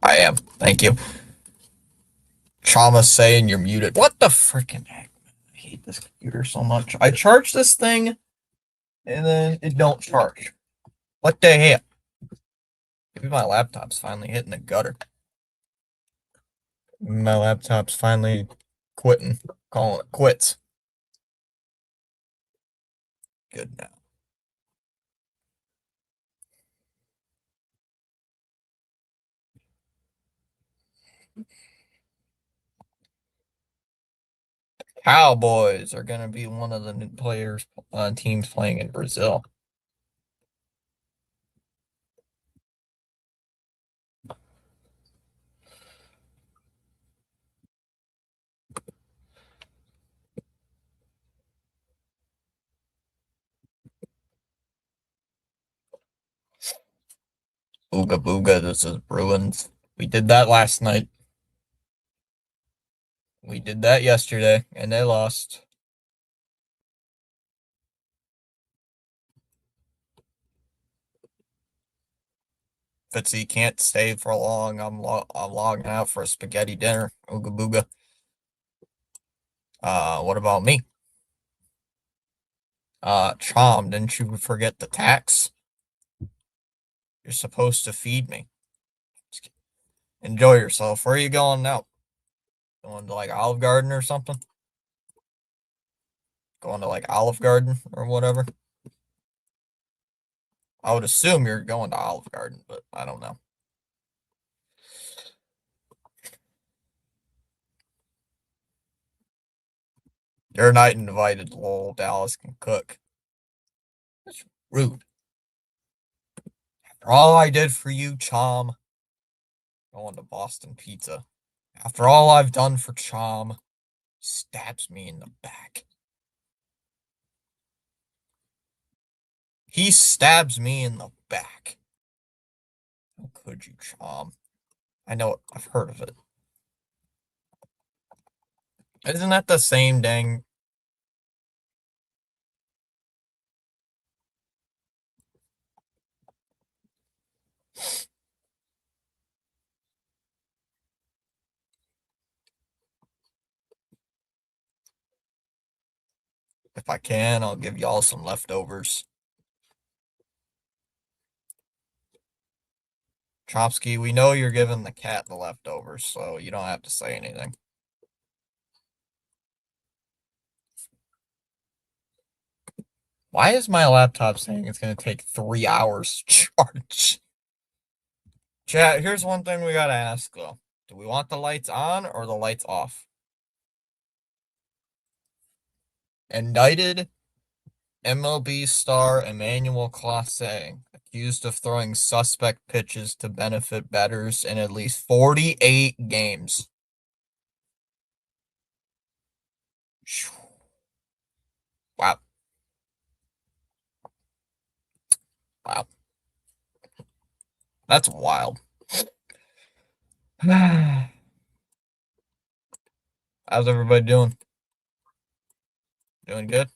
I am. Thank you. Trauma saying you're muted. What the freaking heck? I hate this computer so much. I charge this thing and then it don't charge. What the hell? Maybe my laptop's finally hitting the gutter. My laptop's finally quitting. Calling it quits. Good now. Cowboys are going to be one of the new players teams playing in Brazil. Ooga booga, this is Bruins. We did that last night. We did that yesterday, and they lost. Fitzy can't stay for long. I'm logging out for a spaghetti dinner. Ooga booga. What about me? Chom, didn't you forget the tax? You're supposed to feed me. Enjoy yourself. Where are you going now? Going to like Olive Garden or something? Going to like Olive Garden or whatever? I would assume you're going to Olive Garden, but I don't know. You're not invited, lol. Dallas can cook. That's rude. After all I did for you, Chom, going to Boston Pizza. After all I've done for Chom, stabs me in the back. He stabs me in the back. How could you, Chom? I know it. I've heard of it. Isn't that the same dang? If I can, I'll give y'all some leftovers. Chomsky, we know you're giving the cat the leftovers, so you don't have to say anything. Why is my laptop saying it's going to take 3 hours to charge? Chat, here's one thing we got to ask, though. Do we want the lights on or the lights off? Indicted MLB star Emmanuel Clase, accused of throwing suspect pitches to benefit bettors in at least 48 games. Wow. Wow. That's wild. How's everybody doing? Doing good?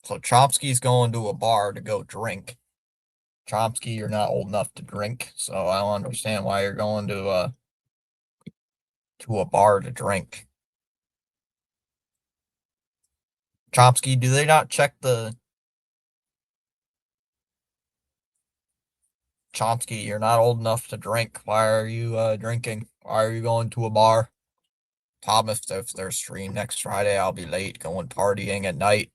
So Chomsky's going to a bar to go drink. Chomsky, you're not old enough to drink, so I don't understand why you're going to a bar to drink. Chomsky, do they not check the Chomsky, you're not old enough to drink. Why are you drinking? Why are you going to a bar? Thomas, if there's stream next Friday, I'll be late going partying at night.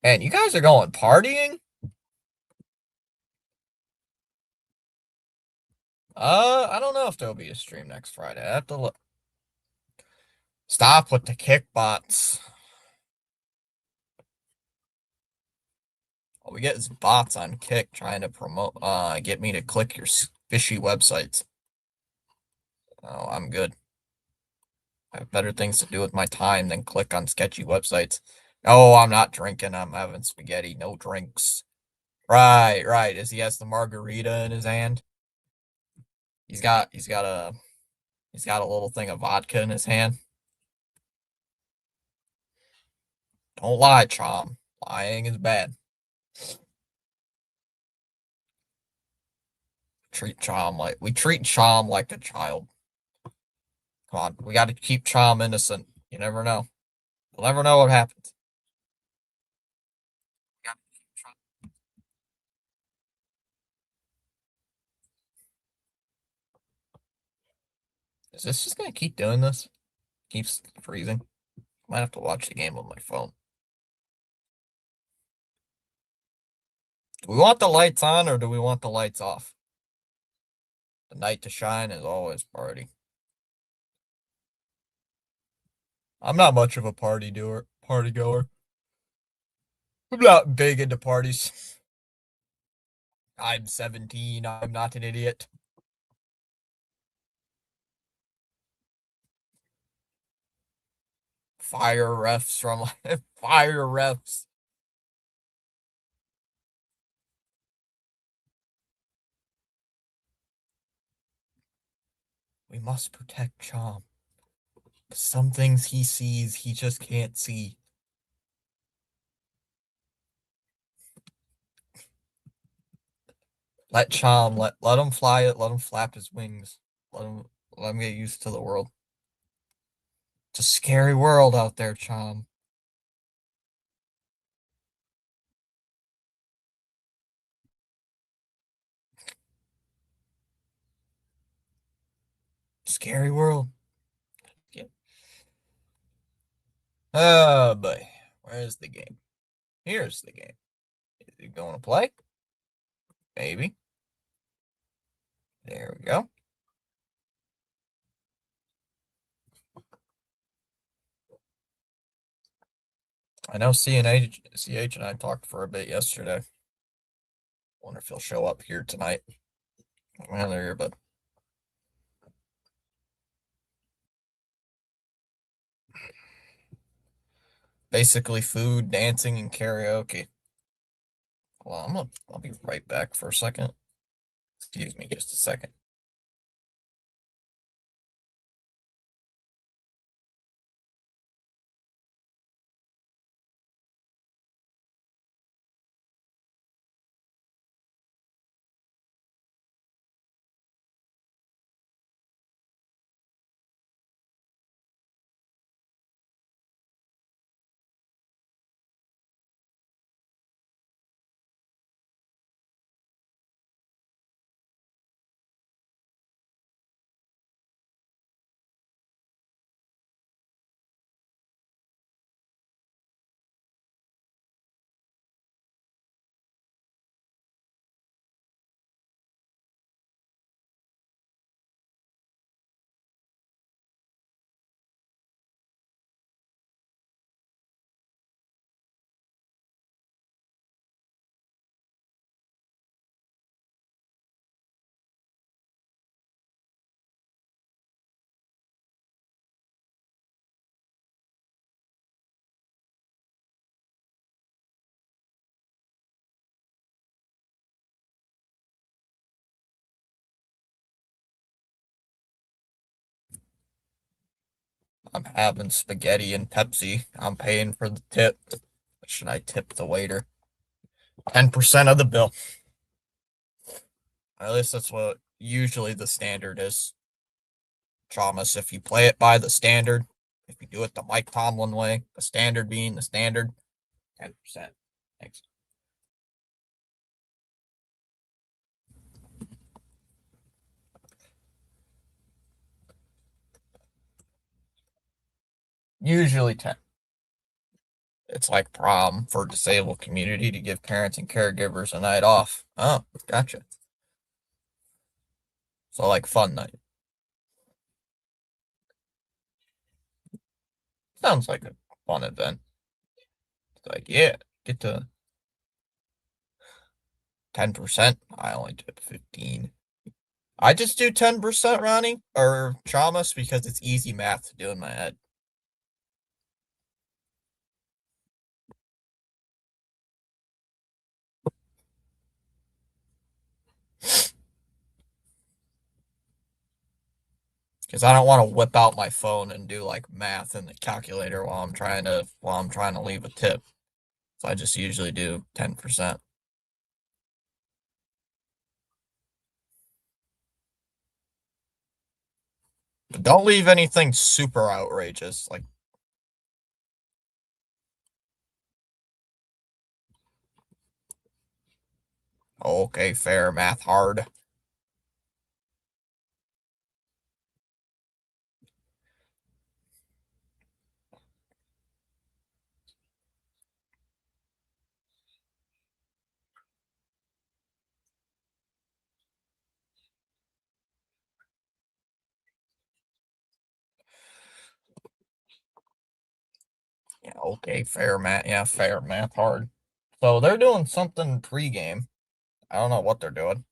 Man, you guys are going partying? I don't know if there'll be a stream next Friday. I have to look. Stop with the kickbots. All we get is bots on Kick trying to promote, get me to click your fishy websites. Oh, I'm good. I have better things to do with my time than click on sketchy websites. No, I'm not drinking. I'm having spaghetti. No drinks. Right, right. As he has the margarita in his hand. He's got a little thing of vodka in his hand. Don't lie, Chom. Lying is bad. We treat Chom like a child. Come on, we got to keep Chom innocent. You never know. You'll never know what happens. Is this just gonna keep doing this? Keeps freezing. Might have to watch the game on my phone. Do we want the lights on or do we want the lights off? The night to shine is always party. I'm not much of a party goer. I'm not big into parties. I'm 17. I'm not an idiot. Fire refs from fire refs. We must protect Chom. Some things he sees, he just can't see. Let Chom, let him fly it, let him flap his wings. Let him get used to the world. It's a scary world out there, Chom. Scary world. Yeah. Oh boy. Where's the game? Here's the game. Is it going to play? Maybe. There we go. I know CH and I talked for a bit yesterday. Wonder if he'll show up here tonight. Well, there, but basically food, dancing, and karaoke. Well, I'll be right back for a second. Excuse me, just a second. I'm having spaghetti and Pepsi. I'm paying for the tip. Should I tip the waiter? 10% of the bill. At least that's what usually the standard is. Thomas, if you play it by the standard, if you do it the Mike Tomlin way, the standard being the standard, 10%. Thanks. Usually 10. It's like prom for disabled community to give parents and caregivers a night off. Oh, gotcha. So like fun night. Sounds like a fun event. It's like, yeah, get to 10%. I only did 15. I just do 10%, Ronnie, or Chamas, because it's easy math to do in my head. Because I don't want to whip out my phone and do like math in the calculator while I'm trying to leave a tip. So I just usually do 10%. But don't leave anything super outrageous. Like, okay, fair, math hard. Yeah, okay, fair math. Yeah, fair math hard. So they're doing something pregame. I don't know what they're doing.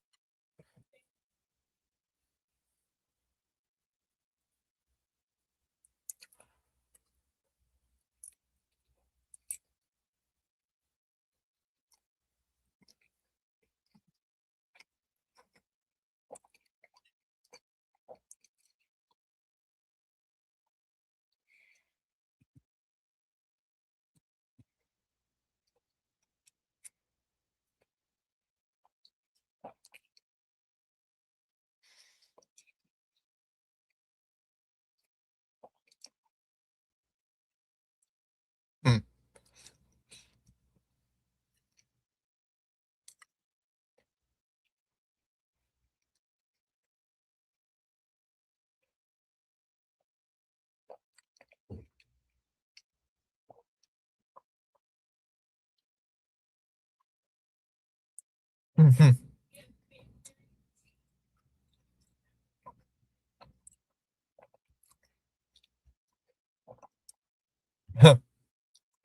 Hmm.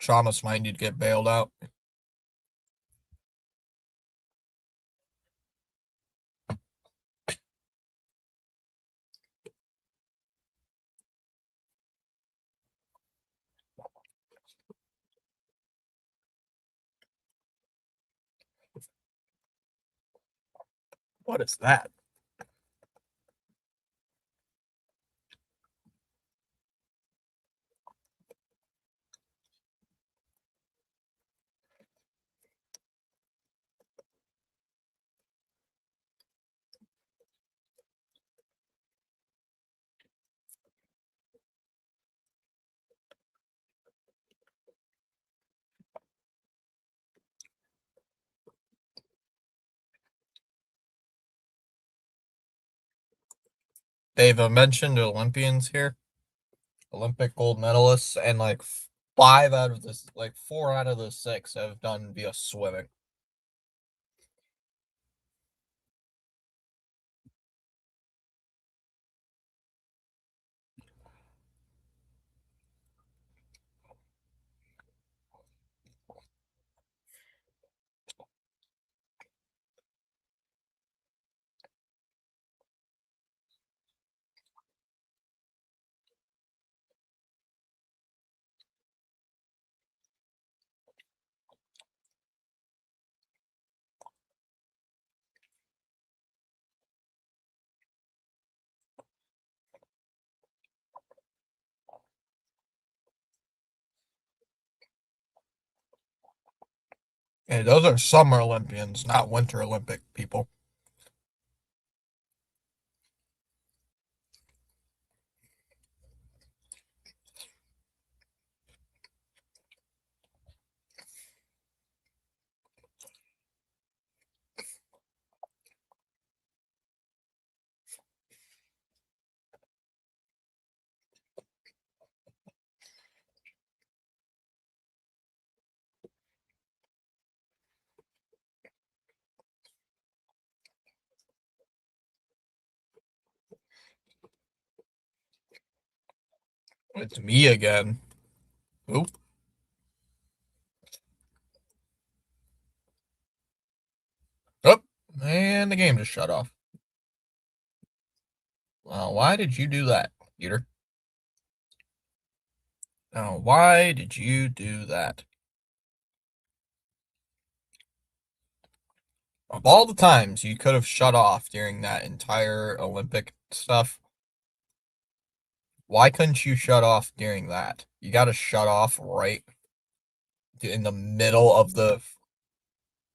Thomas might need to get bailed out. What is that? They've mentioned Olympians here, Olympic gold medalists, and like five out of this, like four out of the six have done via swimming. Hey, those are summer Olympians, not winter Olympic people. It's me again. Oop. Oh, and the game just shut off. Well, why did you do that, Peter? Oh, why did you do that? Of all the times you could have shut off during that entire Olympic stuff, why couldn't you shut off during that? You got to shut off right. in the middle of the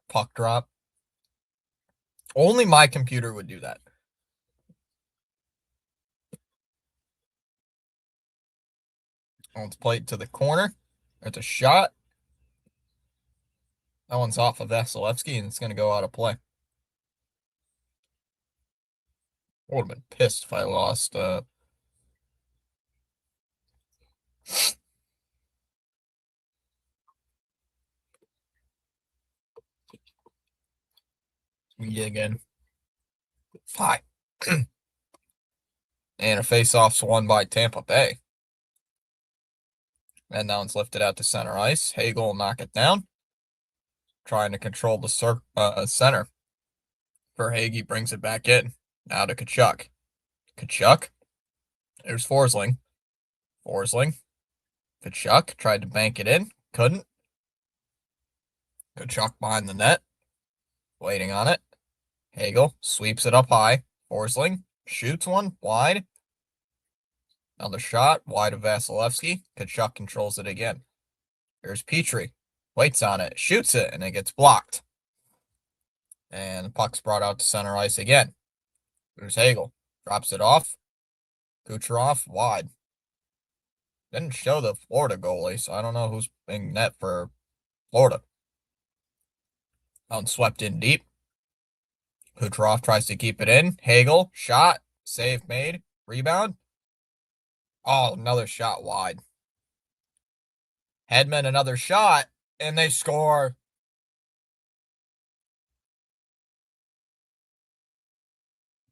puck drop. Only my computer would do that. Let's play it to the corner. It's a shot. That one's off of Vasilevsky, and it's going to go out of play. I would have been pissed if I lost. Me again. Hi. And a face-off's won by Tampa Bay. And now it's lifted out to center ice. Hagel will knock it down. Trying to control the center. Verhage brings it back in. Now to Tkachuk. Tkachuk. There's Forsling. Forsling. Tkachuk tried to bank it in. Couldn't. Tkachuk behind the net. Waiting on it. Hagel sweeps it up high. Forsling shoots one wide. Another shot wide of Vasilevsky. Tkachuk controls it again. There's Petrie. Waits on it. Shoots it, and it gets blocked. And the puck's brought out to center ice again. There's Hagel. Drops it off. Kucherov wide. Didn't show the Florida goalie, so I don't know who's in net for Florida. Swept in deep. Kucherov tries to keep it in. Hagel, shot, save made, rebound. Oh, another shot wide. Hedman, another shot, and they score.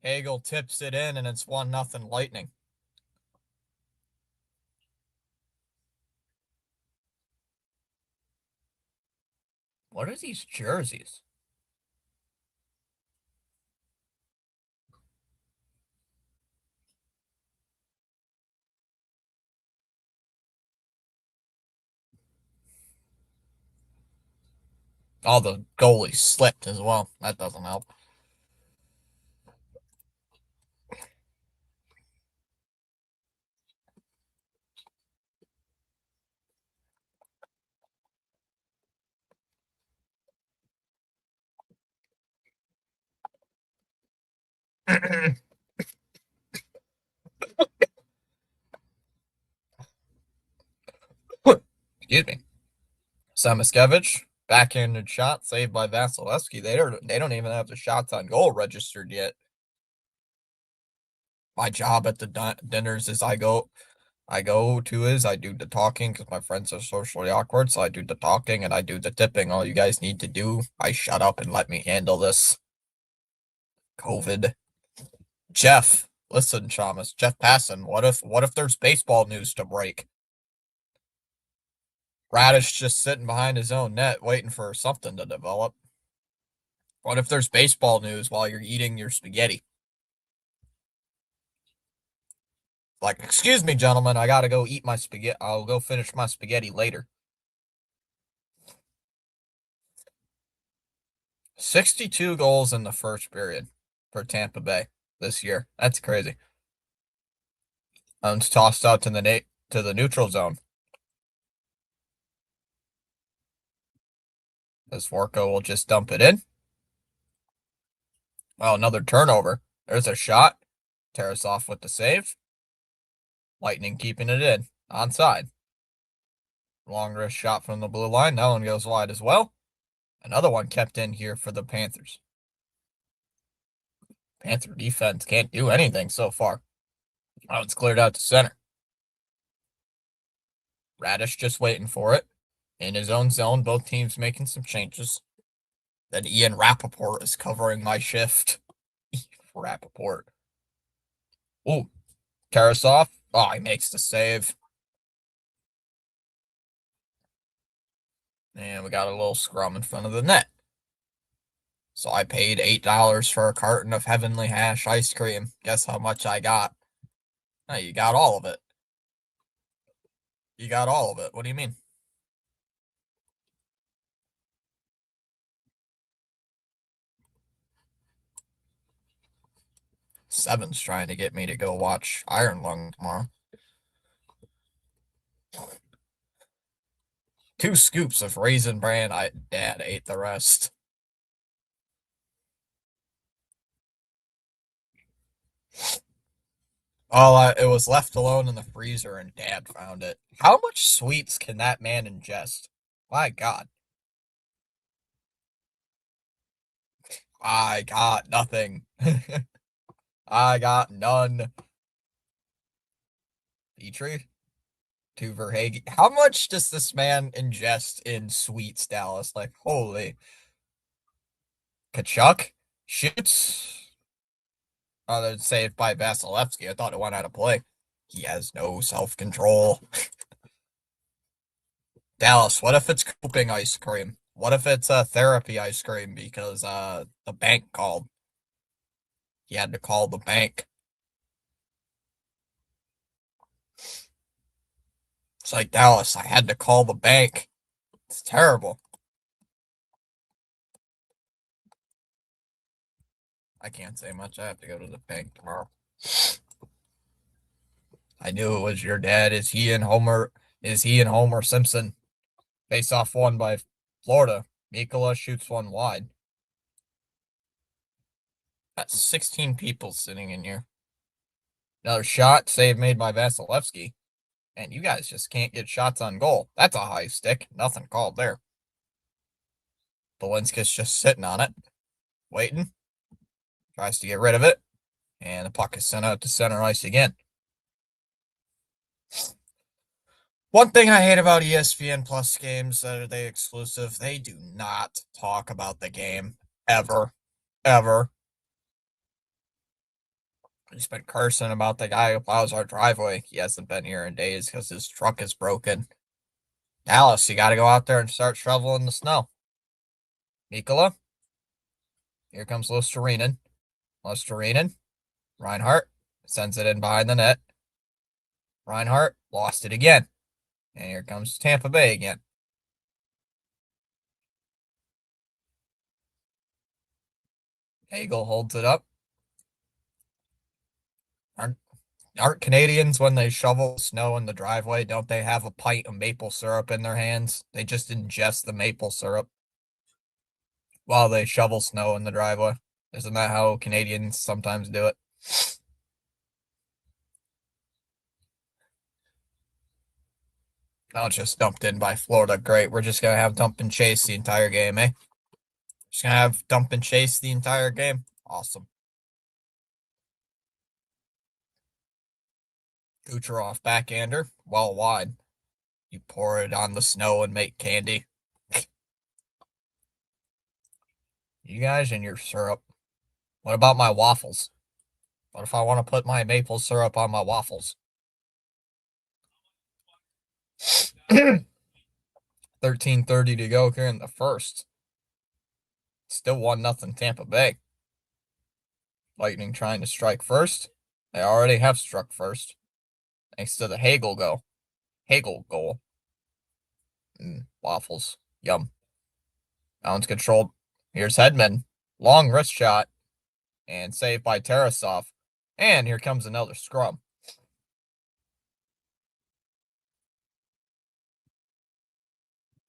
Hagel tips it in, and it's 1-0 Lightning. What are these jerseys? Oh, the goalie slipped as well. That doesn't help. Excuse me. Samoskevich, backhanded shot saved by Vasilevsky. They don't even have the shots on goal registered yet. My job at the dinners is I do the talking because my friends are socially awkward. So I do the talking and I do the tipping. All you guys need to do, I shut up and let me handle this. COVID. Jeff, listen, Chamas. Jeff Passan. What if there's baseball news to break? Radish just sitting behind his own net waiting for something to develop. What if there's baseball news while you're eating your spaghetti? Like, excuse me, gentlemen, I gotta go eat my spaghetti. I'll go finish my spaghetti later. 62 goals in the first period for Tampa Bay this year. That's crazy. It's tossed out to the neutral zone. This Vorko will just dump it in. Well, another turnover. There's a shot. Tarasov with the save. Lightning keeping it in. Onside. Long wrist shot from the blue line. That one goes wide as well. Another one kept in here for the Panthers. Panther defense can't do anything so far. Oh, it's cleared out to center. Radish just waiting for it. In his own zone, both teams making some changes. Then Ian Rappaport is covering my shift. Rappaport. Ooh, Tarasov. Oh, he makes the save. And we got a little scrum in front of the net. So I paid $8 for a carton of Heavenly Hash ice cream. Guess how much I got? Oh, you got all of it. You got all of it. What do you mean? Seven's trying to get me to go watch Iron Lung tomorrow. 2 scoops of Raisin Bran. Dad ate the rest. Oh, it was left alone in the freezer and Dad found it. How much sweets can that man ingest? My God. I got nothing. I got none. Petrie to Verhagen. How much does this man ingest in sweets, Dallas? Like, holy. Kachuk shoots. Oh, they're saved by Vasilevsky. I thought it went out of play. He has no self control. Dallas, what if it's coping ice cream? What if it's a therapy ice cream because the bank called? He had to call the bank. It's like Dallas, I had to call the bank. It's terrible. I can't say much. I have to go to the bank tomorrow. I knew it was your dad. Is he and Homer Simpson? Face off one by Florida. Mikola shoots one wide. That's 16 people sitting in here. Another shot, save made by Vasilevsky. And you guys just can't get shots on goal. That's a high stick. Nothing called there. Belinski's just sitting on it, waiting. Tries to get rid of it. And the puck is sent out to center ice again. One thing I hate about ESPN Plus games that are they exclusive, they do not talk about the game ever. Ever. He's been cursing about the guy who plows our driveway. He hasn't been here in days because his truck is broken. Dallas, you got to go out there and start shoveling the snow. Mikola. Here comes Lusterinen. Lusterinen. Reinhart sends it in behind the net. Reinhart lost it again. And here comes Tampa Bay again. Hagel holds it up. Aren't Canadians, when they shovel snow in the driveway, don't they have a pint of maple syrup in their hands? They just ingest the maple syrup while they shovel snow in the driveway. Isn't that how Canadians sometimes do it? Now it's just dumped in by Florida. Great. We're just going to have dump and chase the entire game, eh? Just going to have dump and chase the entire game. Awesome. Kucherov backhander. Well wide. You pour it on the snow and make candy. You guys and your syrup. What about my waffles? What if I want to put my maple syrup on my waffles? 13:30 to go here in the first. Still 1-0 Tampa Bay. Lightning trying to strike first. They already have struck first. Thanks to the Hagel goal. Waffles. Yum. Bounce controlled. Here's Hedman. Long wrist shot. And saved by Tarasov. And here comes another scrum.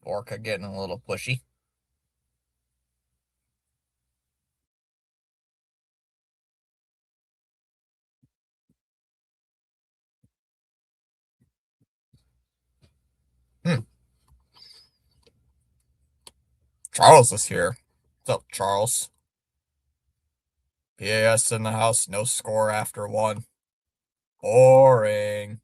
Orca getting a little pushy. Charles is here. What's up, Charles? PAS in the house. No score after one. Boring.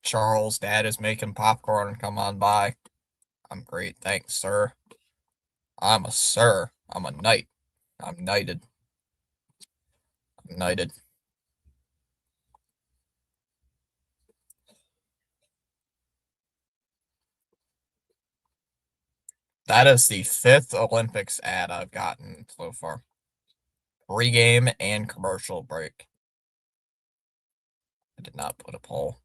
Charles, Dad is making popcorn. Come on by. I'm great. Thanks, sir. I'm a sir. I'm a knight. I'm knighted. I'm knighted. That is the 5th Olympics ad I've gotten so far. Pre-game and commercial break. I did not put a poll.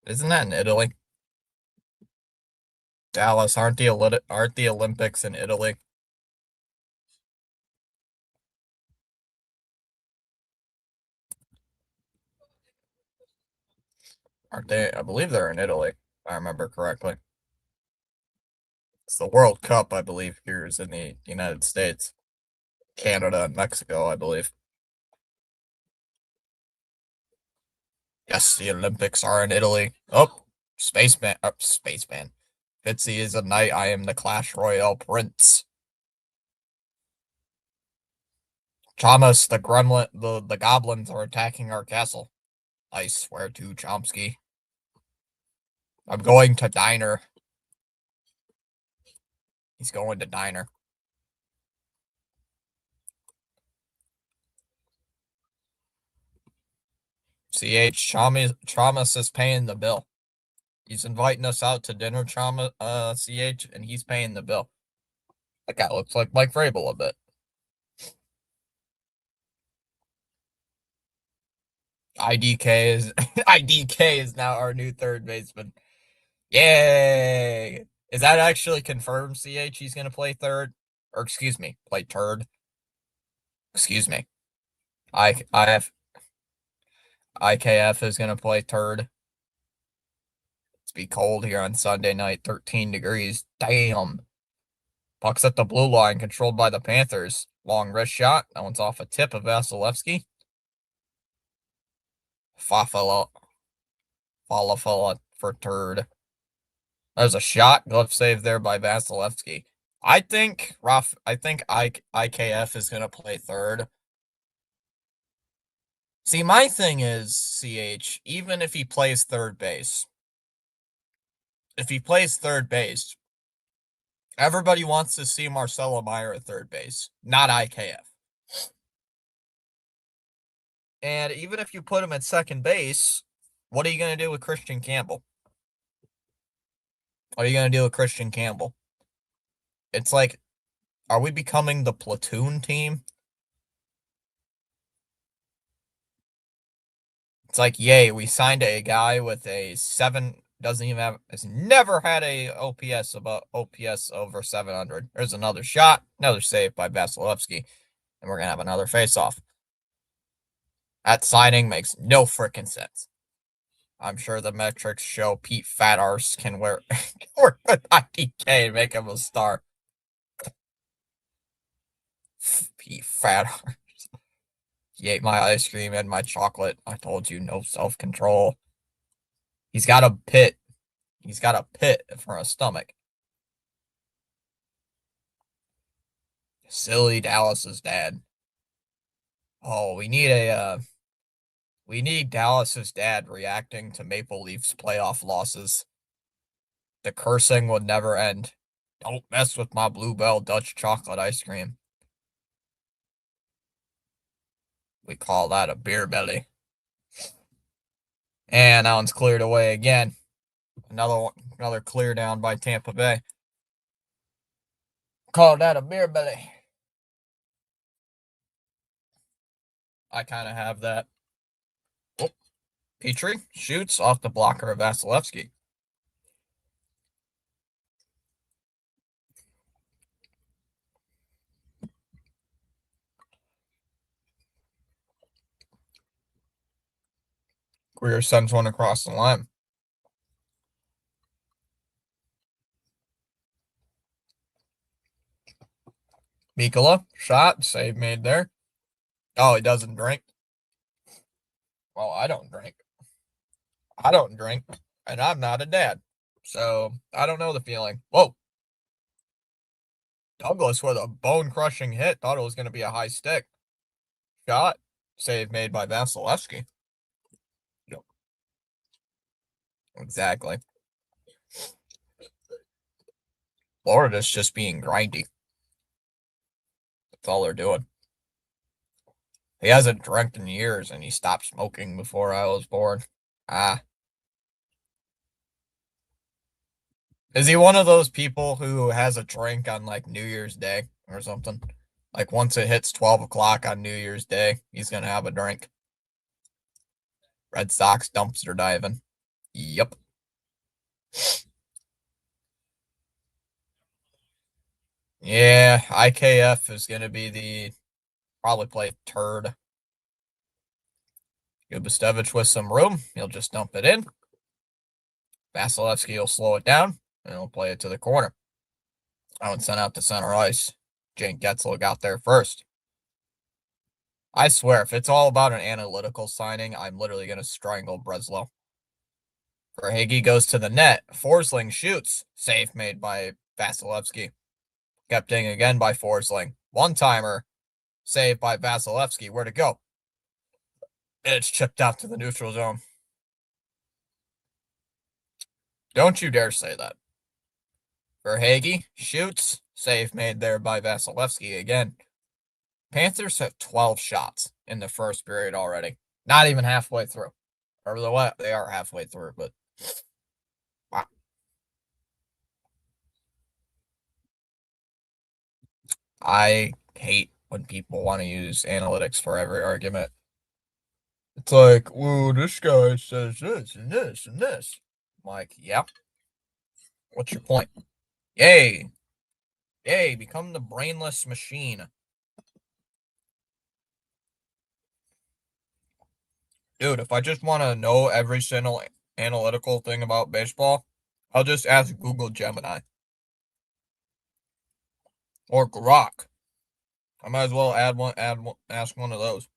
Isn't that in Italy? Dallas, aren't the Olympics in Italy? Aren't they? I believe they're in Italy, if I remember correctly. It's the World Cup, I believe, here is in the United States, Canada, and Mexico, I believe. Yes, the Olympics are in Italy. Oh, Spaceman. Spaceman. Fitzy is a knight. I am the Clash Royale Prince. Thomas, the gremlin, the goblins are attacking our castle. I swear to Chomsky. I'm going to diner. He's going to diner. CH, Thomas is paying the bill. He's inviting us out to dinner, CH, and he's paying the bill. That guy looks like Mike Vrabel a bit. IDK is IDK is now our new third baseman. Yay! Is that actually confirmed, CH? He's going to play third? Or excuse me, play third? Excuse me. IKF is going to play third. It's be cold here on Sunday night, 13 degrees. Damn. Puck's at the blue line, controlled by the Panthers. Long wrist shot. That one's off a tip of Vasilevsky. Fafala for third. There's a shot. Glove save there by Vasilevsky. I think IKF is gonna play third. See, my thing is, CH, even if he plays third base, if he plays third base, everybody wants to see Marcelo Meyer at third base, not IKF. And even if you put him at second base, what are you going to do with Christian Campbell? What are you going to do with Christian Campbell? It's like, are we becoming the platoon team? It's like, yay, we signed a guy with a 7, doesn't even have, has never had a OPS over 700. There's another shot, another save by Vasilevsky, and we're going to have another face-off. That signing makes no freaking sense. I'm sure the metrics show Pete Fatarse can work with IDK and make him a star. Pete Fatarse. He ate my ice cream and my chocolate. I told you, no self-control. He's got a pit. He's got a pit for a stomach. Silly Dallas's dad. Oh, we need Dallas's dad reacting to Maple Leafs playoff losses. The cursing would never end. Don't mess with my Bluebell Dutch chocolate ice cream. We call that a beer belly. And that one's cleared away again. Another clear down by Tampa Bay. Call that a beer belly. I kind of have that. Oh, Petrie shoots off the blocker of Vasilevsky. Greer sends one across the line. Mikkola, shot, save made there. Oh, he doesn't drink. Well, I don't drink. I don't drink, and I'm not a dad. So I don't know the feeling. Whoa. Douglas with a bone-crushing hit. Thought it was going to be a high stick. Shot. Save made by Vasilevsky. Yep. Exactly. Florida's just being grindy. That's all they're doing. He hasn't drank in years, and he stopped smoking before I was born. Ah. Is he one of those people who has a drink on like New Year's Day or something? Like once it hits 12 o'clock on New Year's Day, he's going to have a drink. Red Sox dumpster diving. Yep. Yeah, IKF is going to be the probably play turd. Gubastevich with some room. He'll just dump it in. Vasilevsky will slow it down and he'll play it to the corner. I would send out to center ice. Jake Getzel got there first. I swear, if it's all about an analytical signing, I'm literally going to strangle Breslow. Verhaeghe goes to the net. Forsling shoots. Save made by Vasilevsky. Kept in again by Forsling. One-timer. Saved by Vasilevsky. Where to go? And it's chipped out to the neutral zone. Don't you dare say that. Verhaeghe shoots. Save made there by Vasilevsky again. Panthers have 12 shots in the first period already. Not even halfway through. Or what? They are halfway through, but wow. I hate when people want to use analytics for every argument. It's like, well, this guy says this and this and this. I'm like, yep. What's your point? Yay. Yay, become the brainless machine. Dude, if I just want to know every single analytical thing about baseball, I'll just ask Google Gemini. Or Grok. I might as well ask one of those.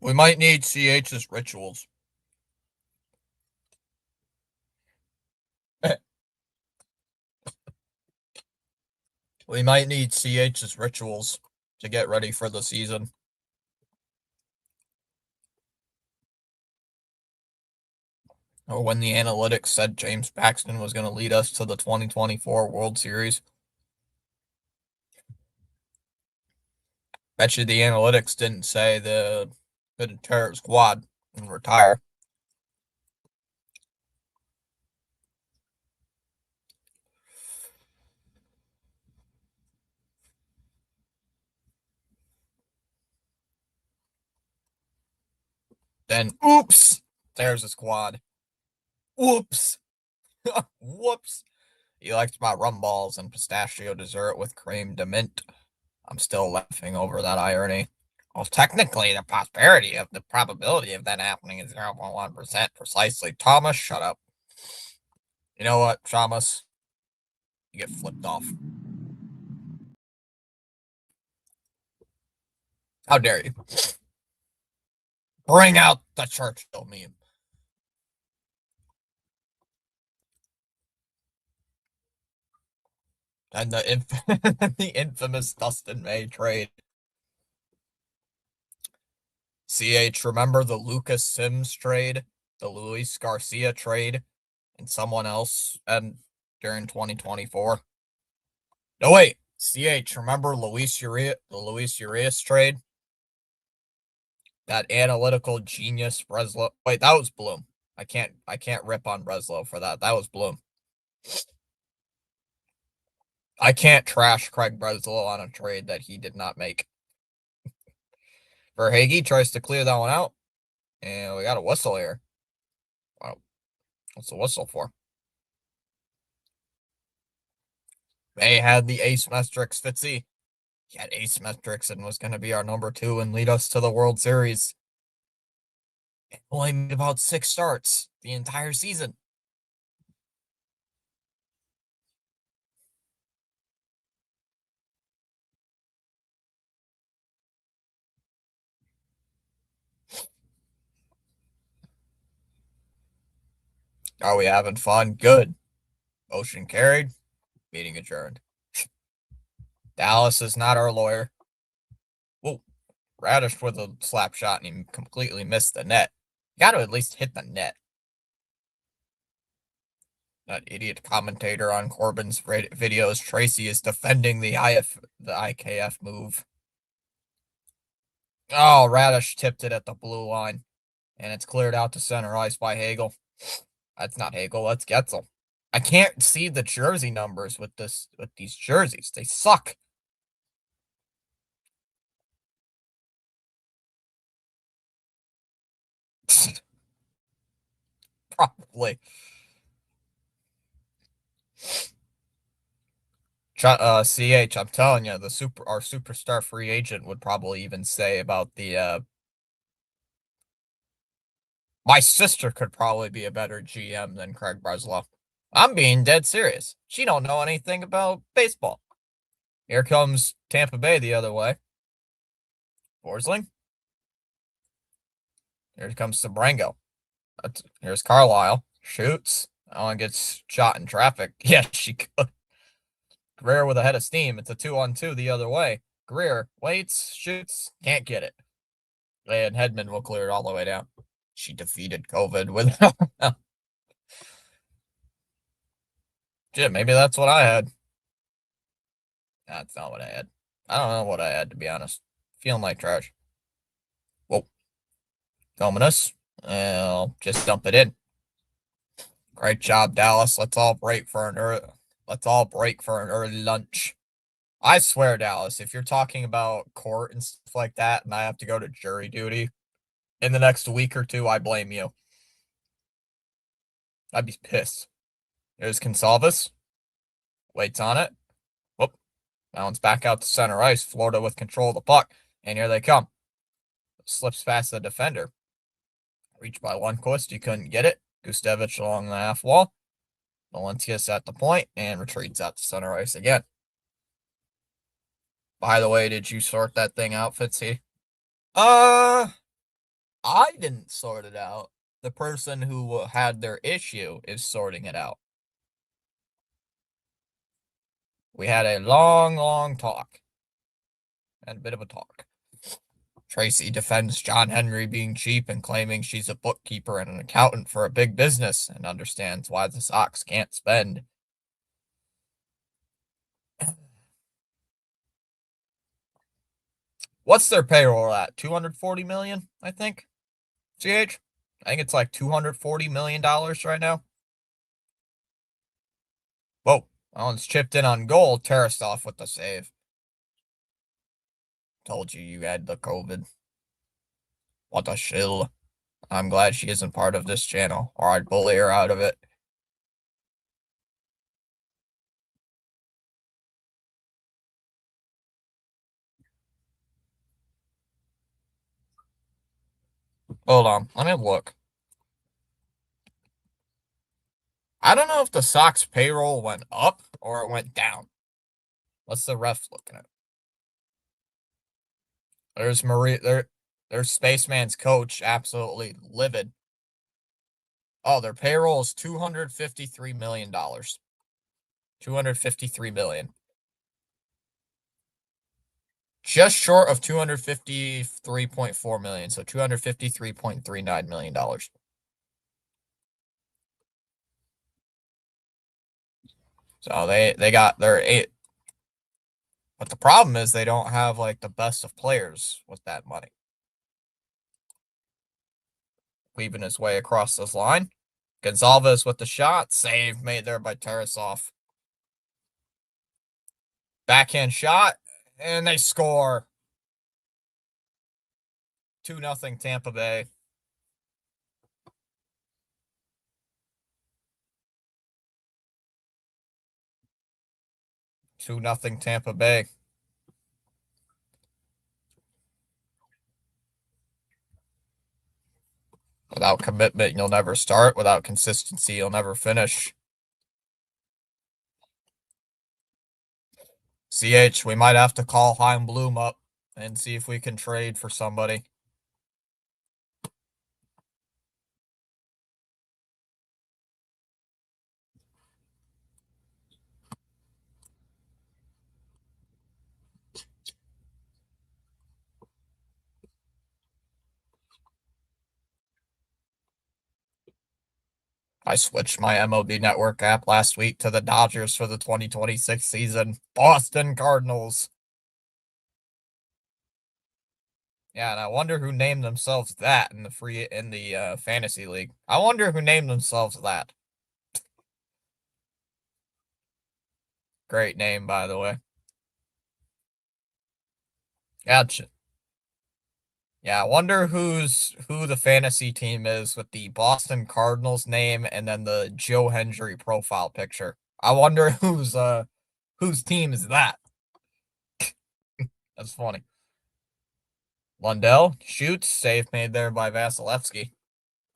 We might need CH's rituals. We might need CH's rituals to get ready for the season. Or when the analytics said James Paxton was going to lead us to the 2024 World Series. Bet you the analytics didn't say the entire squad and retire. Then, oops, there's a squad. Whoops. Whoops. He liked my rum balls and pistachio dessert with creme de mint. I'm still laughing over that irony. Well, technically, the prosperity of the probability of that happening is 0.1% precisely. Thomas, shut up. You know what, Thomas? You get flipped off. How dare you? Bring out the Churchill meme. And the infamous Dustin May trade. CH, remember the Lucas Sims trade, the Luis Garcia trade, and someone else and during 2024? No, wait. CH, remember the Luis Urias trade? That analytical genius Breslow. Wait, that was Bloom. I can't rip on Breslow for that. That was Bloom. I can't trash Craig Breslow on a trade that he did not make. Verhaeghe tries to clear that one out. And we got a whistle here. Wow. What's the whistle for? May had the ace metrics, Fitzy. He had ace metrics and was going to be our number 2 and lead us to the World Series. It only made about 6 starts the entire season. Are we having fun? Good. Motion carried. Meeting adjourned. Dallas is not our lawyer. Whoa. Radish with a slap shot and he completely missed the net. Got to at least hit the net. That idiot commentator on Corbin's videos, Tracy, is defending the IKF move. Oh, Radish tipped it at the blue line, and it's cleared out to center ice by Hagel. That's not Hagel, that's Getzel. I can't see the jersey numbers with these jerseys. They suck. Probably. CH, I'm telling you, our superstar free agent would probably even say about the my sister could probably be a better GM than Craig Breslow. I'm being dead serious. She don't know anything about baseball. Here comes Tampa Bay the other way. Forsling. Here comes Sabrango. Here's Carlisle. Shoots. That one gets shot in traffic. Yeah, she could. Greer with a head of steam. It's a 2-on-2 the other way. Greer waits, shoots, can't get it. And Hedman will clear it all the way down. She defeated COVID with. Shit, maybe that's what I had. That's not what I had. I don't know what I had, to be honest. Feeling like trash. Whoa. Dominus. I'll just dump it in. Great job, Dallas. Let's all break for an early lunch. I swear, Dallas, if you're talking about court and stuff like that, and I have to go to jury duty in the next week or two, I blame you. I'd be pissed. There's Consalvis. Waits on it. Whoop. Bounce back out to center ice. Florida with control of the puck. And here they come. Slips past the defender. Reached by Lundqvist. You couldn't get it. Gustevich along the half wall. Valencius at the point and retreats out to center ice again. By the way, did you sort that thing out, Fitzy? I didn't sort it out. The person who had their issue is sorting it out. We had a long talk. And a bit of a talk. Tracy defends John Henry being cheap and claiming she's a bookkeeper and an accountant for a big business and understands why the Sox can't spend. What's their payroll at? 240 million, I think. CH? I think it's like $240 million right now. Whoa. That one's chipped in on goal. Tarasov with the save. Told you had the COVID. What a shill. I'm glad she isn't part of this channel, or I'd bully her out of it. Hold on. Let me look. I don't know if the Sox payroll went up or it went down. What's the ref looking at? There's Marie. There's Spaceman's coach, absolutely livid. Oh, their payroll is $253 million. $253 million. Just short of $253.4 million, so $253.39 million. So they got their 8. But the problem is they don't have like the best of players with that money. Weaving his way across this line. Gonzalez with the shot. Save made there by Tarasov. Backhand shot. And they score. 2-0 Tampa Bay. Two nothing Tampa Bay. Without commitment, you'll never start. Without consistency, you'll never finish. CH, we might have to call Heim Bloom up and see if we can trade for somebody. I switched my MLB Network app last week to the Dodgers for the 2026 season. Boston Cardinals. Yeah, and I wonder who named themselves that in the fantasy league. I wonder who named themselves that. Great name, by the way. Gotcha. Yeah, I wonder who the fantasy team is with the Boston Cardinals name and then the Joe Hendry profile picture. I wonder whose team is that? That's funny. Lundell shoots, save made there by Vasilevsky.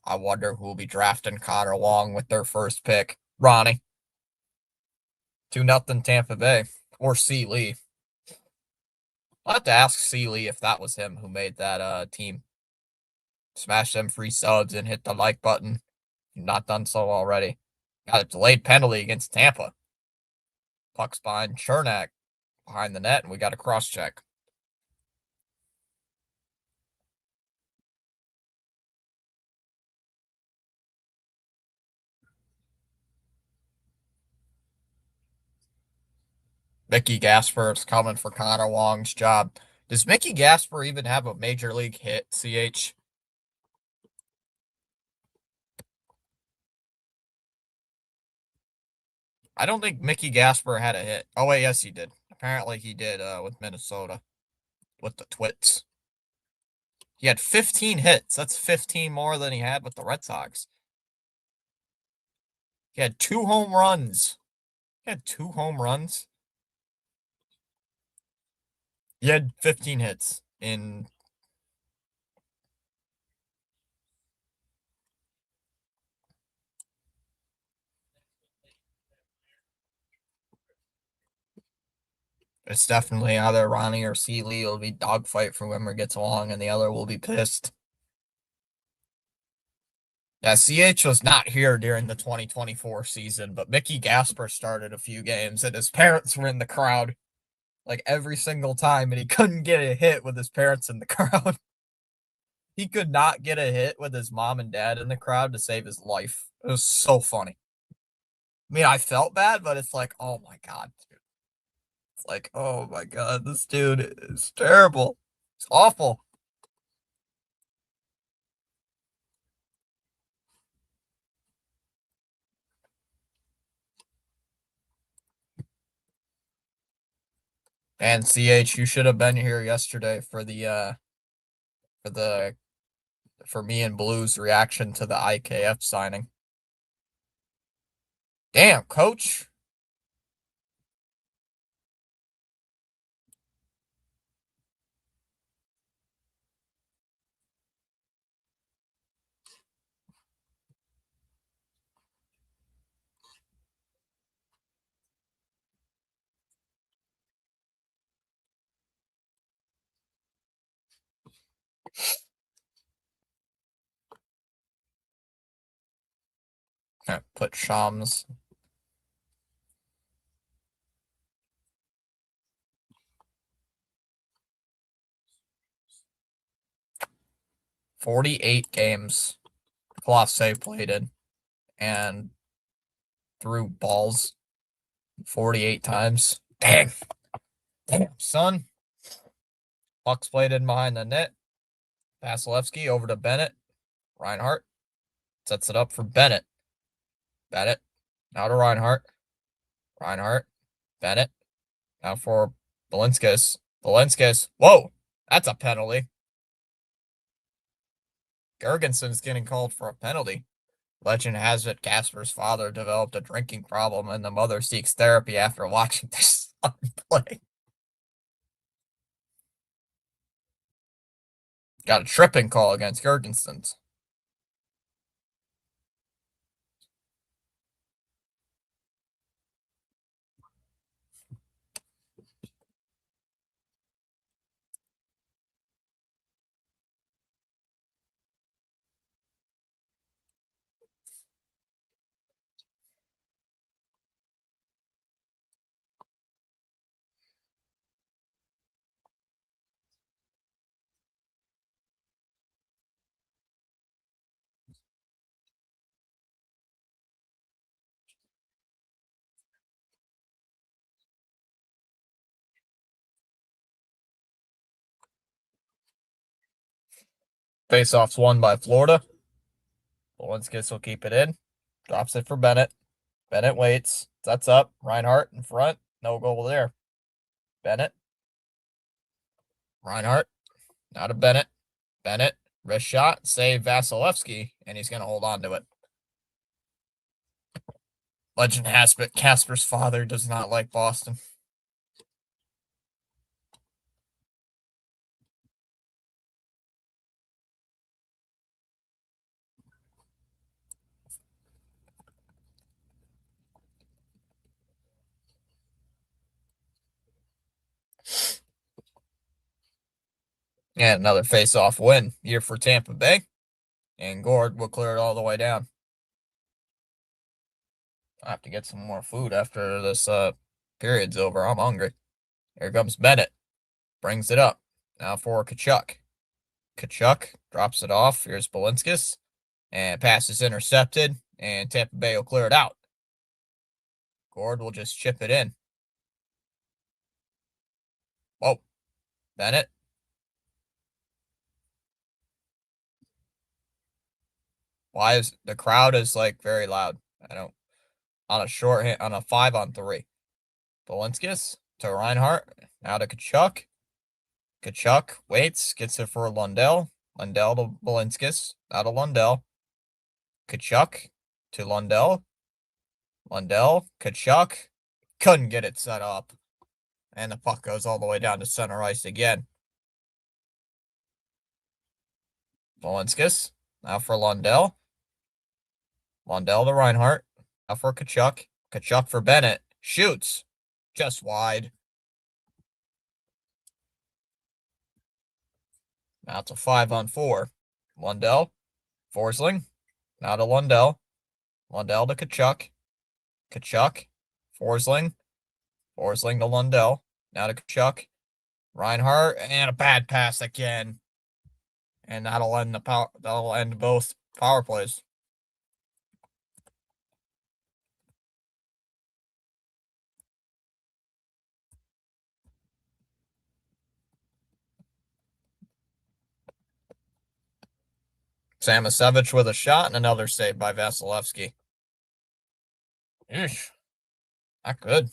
I wonder who will be drafting Connor Long with their first pick. Ronnie. 2-0 Tampa Bay. Or C. Lee. I'll have to ask C. Lee if that was him who made that team. Smash them free subs and hit the like button. Not done so already. Got a delayed penalty against Tampa. Puck's behind Chernak behind the net, and we got a cross check. Mickey Gasper's coming for Connor Wong's job. Does Mickey Gasper even have a major league hit, CH? I don't think Mickey Gasper had a hit. Oh, wait, yes, he did. Apparently, he did with Minnesota, with the Twits. He had 15 hits. That's 15 more than he had with the Red Sox. He had 2 home runs. He had 2 home runs. He had 15 hits in. It's definitely either Ronnie or Seeley. It'll be dogfight for whoever gets along, and the other will be pissed. Yeah, CH was not here during the 2024 season, but Mickey Gasper started a few games, and his parents were in the crowd like every single time, and he couldn't get a hit with his parents in the crowd. He could not get a hit with his mom and dad in the crowd to save his life. It was so funny. I mean, I felt bad, but it's like, oh my God, dude. It's like, oh my God, this dude is terrible. It's awful. And CH, you should have been here yesterday for for the for me and Blue's reaction to the IKF signing. Damn, coach. Shams. 48 games Colossae played in and threw balls 48 times. Dang. Damn, son. Puck's played in behind the net. Vasilevsky over to Bennett. Reinhardt sets it up for Bennett. Bennett. Now to Reinhardt. Reinhardt. Bennett. Now for Balinskis. Balinskis. Whoa. That's a penalty. Gergenson's getting called for a penalty. Legend has it Casper's father developed a drinking problem and the mother seeks therapy after watching their son play. Got a tripping call against Gergensons. Faceoffs won by Florida. Balinskis will keep it in. Drops it for Bennett. Bennett waits. Sets up. Reinhardt in front. No goal there. Bennett. Reinhardt. Now to Bennett. Bennett, wrist shot, save Vasilevsky, and he's going to hold on to it. Legend has it, Casper's father does not like Boston. And another face-off win here for Tampa Bay. And Gord will clear it all the way down. I have to get some more food after this period's over. I'm hungry. Here comes Bennett. Brings it up. Now for Tkachuk. Tkachuk drops it off. Here's Balinskis. And pass is intercepted. And Tampa Bay will clear it out. Gord will just chip it in. Whoa. Bennett. Why is the crowd is like very loud? I don't on a short hit on a 5-on-3. Balinskis to Reinhart. Now to Tkachuk. Tkachuk waits, gets it for Lundell. Lundell to Balinskis. Now to Lundell. Tkachuk to Lundell. Lundell, Tkachuk. Couldn't get it set up. And the puck goes all the way down to center ice again. Balinskis. Now for Lundell. Lundell to Reinhart. Now for Tkachuk. Tkachuk for Bennett. Shoots. Just wide. Now it's a 5-on-4. Lundell. Forsling. Now to Lundell. Lundell to Tkachuk. Tkachuk. Forsling. Forsling to Lundell. Now to Tkachuk. Reinhart. And a bad pass again. And that'll end that'll end both power plays. Samasevich with a shot and another save by Vasilevsky. Eesh. Not good.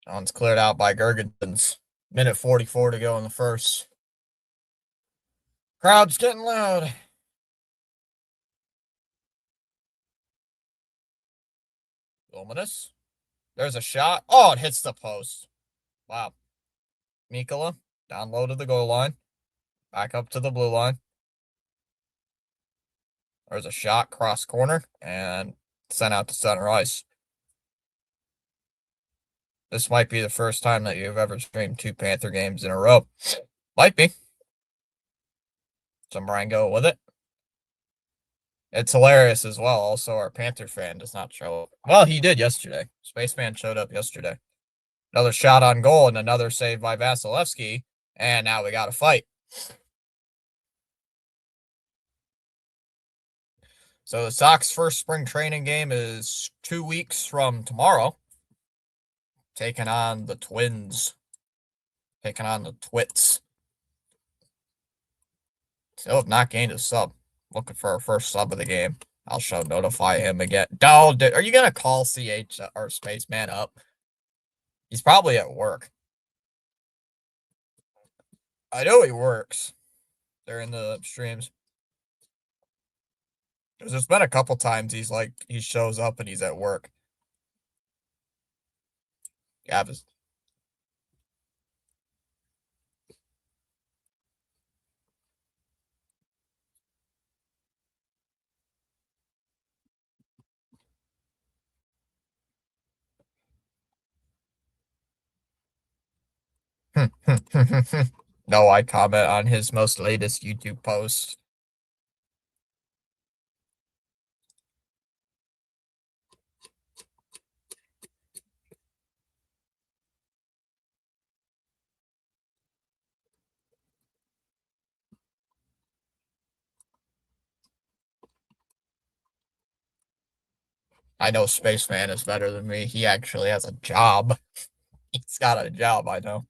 That one's cleared out by Gergensons. Minute 44 to go in the first. Crowd's getting loud. Luminous. There's a shot. Oh, it hits the post. Wow. Mikkola down low to the goal line. Back up to the blue line. There's a shot cross corner and sent out to center ice. This might be the first time that you've ever streamed 2 Panther games in a row. Might be. Some Rango with it. It's hilarious as well. Also, our Panther fan does not show up. Well, he did yesterday. Spaceman showed up yesterday. Another shot on goal and another save by Vasilevsky. And now we got to fight. So the Sox first spring training game is 2 weeks from tomorrow. Taking on the Twins. Taking on the Twits. Still have not gained a sub. Looking for our first sub of the game. I'll notify him again. No, are you going to call CH or Spaceman up? He's probably at work. I know he works during the streams. Because there's been a couple times he shows up and he's at work. Yeah, no, I comment on his most latest YouTube post. I know Spaceman is better than me. He actually has a job. He's got a job, I know.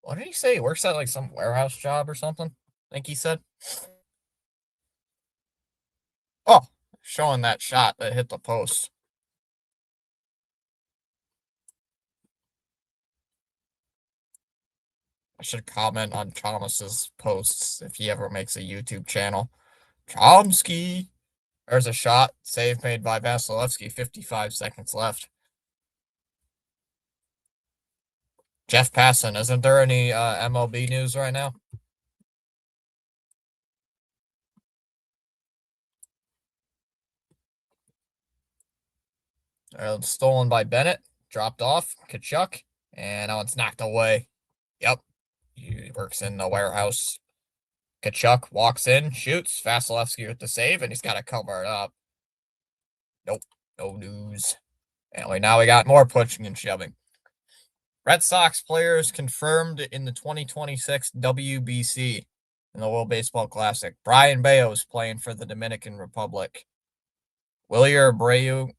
What did he say? He works at like some warehouse job or something? I think he said. Oh, showing that shot that hit the post. I should comment on Thomas's posts if he ever makes a YouTube channel. Chomsky. There's a shot. Save made by Vasilevsky. 55 seconds left. Jeff Passan. Isn't there any MLB news right now? Stolen by Bennett. Dropped off. Kachuk. And now it's knocked away. Yep. He works in the warehouse. Kachuk walks in, shoots. Vasilevsky with the save, and he's got to cover it up. Nope. No news. Anyway, now we got more pushing and shoving. Red Sox players confirmed in the 2026 WBC in the World Baseball Classic. Brian Bayo is playing for the Dominican Republic. Wilyer Abreu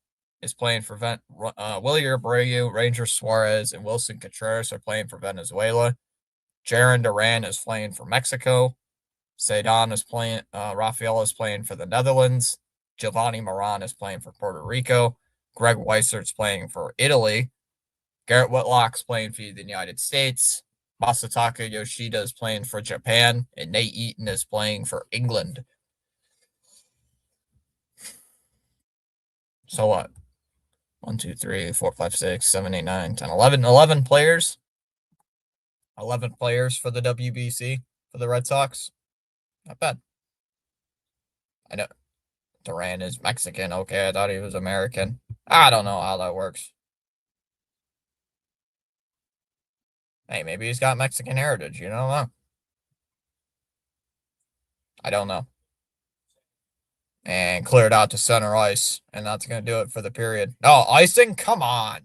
is playing for Wilyer Abreu, Ranger Suarez, and Wilson Contreras are playing for Venezuela. Jaron Duran is playing for Mexico. Cedon is playing. Rafael is playing for the Netherlands. Giovanni Moran is playing for Puerto Rico. Greg Weisert's playing for Italy. Garrett Whitlock's playing for the United States. Masataka Yoshida is playing for Japan. And Nate Eaton is playing for England. So what? 1, 2, 3, 4, 5, 6, 7, 8, 9, 10, 11. 11 players. 11 players for the WBC for the Red Sox. Not bad. I know Duran is Mexican. Okay, I thought he was American. I don't know how that works. Hey, maybe he's got Mexican heritage. You don't know. I don't know. And cleared out to center ice. And that's going to do it for the period. Oh, icing? Come on.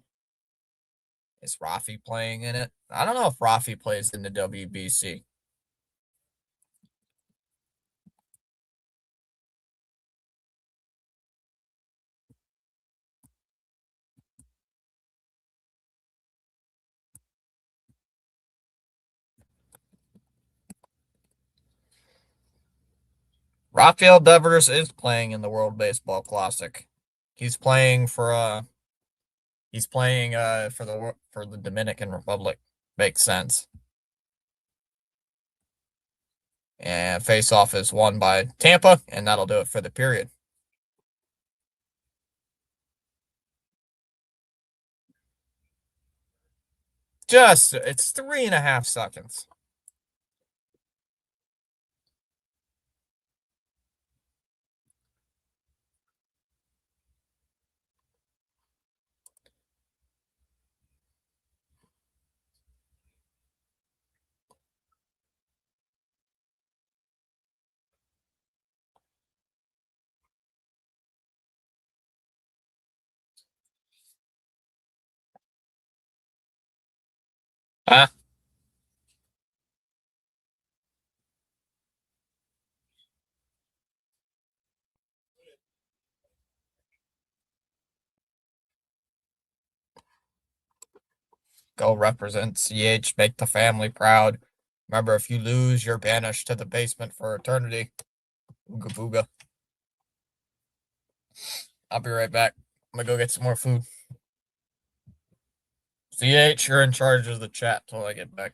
Is Rafi playing in it? I don't know if Rafi plays in the WBC. Rafael Devers is playing in the World Baseball Classic. He's playing for for the Dominican Republic. Makes sense. And face-off is won by Tampa, and that'll do it for the period. It's 3.5 seconds. Huh? Go represent CH, make the family proud. Remember, if you lose, you're banished to the basement for eternity. Ooga booga. I'll be right back. I'm gonna go get some more food. CH, you're in charge of the chat till I get back.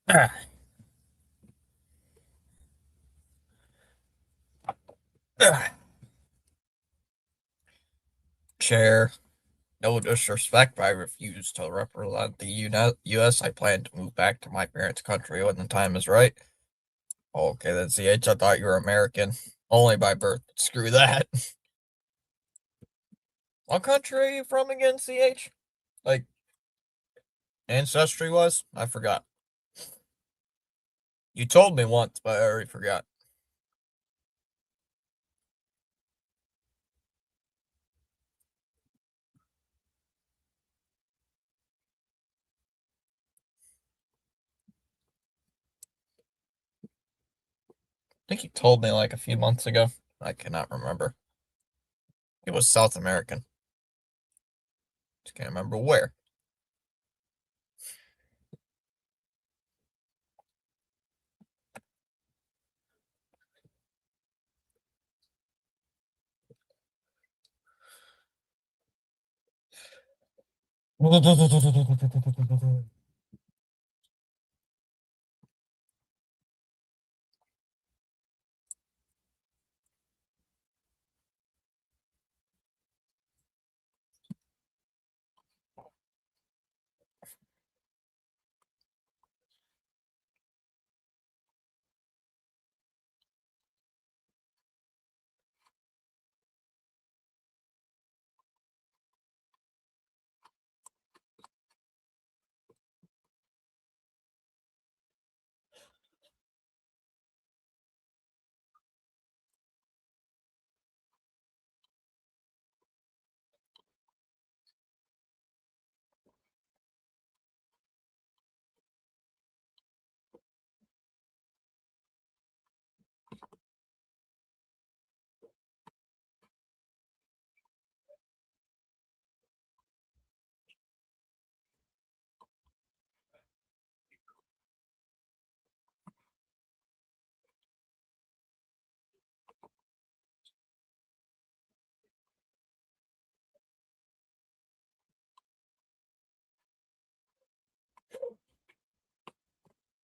Ah, ah. Chair. No disrespect, but I refuse to represent the U.S. I plan to move back to my parents' country when the time is right. Okay, then CH, I thought you were American. Only by birth. Screw that. What country are you from again, CH? Like, ancestry was? I forgot. You told me once, but I already forgot. I think you told me like a few months ago. I cannot remember. It was South American. Just can't remember where.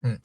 Hmm,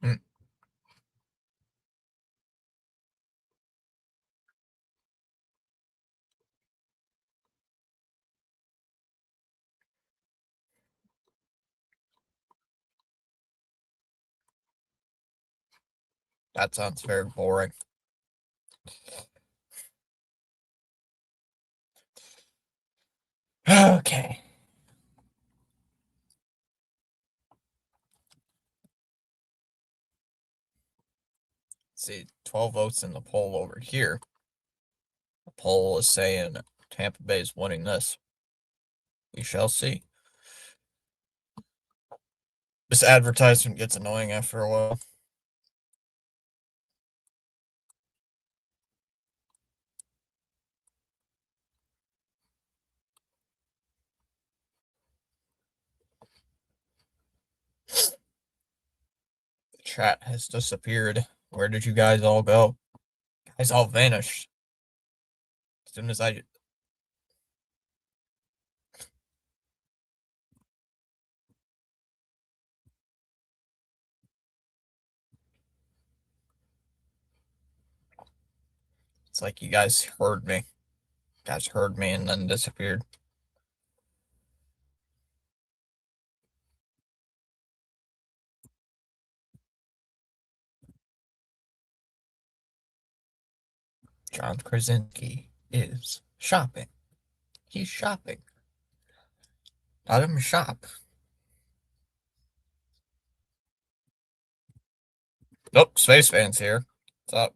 hmm. That sounds very boring. Okay. See, 12 votes in the poll over here. The poll is saying Tampa Bay is winning this. We shall see. This advertisement gets annoying after a while. chat has disappeared. Where did you guys all go? Guys all vanished. As soon as I. It's like you guys heard me. You guys heard me and then disappeared. John Krasinski is shopping. He's shopping. Let him shop. Nope, Space Fan's here. What's up?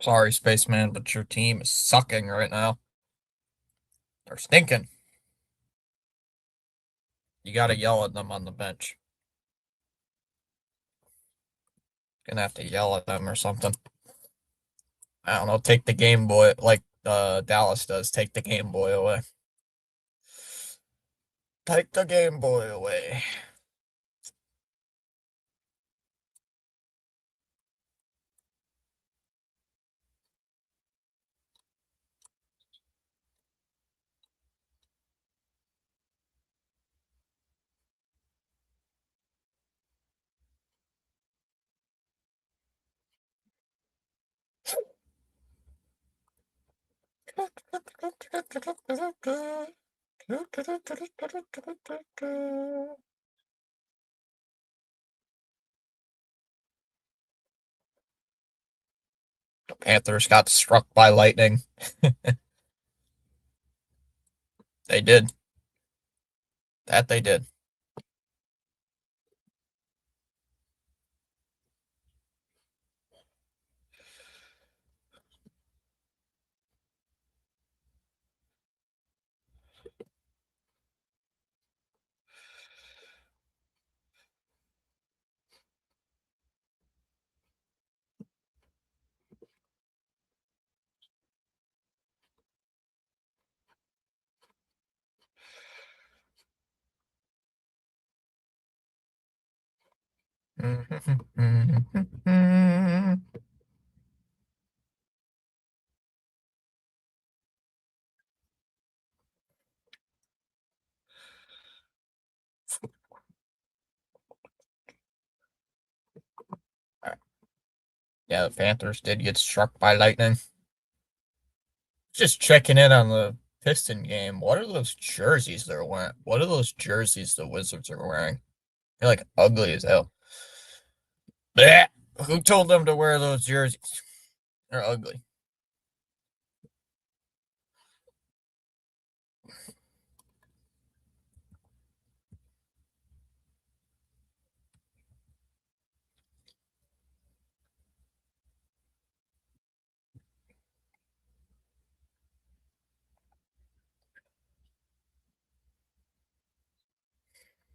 Sorry, Spaceman, but your team is sucking right now. They're stinking. You gotta yell at them on the bench. Gonna have to yell at them or something. I don't know, take the Game Boy like Dallas does. Take the Game Boy away. Take the Game Boy away. The Panthers got struck by lightning. They did. That they did. Yeah, the Panthers did get struck by lightning. Just checking in on the Piston game. What are those jerseys they're wearing? What are those jerseys the Wizards are wearing? They're like ugly as hell. Blech! Who told them to wear those jerseys? They're ugly.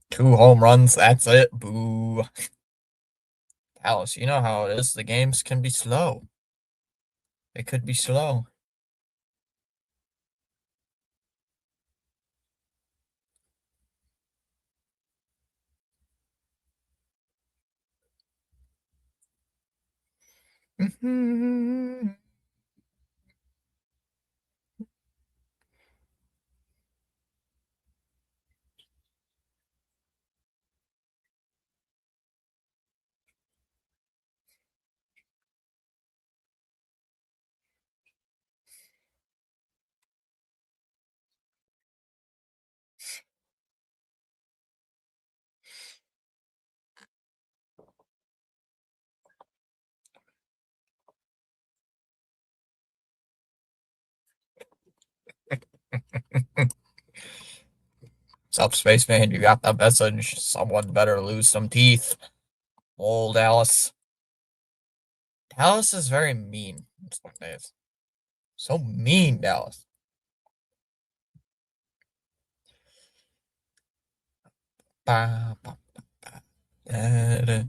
Two home runs, that's it. Boo. Dallas, you know how it is. The games can be slow. It could be slow. Sup, spaceman? You got the message. Someone better lose some teeth. Old Dallas. Dallas is very mean some days. So mean, Dallas. Ba, ba, ba, ba. Da,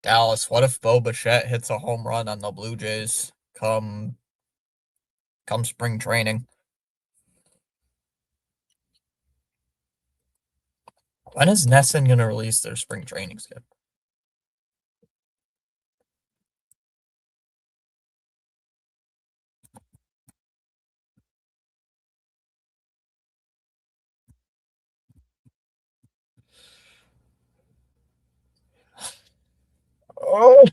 Dallas, what if Bo Bichette hits a home run on the Blue Jays come spring training? When is Nesson gonna release their spring training schedule? Oh,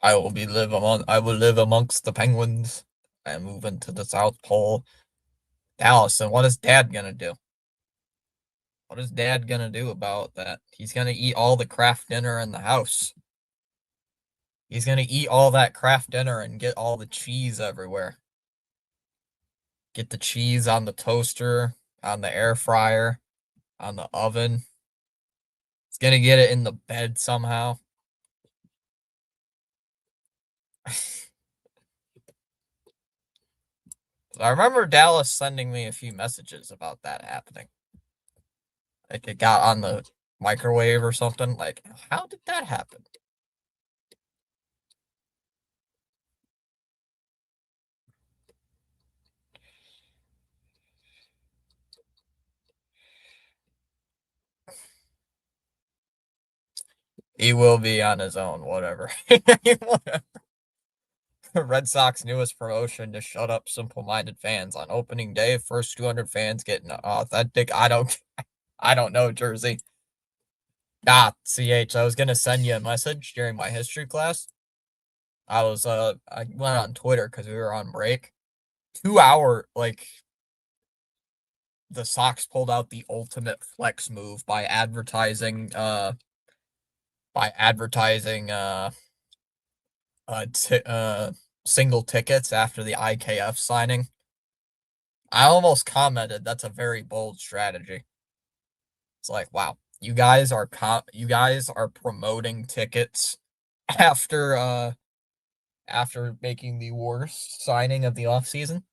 I will live amongst the penguins and move into the South Pole. Dallas, and what is Dad gonna do? What is Dad gonna do about that? He's gonna eat all the craft dinner in the house. He's gonna eat all that craft dinner and get all the cheese everywhere. Get the cheese on the toaster, on the air fryer, on the oven. He's gonna get it in the bed somehow. I remember Dallas sending me a few messages about that happening. Like it got on the microwave or something. Like, how did that happen? He will be on his own, whatever. Red Sox newest promotion to shut up simple-minded fans on opening day. First 200 fans getting authentic. I don't know jersey. CH. I was gonna send you a message during my history class. I went on Twitter because we were on break. 2 hour the Sox pulled out the ultimate flex move by advertising single tickets after the IKF signing. I almost commented that's a very bold strategy. It's like, wow, you guys are promoting tickets after making the worst signing of the offseason.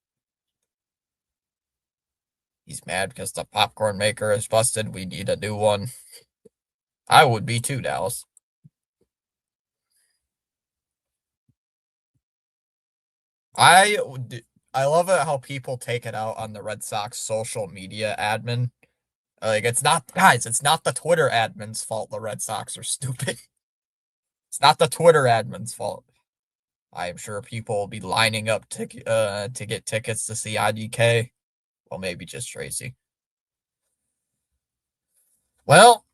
He's mad because the popcorn maker is busted. We need a new one. I would be too, Dallas. I I love it how people take it out on the Red Sox social media admin. Like it's not the Twitter admin's fault the Red Sox are stupid. It's not the Twitter admin's fault. I am sure people will be lining up to get tickets to see IDK. Well, maybe just Tracy. Well,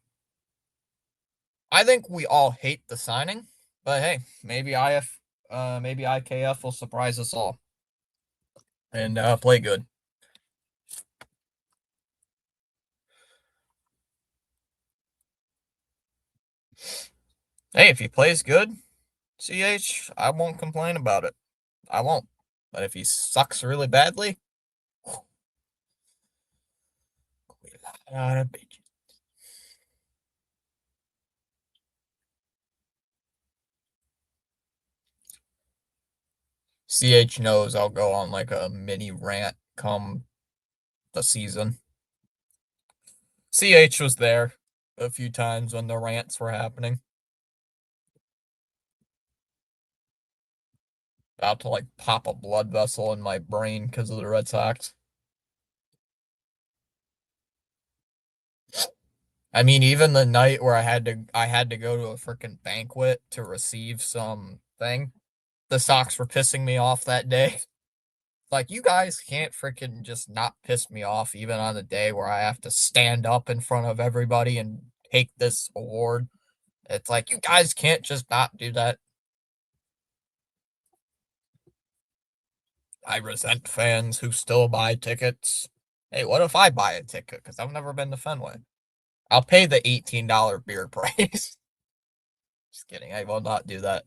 I think we all hate the signing, but hey, maybe IKF will surprise us all and play good. Hey, if he plays good, I won't complain about it. I won't. But if he sucks really badly, we lie out bitches. CH knows I'll go on like a mini rant come the season. CH was there a few times when the rants were happening. About to like pop a blood vessel in my brain because of the Red Sox. I mean, even the night where I had to go to a freaking banquet to receive some thing, the Sox were pissing me off that day. Like, you guys can't freaking just not piss me off even on the day where I have to stand up in front of everybody and take this award. It's like, you guys can't just not do that. I resent fans who still buy tickets. Hey, what if I buy a ticket? Because I've never been to Fenway. I'll pay the $18 beer price. Just kidding. I will not do that.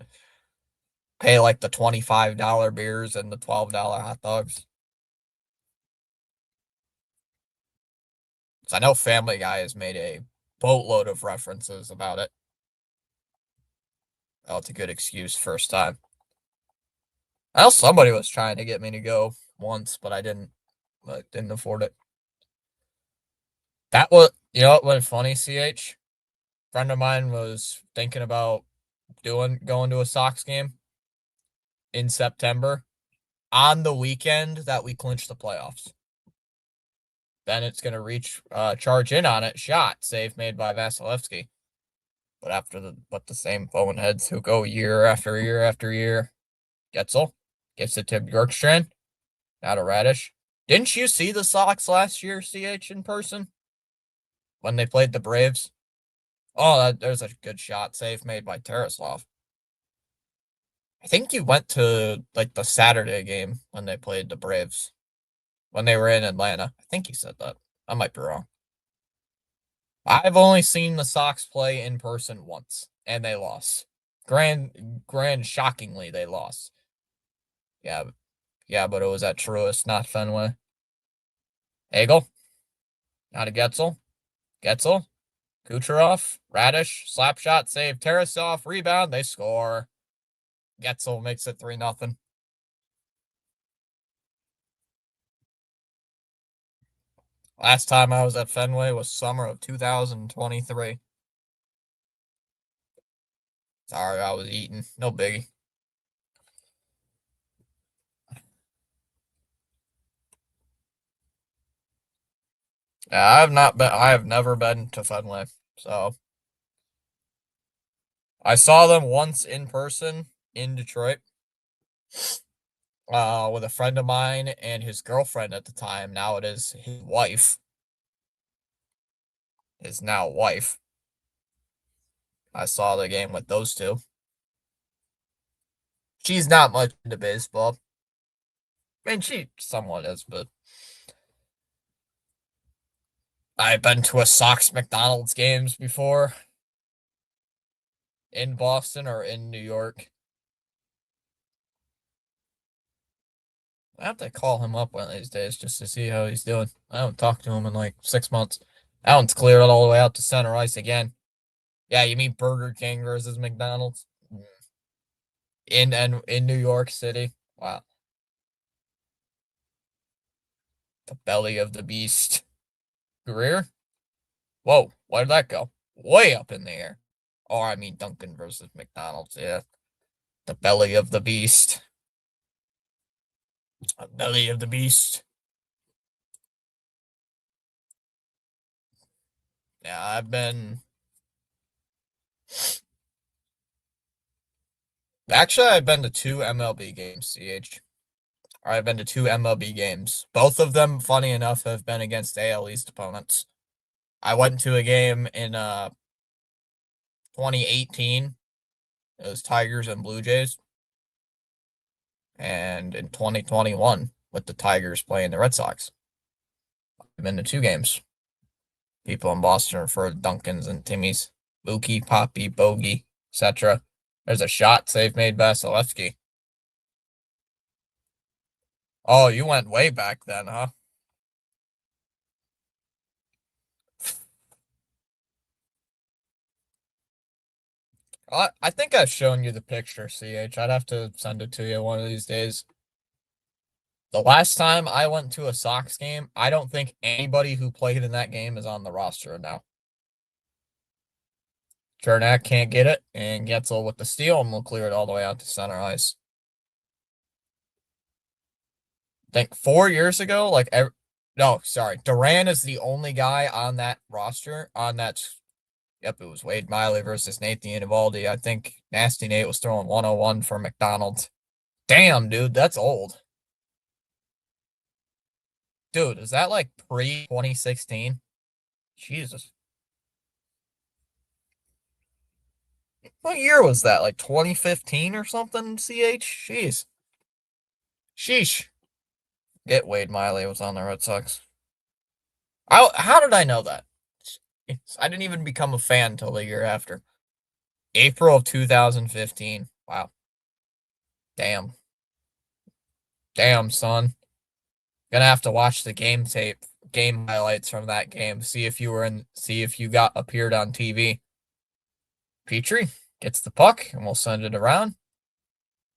Pay like the $25 beers and the $12 hot dogs. So I know Family Guy has made a boatload of references about it. Oh, it's a good excuse first time. I know somebody was trying to get me to go once, but I didn't. But didn't afford it. That was, what was funny, CH? Friend of mine was thinking about going to a Sox game in September on the weekend that we clinch the playoffs. Then it's gonna charge in on it. Shot save made by Vasilevsky. But the same phone heads who go year after year after year. Getzel gets it to Bjorkstrand, not a Radish. Didn't you see the Sox last year, CH, in person when they played the Braves? Oh, there's a good shot save made by Taraslov. I think you went to like the Saturday game when they played the Braves when they were in Atlanta. I think you said that. I might be wrong. I've only seen the Sox play in person once, and they lost. Shockingly, they lost. Yeah, yeah, but it was at Truist, not Fenway. Hagel, not a Getzel. Getzel, Kucherov, Radish, slap shot, save, Tarasov, rebound, they score. Getzel makes it 3-0. Last time I was at Fenway was summer of 2023. Sorry, I was eating. No biggie. Yeah, I have never been to Fenway. So I saw them once in person in Detroit, with a friend of mine and his girlfriend at the time. Now it is his wife. His now wife. I saw the game with those two. She's not much into baseball. I mean, she somewhat is, but I've been to a Sox McDonald's games before in Boston or in New York. I have to call him up one of these days just to see how he's doing. I haven't talked to him in like 6 months. That one's cleared all the way out to center ice again. Yeah, you mean Burger King versus McDonald's in New York City? Wow, the belly of the beast. Greer? Whoa, where did that go? Way up in the air. Oh, I mean Duncan versus McDonald's. Yeah, the belly of the beast. The belly of the beast. Yeah, I've been to two MLB games, CH. I've been to two MLB games. Both of them, funny enough, have been against AL East opponents. I went to a game in 2018. It was Tigers and Blue Jays. And in 2021, with the Tigers playing the Red Sox. I've been to two games. People in Boston refer to Duncans and Timmy's. Mookie, Poppy, Bogey, etc. There's a shot save made by Vasilevsky. Oh, you went way back then, huh? I think I've shown you the picture, CH. I'd have to send it to you one of these days. The last time I went to a Sox game, I don't think anybody who played in that game is on the roster now. Chernak can't get it, and Getzel with the steal, and we'll clear it all the way out to center ice. I think 4 years ago, no, sorry, Duran is the only guy on that roster, yep, it was Wade Miley versus Nathan Eovaldi. I think Nasty Nate was throwing 101 for McDonald's. Damn, dude, that's old. Dude, is that like pre-2016? Jesus. What year was that? Like 2015 or something, CH? Jeez. Sheesh. Get Wade Miley was on the Red Sox. How did I know that? I didn't even become a fan until the year after. April of 2015. Wow. Damn. Damn, son. Gonna have to watch the game tape, game highlights from that game. See if you got appeared on TV. Petrie gets the puck and we'll send it around.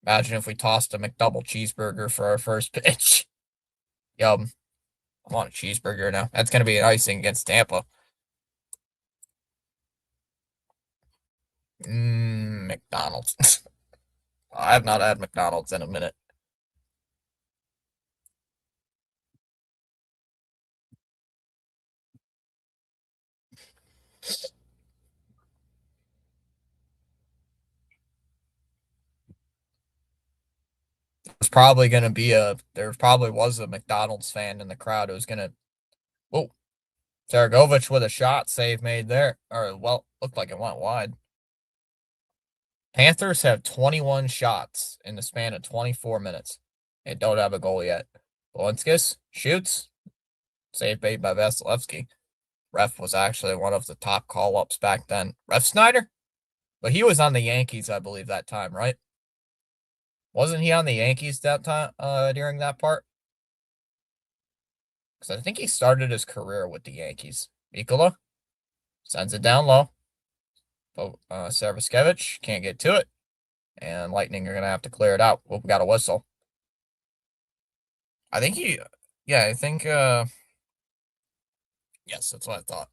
Imagine if we tossed a McDouble cheeseburger for our first pitch. Yum. I want a cheeseburger now. That's gonna be an icing against Tampa. McDonald's. I have not had McDonald's in a minute. There probably was a McDonald's fan in the crowd who was gonna. Oh, Zaragovich with a shot save made there. Or, well, looked like it went wide. Panthers have 21 shots in the span of 24 minutes. They don't have a goal yet. Bolinskis shoots. Save made by Vasilevsky. Ref was actually one of the top call-ups back then. Ref Snyder? But he was on the Yankees, I believe, that time, right? Wasn't he on the Yankees that time during that part? Because I think he started his career with the Yankees. Mikola sends it down low. Serviskevich can't get to it. And Lightning are going to have to clear it out. We got a whistle. I think yes, that's what I thought.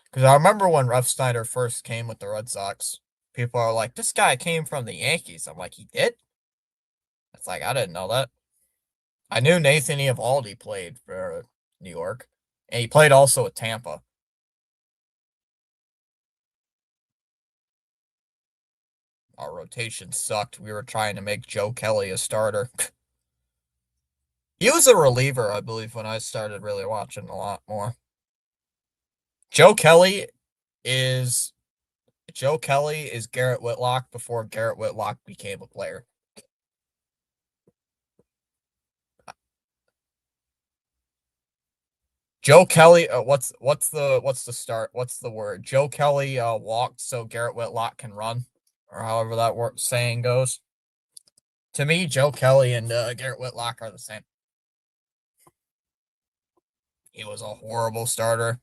Because I remember when Ref Snyder first came with the Red Sox, people are like, this guy came from the Yankees. I'm like, he did? It's like, I didn't know that. I knew Nathan Eovaldi played for New York, and he played also at Tampa. Our rotation sucked. We were trying to make Joe Kelly a starter. He was a reliever, I believe, when I started really watching a lot more. Joe Kelly is Garrett Whitlock before Garrett Whitlock became a player. Joe Kelly, what's the start? What's the word? Joe Kelly walked so Garrett Whitlock can run, or however that saying goes. To me, Joe Kelly and Garrett Whitlock are the same. He was a horrible starter.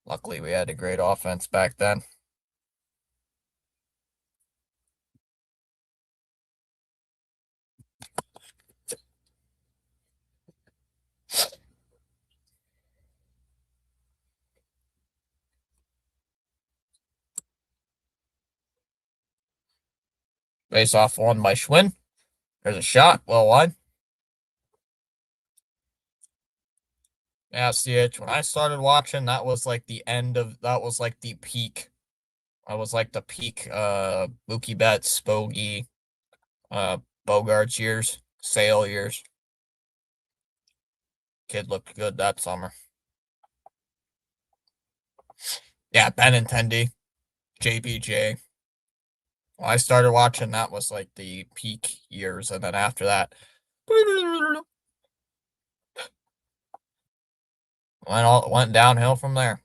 Luckily, we had a great offense back then. Face off won by Schwinn. There's a shot. Well wide. Yeah, CH. When I started watching, that was like that was like the peak. That was like the peak Mookie Betts, Bogey, Bogarts years, Sale years. Kid looked good that summer. Yeah, Benintendi, JBJ. When I started watching, that was like the peak years, and then after that, went downhill from there.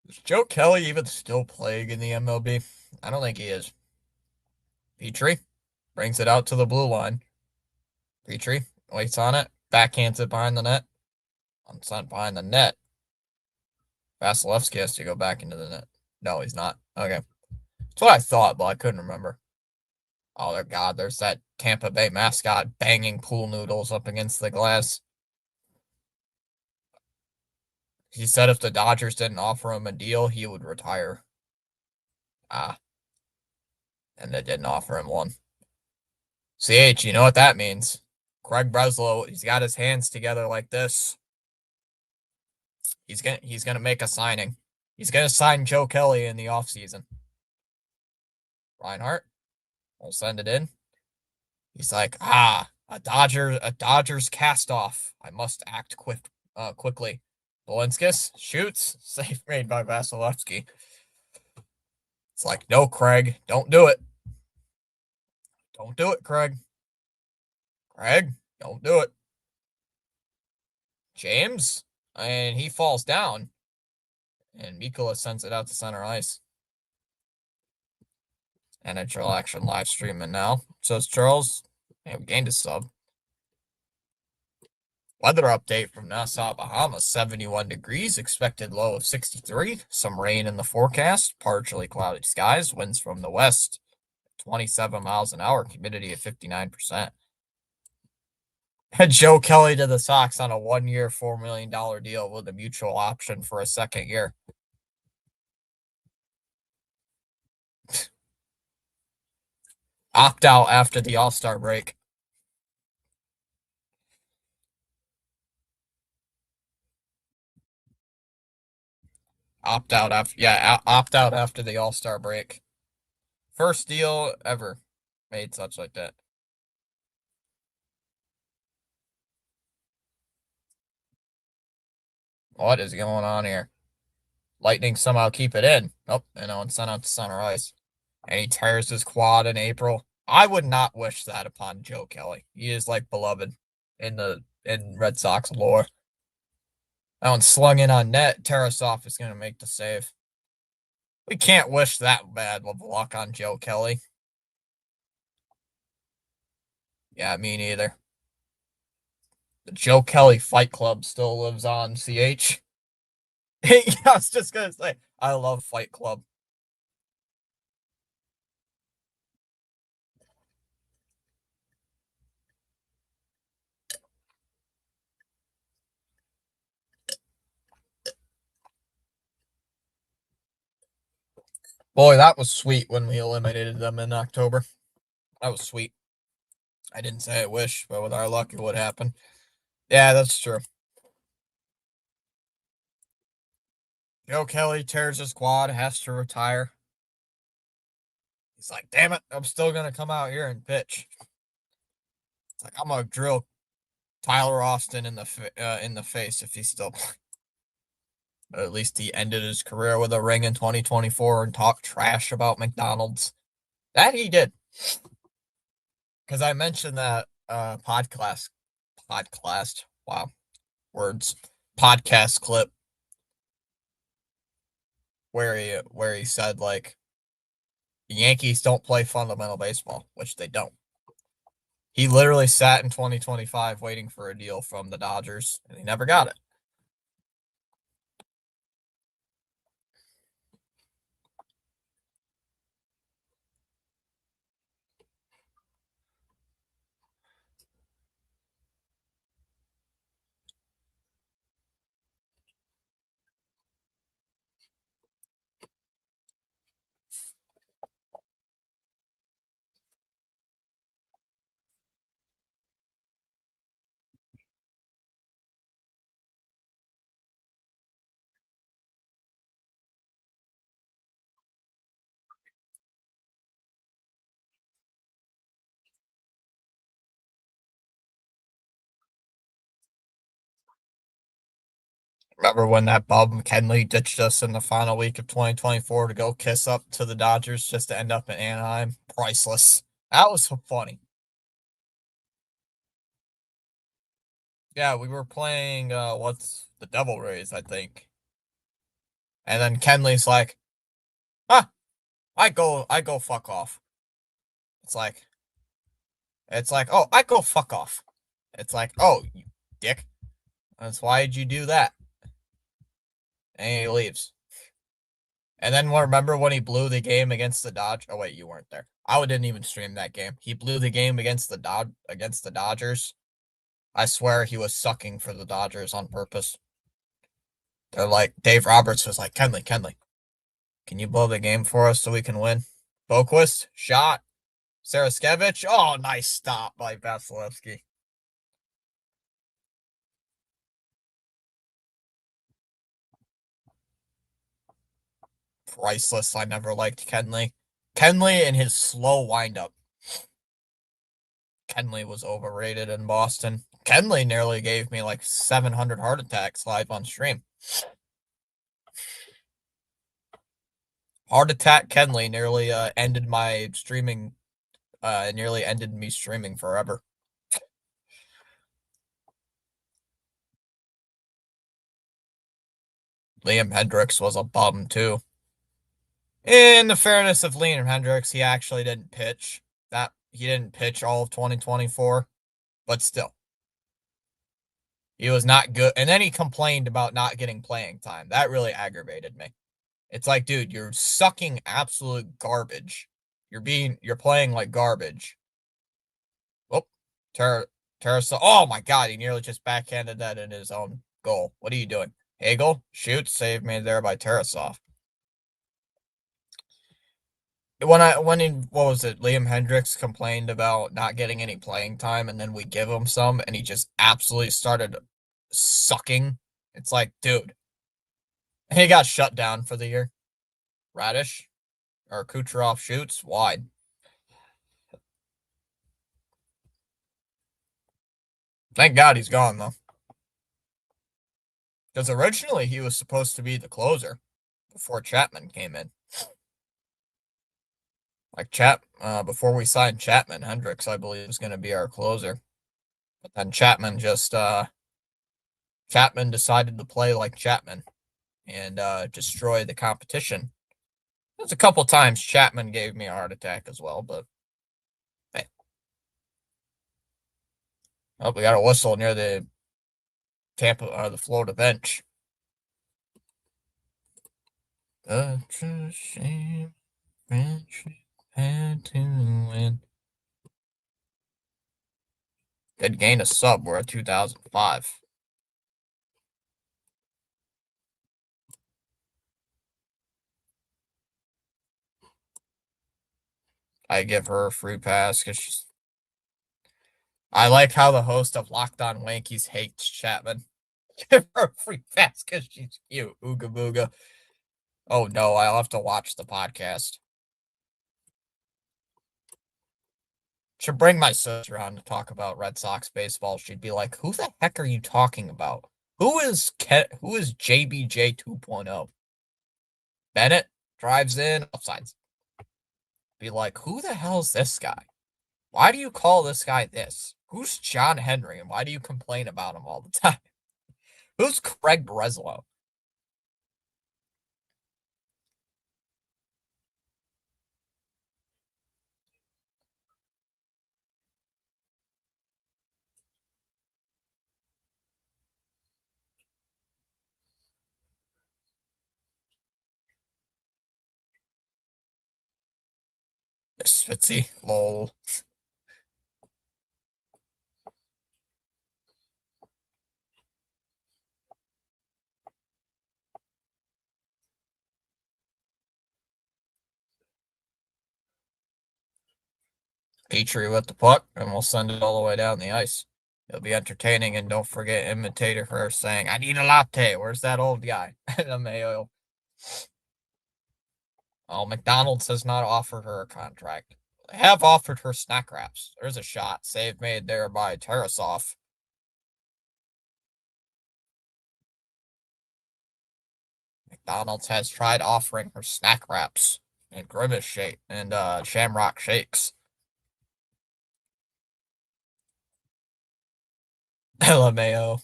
Is Joe Kelly even still playing in the MLB? I don't think he is. Petrie brings it out to the blue line. Petrie waits on it, backhands it behind the net. Unsent behind the net. Vasilevsky has to go back into the net. No, he's not. Okay. That's what I thought, but I couldn't remember. Oh, God, there's that Tampa Bay mascot banging pool noodles up against the glass. He said if the Dodgers didn't offer him a deal, he would retire. Ah. And they didn't offer him one. CH, you know what that means. Craig Breslow, he's got his hands together like this. He's gonna make a signing. He's gonna sign Joe Kelly in the offseason. Reinhardt will send it in. He's like, a Dodgers cast off. I must act quickly. Bolinskis shoots. Save made by Vasilevsky. It's like, no, Craig, don't do it. Don't do it, Craig. Craig, don't do it. James, and he falls down, and Mikola sends it out to center ice. NHL Action live streaming now. Says Charles, hey, we gained a sub. Weather update from Nassau, Bahamas, 71 degrees, expected low of 63. Some rain in the forecast, partially cloudy skies, winds from the west, 27 miles an hour, humidity at 59%. Joe Kelly to the Sox on a 1-year, $4 million deal with a mutual option for a second year. Opt out after the All-Star break. Opt out after the All-Star break. First deal ever made such like that. What is going on here? Lightning somehow keep it in. Oh, and sent out to center ice. And he tears his quad in April. I would not wish that upon Joe Kelly. He is like beloved in Red Sox lore. That one slung in on net. Tarasov is gonna make the save. We can't wish that bad of luck on Joe Kelly. Yeah, me neither. The Joe Kelly Fight Club still lives on, CH. Yeah, I was just gonna say, I love Fight Club. Boy, that was sweet when we eliminated them in October. That was sweet. I didn't say I wish, but with our luck, it would happen. Yeah, that's true. Joe Kelly tears his quad, has to retire. He's like, damn it, I'm still going to come out here and pitch. It's like, I'm going to drill Tyler Austin in the face if he's still playing. But at least he ended his career with a ring in 2024 and talked trash about McDonald's. That he did. Because I mentioned that podcast, wow, words, podcast clip where he said like the Yankees don't play fundamental baseball, which they don't. He literally sat in 2025 waiting for a deal from the Dodgers, and he never got it. Remember when that bum Kenley ditched us in the final week of 2024 to go kiss up to the Dodgers just to end up in Anaheim? Priceless. That was so funny. Yeah, we were playing what's the Devil Rays, I think. And then Kenley's like, ah, I go fuck off. It's like, oh, I go fuck off. It's like, oh, you dick. That's why did you do that? And he leaves. And then remember when he blew the game against the Dodgers? Oh wait, you weren't there. I didn't even stream that game. He blew the game against the Dodgers. I swear he was sucking for the Dodgers on purpose. They're like Dave Roberts was like, Kenley, can you blow the game for us so we can win? Boquist, shot. Saraskevich, oh, nice stop by Vasilevsky. Priceless. I never liked Kenley. Kenley and his slow windup. Kenley was overrated in Boston. Kenley nearly gave me like 700 heart attacks live on stream. Heart attack Kenley nearly ended my streaming. Nearly ended me streaming forever. Liam Hendricks was a bum too. In the fairness of Liam Hendricks, he actually didn't pitch. That he didn't pitch all of 2024, but still, he was not good. And then he complained about not getting playing time. That really aggravated me. It's like, dude, you're sucking absolute garbage. You're playing like garbage. Oh, Ter Teresa. Oh my God, he nearly just backhanded that in his own goal. What are you doing? Hagel shoots, save made there by Tarasov. What was it? Liam Hendricks complained about not getting any playing time, and then we give him some, and he just absolutely started sucking. It's like, dude, he got shut down for the year. Radish or Kucherov shoots wide. Thank God he's gone though, because originally he was supposed to be the closer before Chapman came in. Like before we signed Chapman, Hendricks I believe was going to be our closer, but then Chapman decided to play like Chapman and destroy the competition. There's a couple times Chapman gave me a heart attack as well, but hey. Oh, we got a whistle near the Tampa the Florida bench. Such a shame, had to win. Did gain a sub. We're at 2005. I give her a free pass because she's. I like how the host of Locked On Wankies hates Chapman. Give her a free pass because she's cute. Ooga booga. Oh no, I'll have to watch the podcast. Should bring my sister on to talk about Red Sox baseball. She'd be like, "Who the heck are you talking about? Who is JBJ 2.0?" Bennett drives in, upsides. Be like, "Who the hell is this guy? Why do you call this guy this? Who's John Henry and why do you complain about him all the time? Who's Craig Breslow?" Fitzy, lol. Petrie with the puck, and we'll send it all the way down the ice. It'll be entertaining, and don't forget imitator her saying, "I need a latte." Where's that old guy? The Mayo. Oh, McDonald's has not offered her a contract. They have offered her snack wraps. There's a shot. Save made there by Tarasov. McDonald's has tried offering her snack wraps and Grimace shake and Shamrock shakes. LMAO.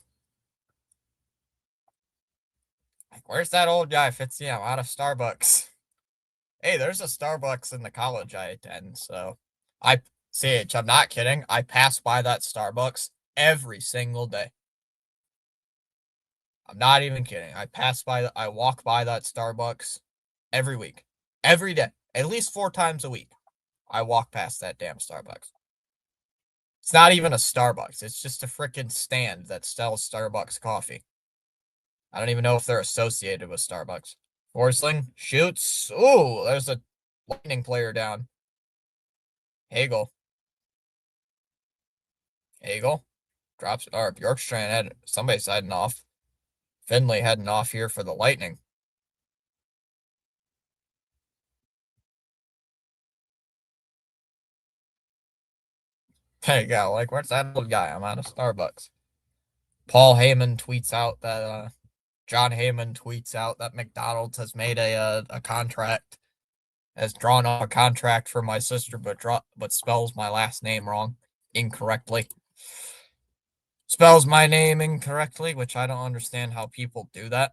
Like, where's that old guy? Fitz, yeah, I'm out of Starbucks. Hey, there's a Starbucks in the college I attend, so I CH, I'm not kidding. I pass by that Starbucks every single day. I'm not even kidding. I walk by that Starbucks every week. Every day. At least 4 times a week. I walk past that damn Starbucks. It's not even a Starbucks. It's just a freaking stand that sells Starbucks coffee. I don't even know if they're associated with Starbucks. Forsling shoots. Ooh, there's a lightning player down. Hagel. Hagel drops. Or Bjorkstrand had somebody's heading off. Finley heading off here for the Lightning. There you go. Like, where's that old guy? I'm out of Starbucks. Paul Heyman tweets out that John Heyman tweets out that McDonald's has made a contract has drawn up a contract for my sister, but spells my last name wrong, incorrectly. Spells my name incorrectly, which I don't understand how people do that.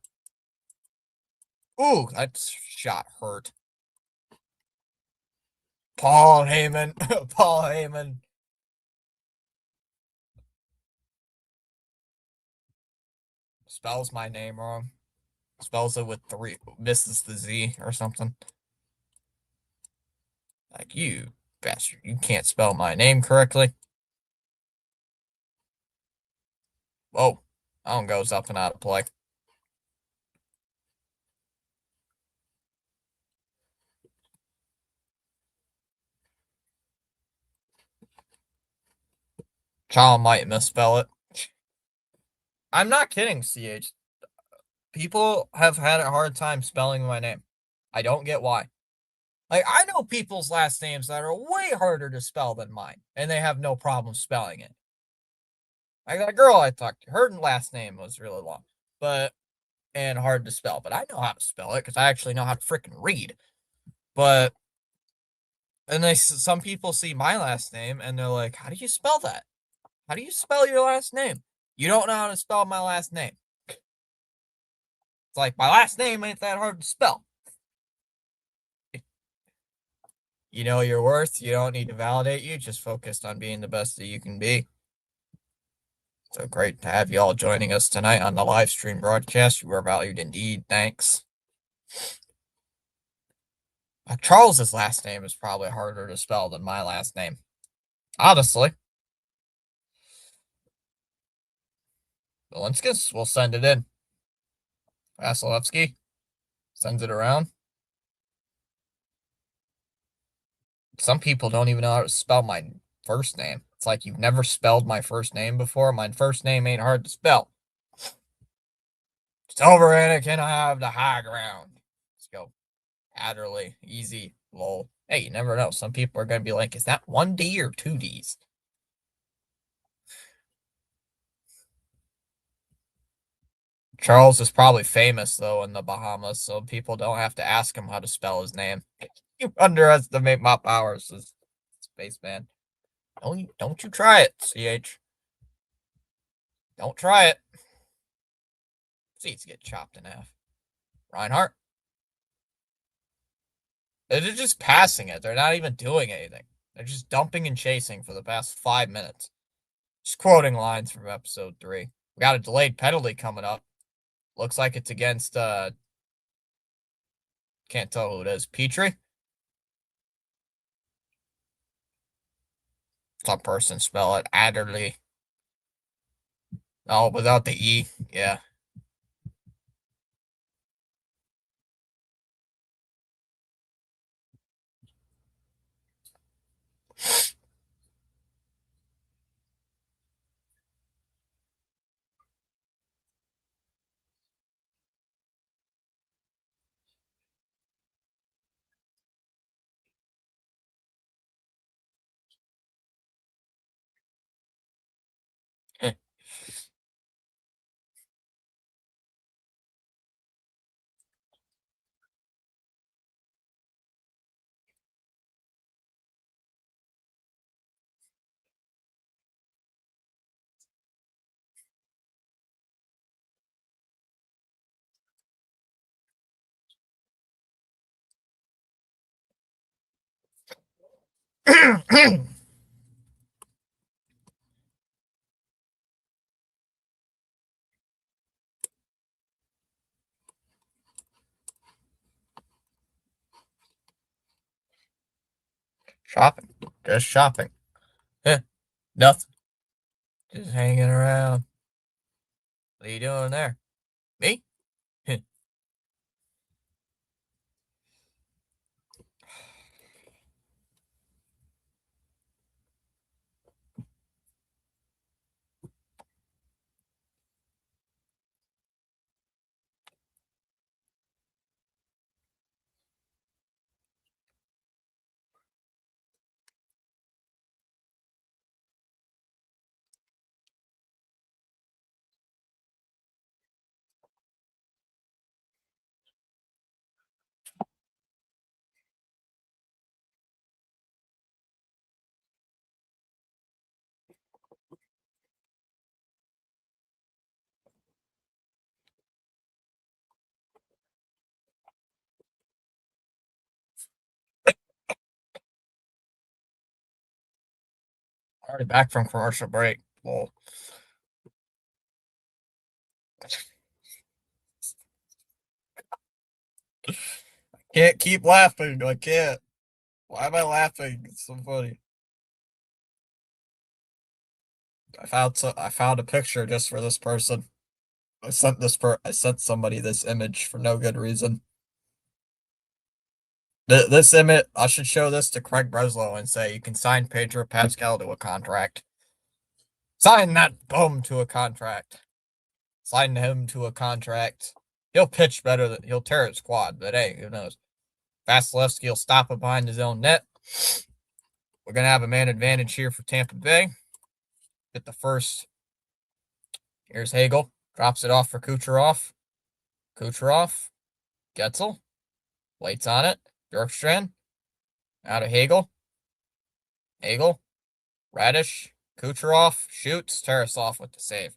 Ooh, that shot hurt. Paul Heyman. Paul Heyman. Spells my name wrong. Spells it with three, misses the Z or something. Like, you bastard, you can't spell my name correctly. Whoa. That one goes up and out of play. Child might misspell it. I'm not kidding, CH. People have had a hard time spelling my name. I don't get why. Like, I know people's last names that are way harder to spell than mine, and they have no problem spelling it. Like that girl I talked to, her last name was really long, and hard to spell, but I know how to spell it because I actually know how to freaking read. But some people see my last name and they're like, "How do you spell that? How do you spell your last name? You don't know how to spell my last name." It's like, my last name ain't that hard to spell. You know your worth. You don't need to validate you. Just focused on being the best that you can be. So great to have you all joining us tonight on the live stream broadcast. You are valued indeed. Thanks. Charles's last name is probably harder to spell than my last name. Honestly. Valinskas will send it in. Vasilevsky sends it around. Some people don't even know how to spell my first name. It's like, you've never spelled my first name before. My first name ain't hard to spell. Silver Anakin, I have the high ground. Let's go. Adderley. Easy. Lol. Hey, you never know. Some people are going to be like, is that one D or two Ds? Charles is probably famous, though, in the Bahamas, so people don't have to ask him how to spell his name. You underestimate my powers as spaceman. Don't you try it, CH. Don't try it. Seats get chopped in half. Reinhardt. They're just passing it. They're not even doing anything. They're just dumping and chasing for the past 5 minutes. Just quoting lines from episode 3. We got a delayed penalty coming up. Looks like it's against, can't tell who it is. Petrie? Some person spell it. Adderley. Oh, without the E. Yeah. Shopping. Just shopping. Nothing. Just hanging around. What are you doing there? Me? Already back from commercial break. Well, can't keep laughing. I can't. Why am I laughing? It's so funny. I found a picture just for this person. I sent somebody this image for no good reason. This image, I should show this to Craig Breslow and say you can sign Pedro Pascal to a contract. Sign that bum to a contract. Sign him to a contract. He'll pitch better than he'll tear his quad, but hey, who knows? Vasilevsky will stop it behind his own net. We're gonna have a man advantage here for Tampa Bay. Get the first. Here's Hagel. Drops it off for Kucherov. Kucherov. Getzel. Waits on it. Bjorkstrand. Out of Hagel. Hagel. Radish. Kucherov. Shoots. Tarasov with the save.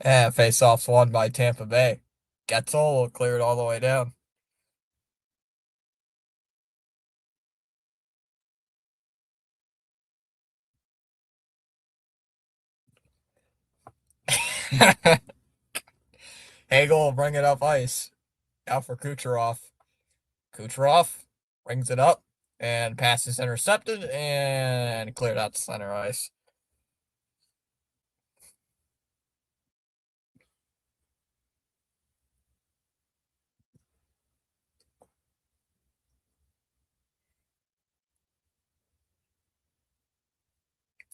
And face-offs won by Tampa Bay. Getzel will clear it all the way down. Hagel will bring it up ice. Out for Kucherov. Kucherov brings it up and passes intercepted and cleared out to center ice.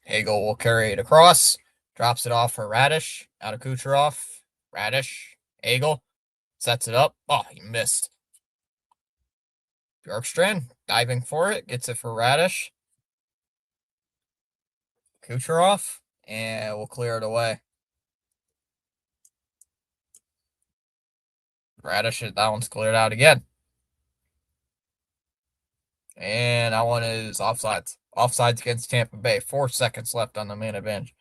Hagel will carry it across, drops it off for Radish, out of Kucherov. Radish, Hagel, sets it up. Oh, he missed. Bjorkstrand diving for it, gets it for Radish. Kucherov, and we'll clear it away. Radish, that one's cleared out again. And that one is offsides. Offsides against Tampa Bay. 4 seconds left on the man advantage.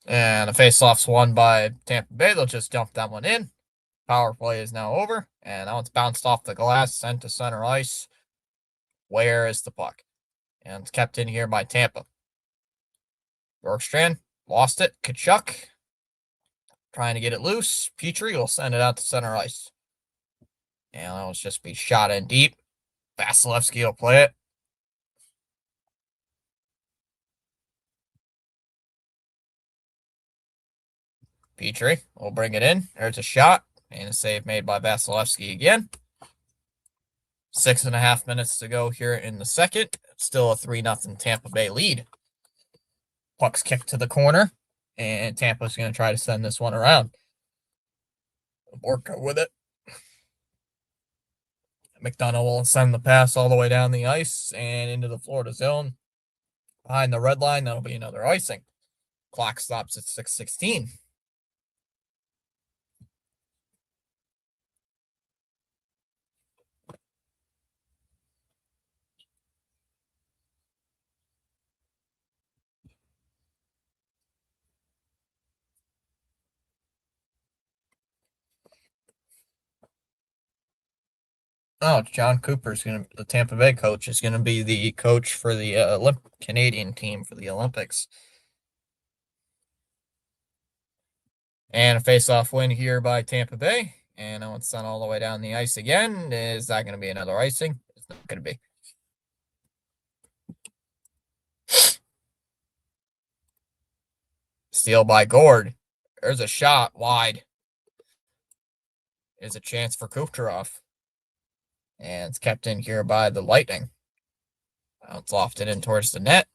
And the faceoff's won by Tampa Bay. They'll just dump that one in. Power play is now over. And now it's bounced off the glass, sent to center ice. Where is the puck? And it's kept in here by Tampa. Bjorkstrand lost it. Kachuk trying to get it loose. Petrie will send it out to center ice. And that'll just be shot in deep. Vasilevsky will play it. Petrie will bring it in. There's a shot. And a save made by Vasilevsky again. 6.5 minutes to go here in the second. Still a 3-0 Tampa Bay lead. Puck's kicked to the corner. And Tampa's going to try to send this one around. Borka with it. McDonough will send the pass all the way down the ice and into the Florida zone. Behind the red line, that'll be another icing. Clock stops at 6:16. Oh, John Cooper's the Tampa Bay coach, is gonna be the coach for the Canadian team for the Olympics. And a face-off win here by Tampa Bay. And now it's sent all the way down the ice again. Is that going to be another icing? It's not going to be. Steal by Gord. There's a shot wide. There's a chance for Kucherov. And it's kept in here by the Lightning. It's lofted in towards the net.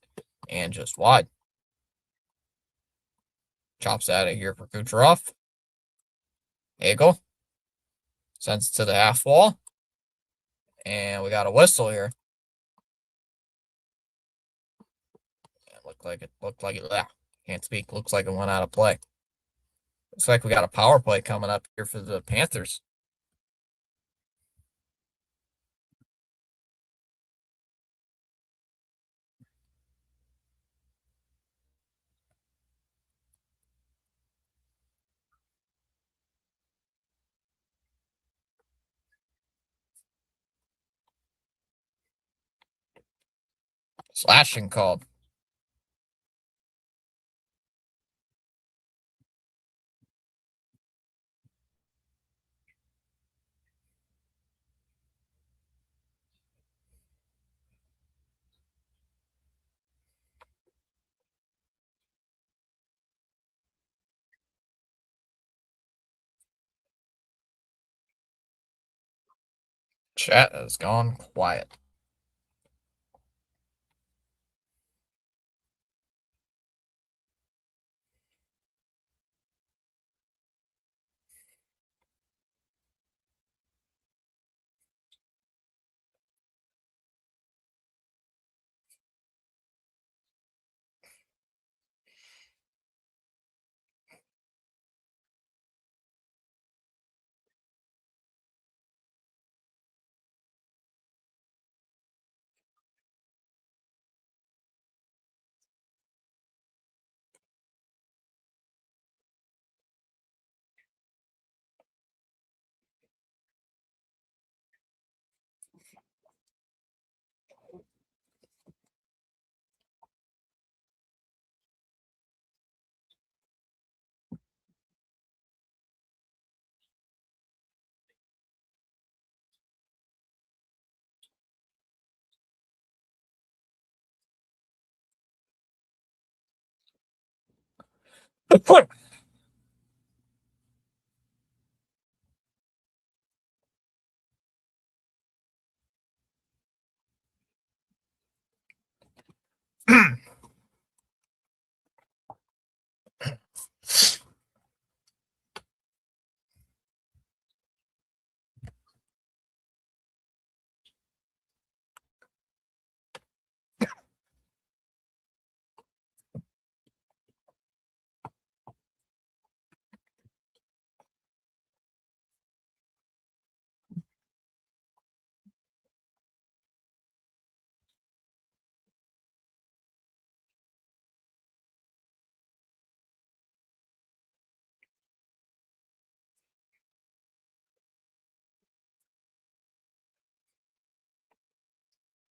And just wide. Chops out of here for Kucherov. Hagel. Sends it to the half wall. And we got a whistle here. It looked like it. Can't speak. Looks like it went out of play. Looks like we got a power play coming up here for the Panthers. Slashing called. Chat has gone quiet.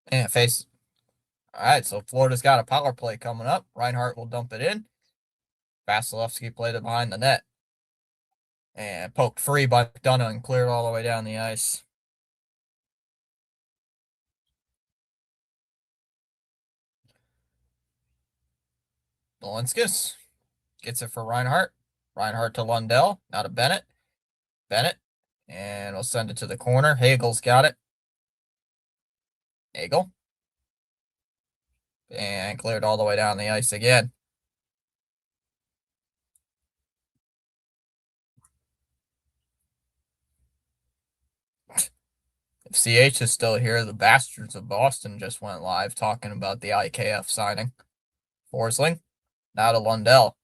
And face. All right, so Florida's got a power play coming up. Reinhart will dump it in. Vasilevsky played it behind the net. And poked free by McDonough and cleared all the way down the ice. Dolinskis gets it for Reinhart. Reinhart to Lundell. Now to Bennett. Bennett. And we'll send it to the corner. Hagel's got it. Hagel. And cleared all the way down the ice again. If CH is still here, the Bastards of Boston just went live talking about the IKF signing. Forsling. Now to Lundell.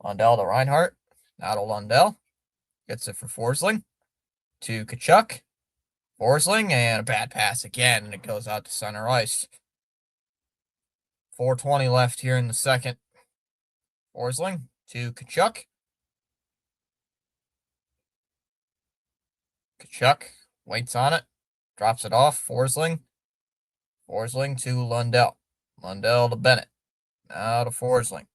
Lundell to Reinhart. Now to Lundell. Gets it for Forsling. To Kachuk. Forsling, and a bad pass again, and it goes out to center ice. 4:20 left here in the second. Forsling to Kachuk. Kachuk waits on it. Drops it off. Forsling. Forsling to Lundell. Lundell to Bennett. Now to Forsling.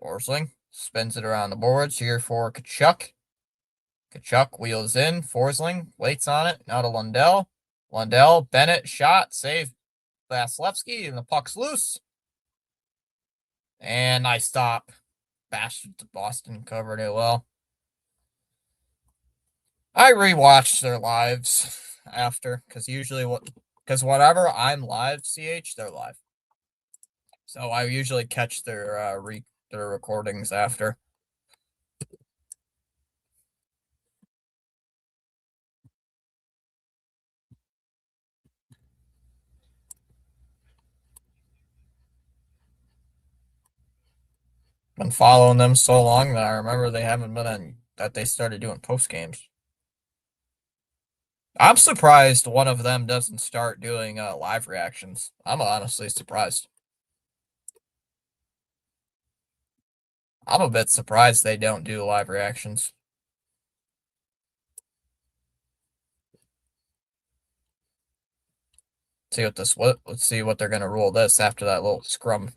Forsling spins it around the boards here for Kachuk. Kachuk wheels in. Forsling waits on it. Now to Lundell. Lundell, Bennett, shot, save Vasilevsky, and the puck's loose. And nice stop. Bastard to Boston covered it well. I rewatched their lives after because whenever I'm live, they're live. So I usually catch their recordings after. Been following them so long that I remember they haven't been on that they started doing post games. I'm surprised one of them doesn't start doing live reactions. I'm honestly surprised. I'm a bit surprised they don't do live reactions. Let's see what they're gonna rule this after that little scrum.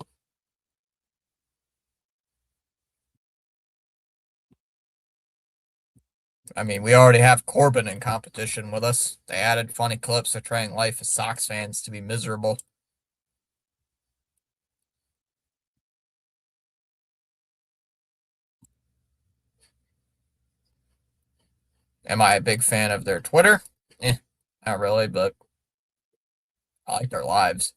I mean, we already have Corbin in competition with us. They added funny clips portraying life as Sox fans to be miserable. Am I a big fan of their Twitter? Not really, but I like their lives.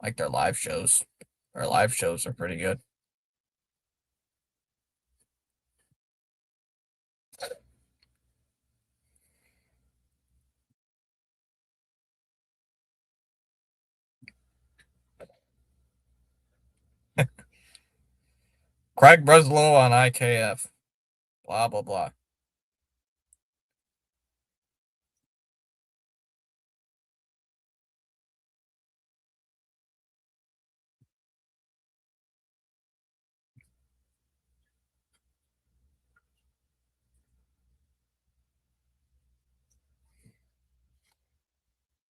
I like their live shows. Their live shows are pretty good. Craig Breslow on IKF. Blah blah blah.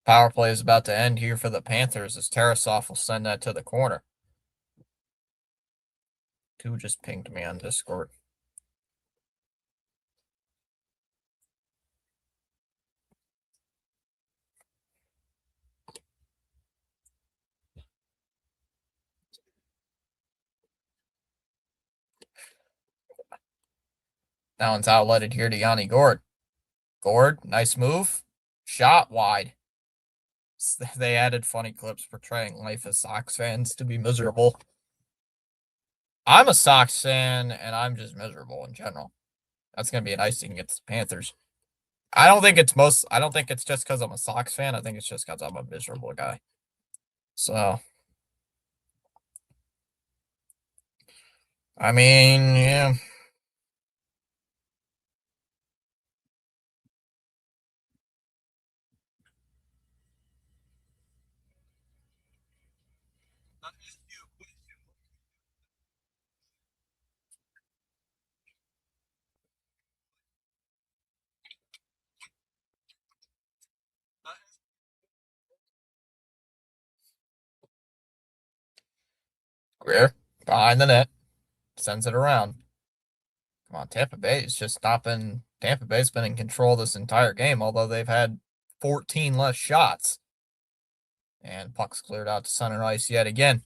Power play is about to end here for the Panthers as Tarasov will send that to the corner. Two just pinged me on Discord. That one's outletted here to Yanni Gord. Gord, nice move. Shot wide. They added funny clips portraying life as Sox fans to be miserable. I'm a Sox fan and I'm just miserable in general. That's gonna be an icing against the Panthers. I don't think it's just because I'm a Sox fan. I think it's just because I'm a miserable guy. So I mean, yeah. Greer behind the net, sends it around. Come on, Tampa Bay is just stopping. Tampa Bay's been in control this entire game, although they've had 14 less shots. And puck's cleared out to center ice yet again.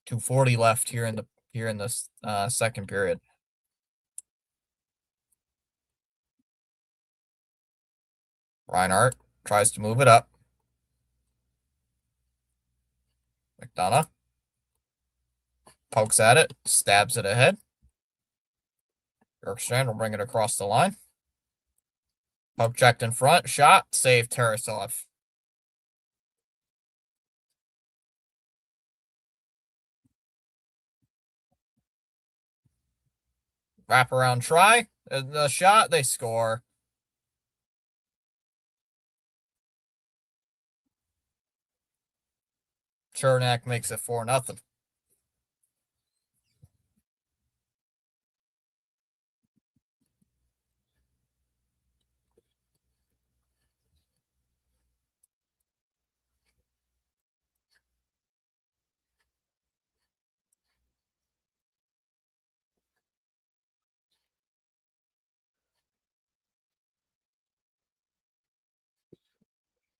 2:40 left here in this second period. Reinhardt tries to move it up. McDonough pokes at it, stabs it ahead. Bjorkstrand will bring it across the line. Poke checked in front, shot, save Tarasov. Wraparound try, the shot, they score. Chernak makes it 4-0.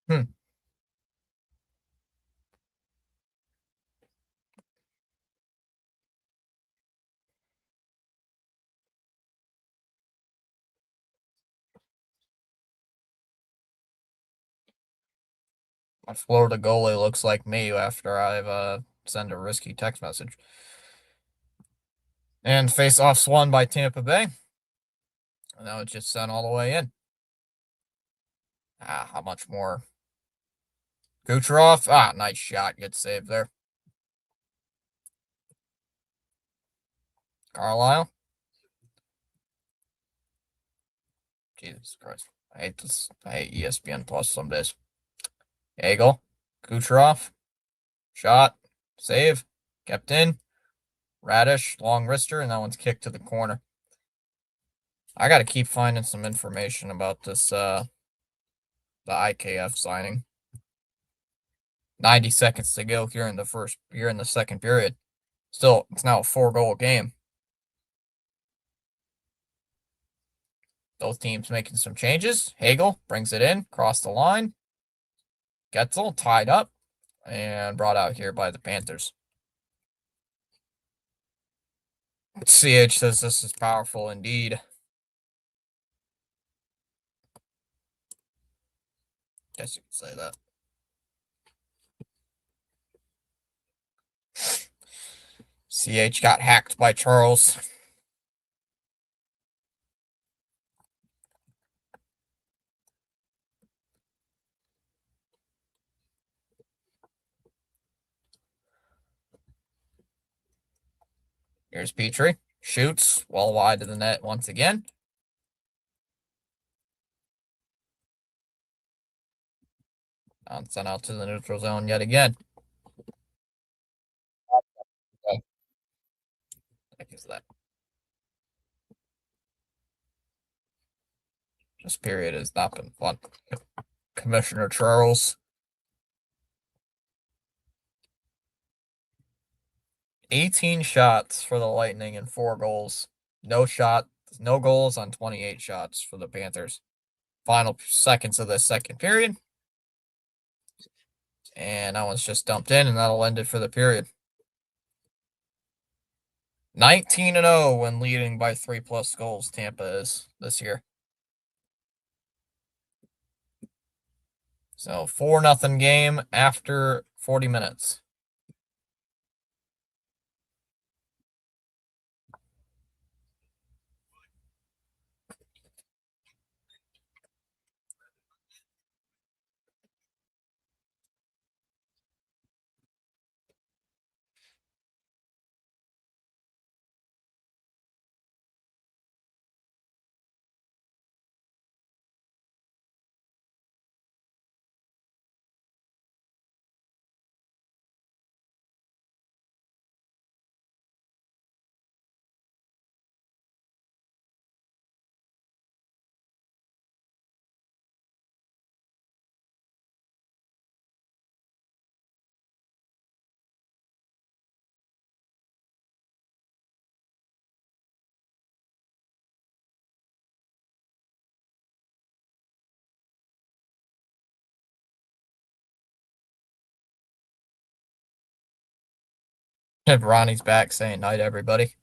Hmm. My Florida goalie looks like me after I've sent a risky text message. And face-offs won by Tampa Bay. And now it's just sent all the way in. How much more? Kucherov. Nice shot. Good save there. Carlisle. Jesus Christ. I hate this. I hate ESPN Plus some days. Eagle. Kucherov. Shot. Save. Kept in. Radish. Long wrister. And that one's kicked to the corner. I got to keep finding some information about this, the IKF signing. 90 seconds to go here in the second period. Still, it's now a 4-goal game. Both teams making some changes. Hagel brings it in, cross the line. Getzel tied up and brought out here by the Panthers. CH says this is powerful indeed. Guess you could say that. CH got hacked by Charles. Here's Petrie. Shoots well wide of the net once again. Sent out to the neutral zone yet again. What the heck is that? This period has not been fun. Commissioner Charles. 18 shots for the Lightning and 4 goals. No goals on 28 shots for the Panthers. Final seconds of the second period. And that one's just dumped in, and that'll end it for the period. 19-0 when leading by 3+ goals, Tampa is this year. So 4-0 game after 40 minutes. And Ronnie's back saying night, everybody.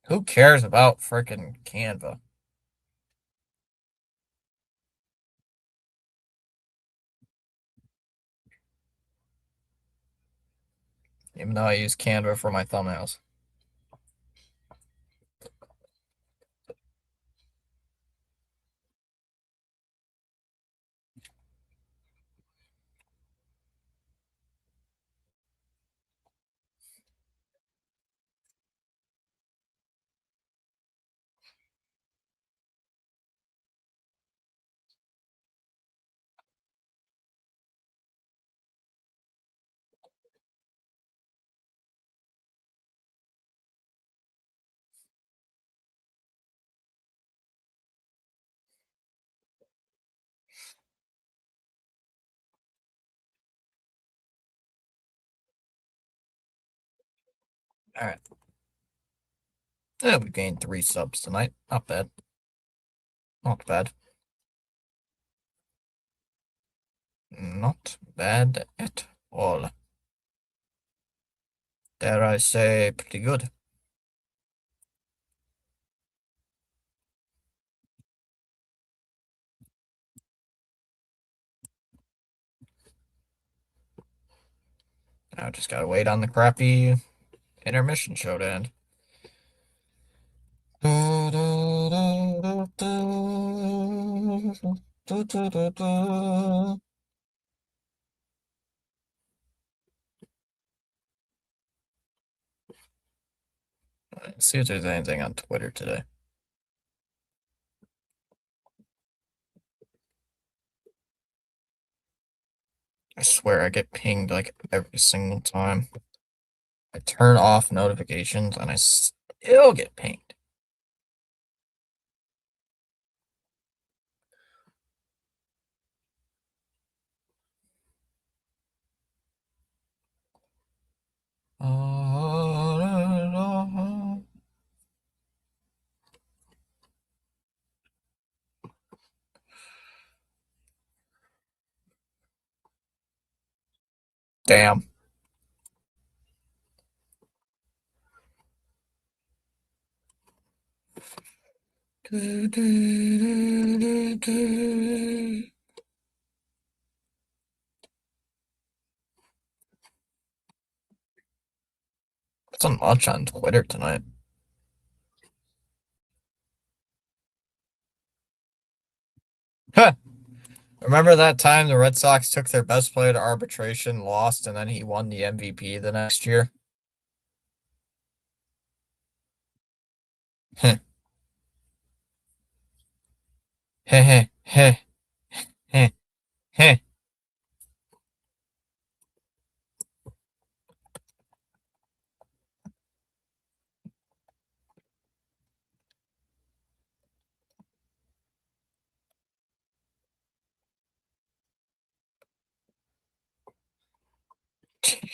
Who cares about freaking Canva? Even though I use Canva for my thumbnails. All right. Yeah, we gained 3 subs tonight. Not bad. Not bad. Not bad at all. Dare I say, pretty good. Now just gotta wait on the crappy intermission show to end. Let's see if there's anything on Twitter today. I swear I get pinged like every single time. I turn off notifications and I still get pinged. Damn. It's on much on Twitter tonight. Huh. Remember that time the Red Sox took their best player to arbitration, lost, and then he won the MVP the next year? Heh. Heh heh heh heh heh.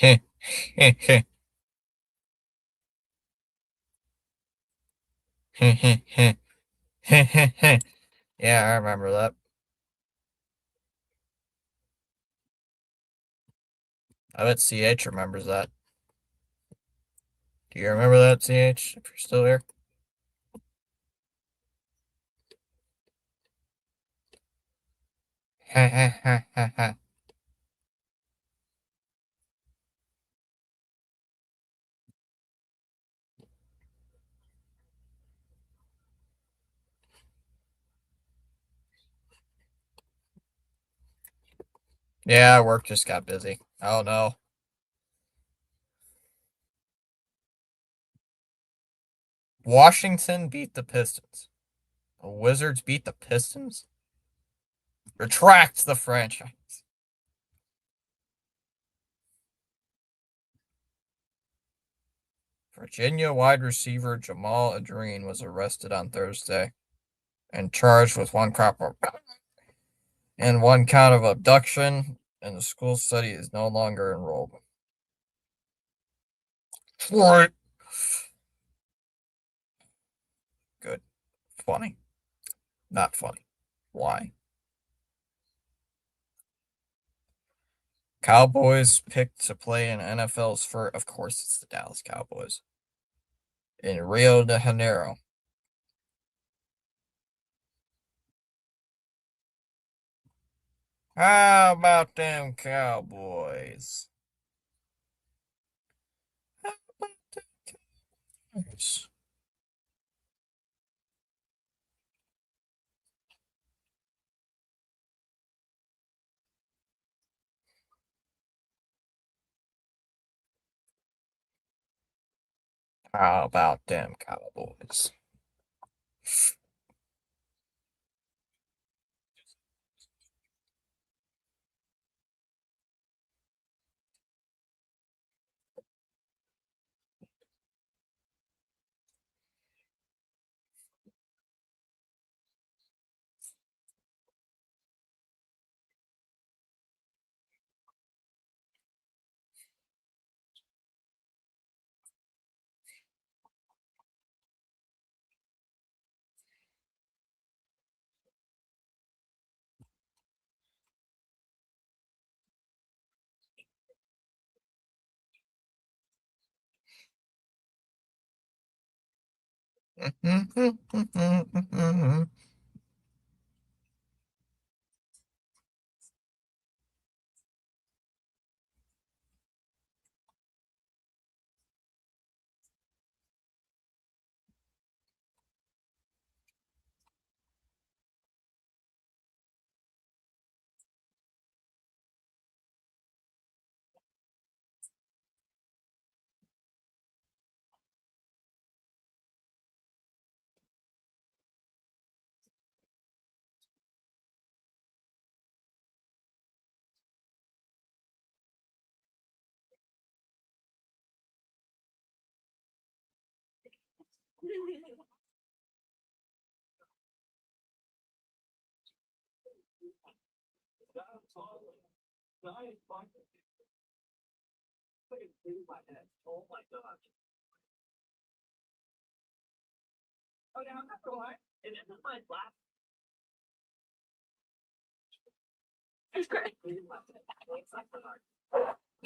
Heh heh heh heh heh heh heh heh heh. Yeah, I remember that. I bet CH remembers that. Do you remember that, CH, if you're still here? Heh heh heh heh heh. Yeah, work just got busy. Oh no. Washington beat the Pistons. The Wizards beat the Pistons? Retract the franchise. Virginia wide receiver Jamal Adrien was arrested on Thursday and charged with one count of abduction, and the school study is no longer enrolled. Right. Good. Funny. Not funny. Why? Cowboys picked to play in NFL's first. Of course, it's the Dallas Cowboys in Rio de Janeiro. How about them Cowboys? How about them Cowboys? How about them Cowboys?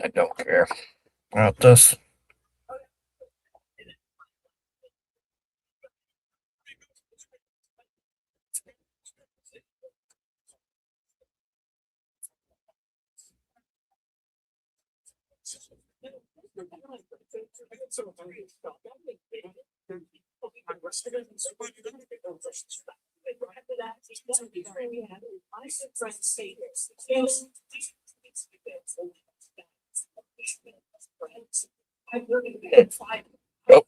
I don't care about this. Oh,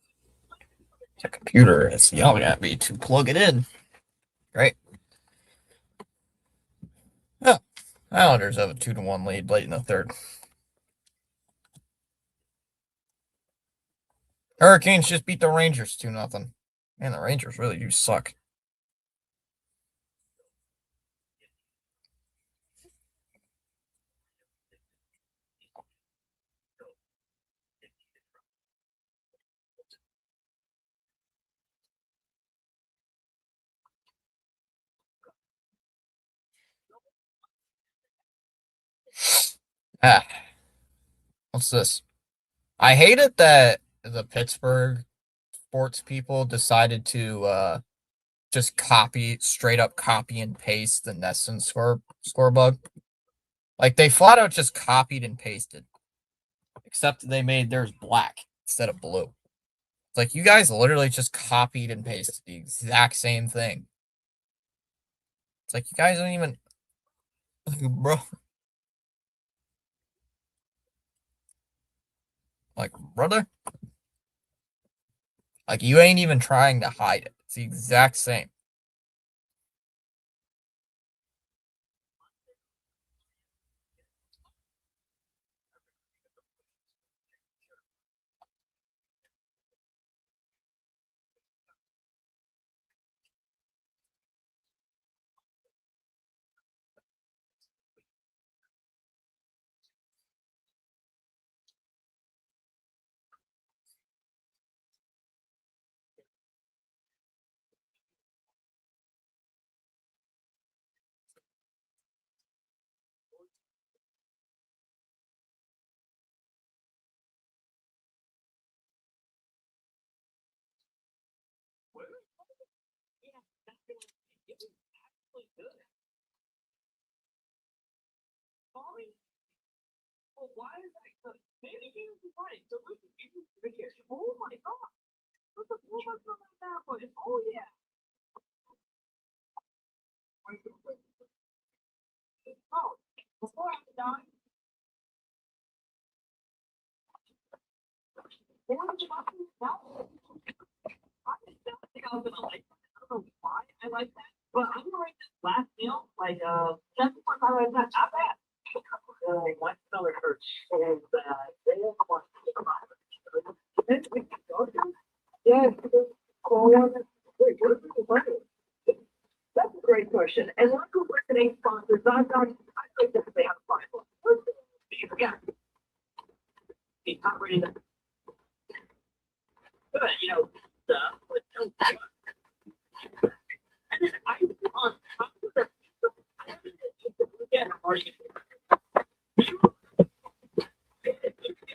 the computer is yelling at me to plug it in. Great. Yeah. Islanders have a 2-1 lead late in the third. Hurricanes just beat the Rangers 2-0. Man, the Rangers really do suck. Ah, what's this? I hate it that the Pittsburgh sports people decided to just straight up copy and paste the Nesson score bug. Like they flat out just copied and pasted, except they made theirs black instead of blue. It's like you guys literally just copied and pasted the exact same thing. It's like you guys don't even, bro. Like brother, like you ain't even trying to hide it. It's the exact same.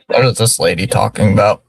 What is this lady talking about?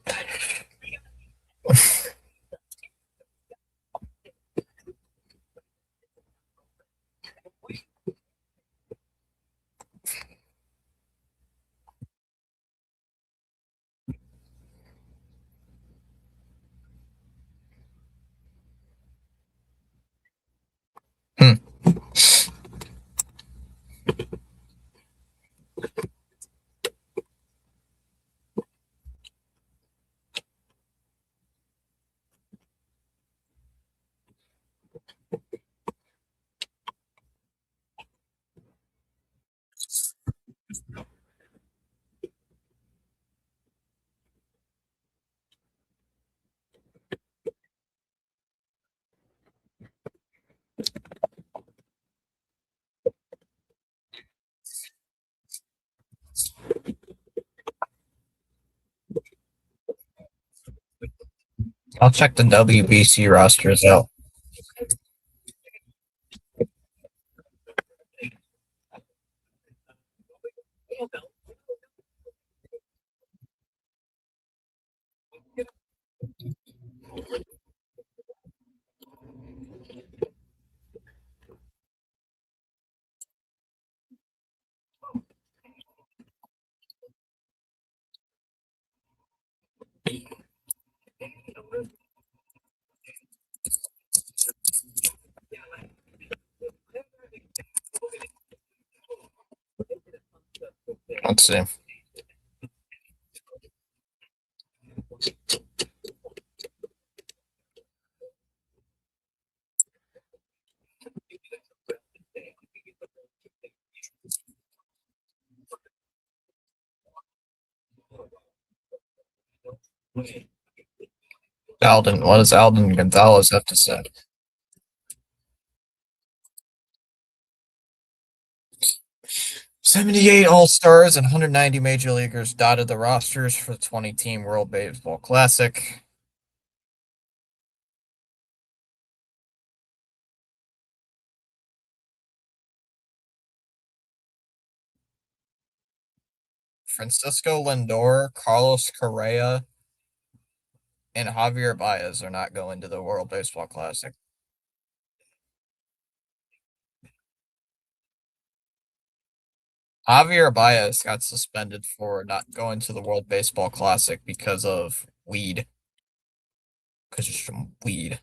I'll check the WBC rosters out. Let's see. Alden, what does Alden Gonzalez have to say? 78 All Stars and 190 Major Leaguers dotted the rosters for the 20-team World Baseball Classic. Francisco Lindor, Carlos Correa, and Javier Baez are not going to the World Baseball Classic. Javier Baez got suspended for not going to the World Baseball Classic because of weed. Because of some weed.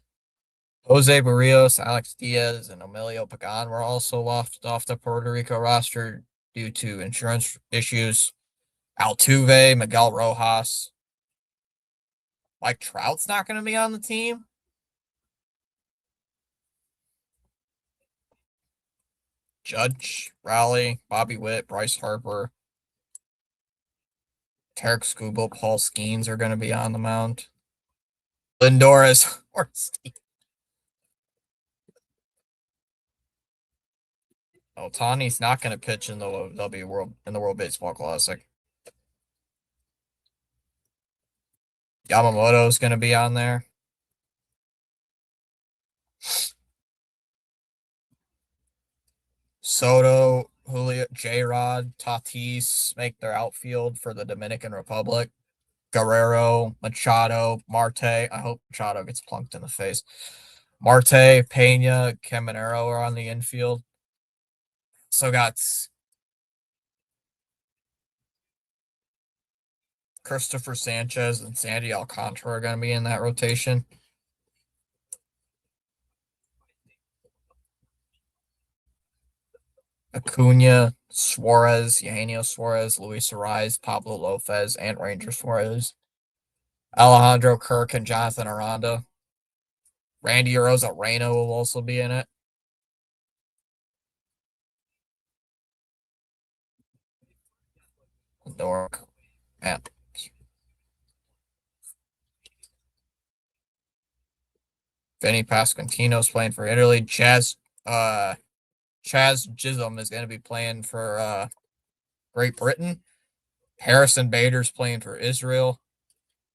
Jose Barrios, Alex Diaz, and Emilio Pagan were also left off the Puerto Rico roster due to insurance issues. Altuve, Miguel Rojas. Mike Trout's not going to be on the team. Judge, Raleigh, Bobby Witt, Bryce Harper, Tarek Skubal, Paul Skeens are going to be on the mound. Lindor is worst. Otani's not going to pitch in the World Baseball Classic. Yamamoto's going to be on there. Soto, Julio, J-Rod, Tatis make their outfield for the Dominican Republic. Guerrero, Machado, Marte. I hope Machado gets plunked in the face. Marte, Pena, Caminero are on the infield. So got Christopher Sanchez and Sandy Alcantara are going to be in that rotation. Acuna, Suarez, Eugenio Suarez, Luis Ariz, Pablo Lopez, and Ranger Suarez. Alejandro Kirk and Jonathan Aranda. Randy Arozarena will also be in it. Dork. Man. Vinny Pasquantino's playing for Italy. Chaz Chisholm is going to be playing for Great Britain. Harrison Bader's playing for Israel.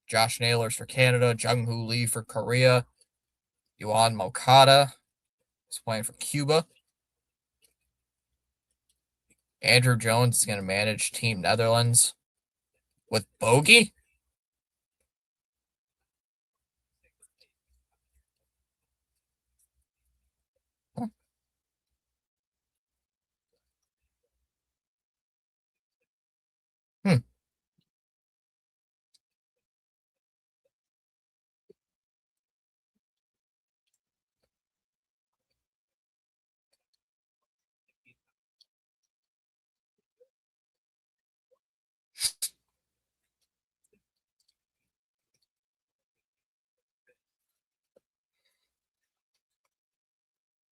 Josh Naylor's for Canada. Jung-Hoo Lee for Korea. Yuan Mokata is playing for Cuba. Andrew Jones is going to manage Team Netherlands with Bogey. Hmm.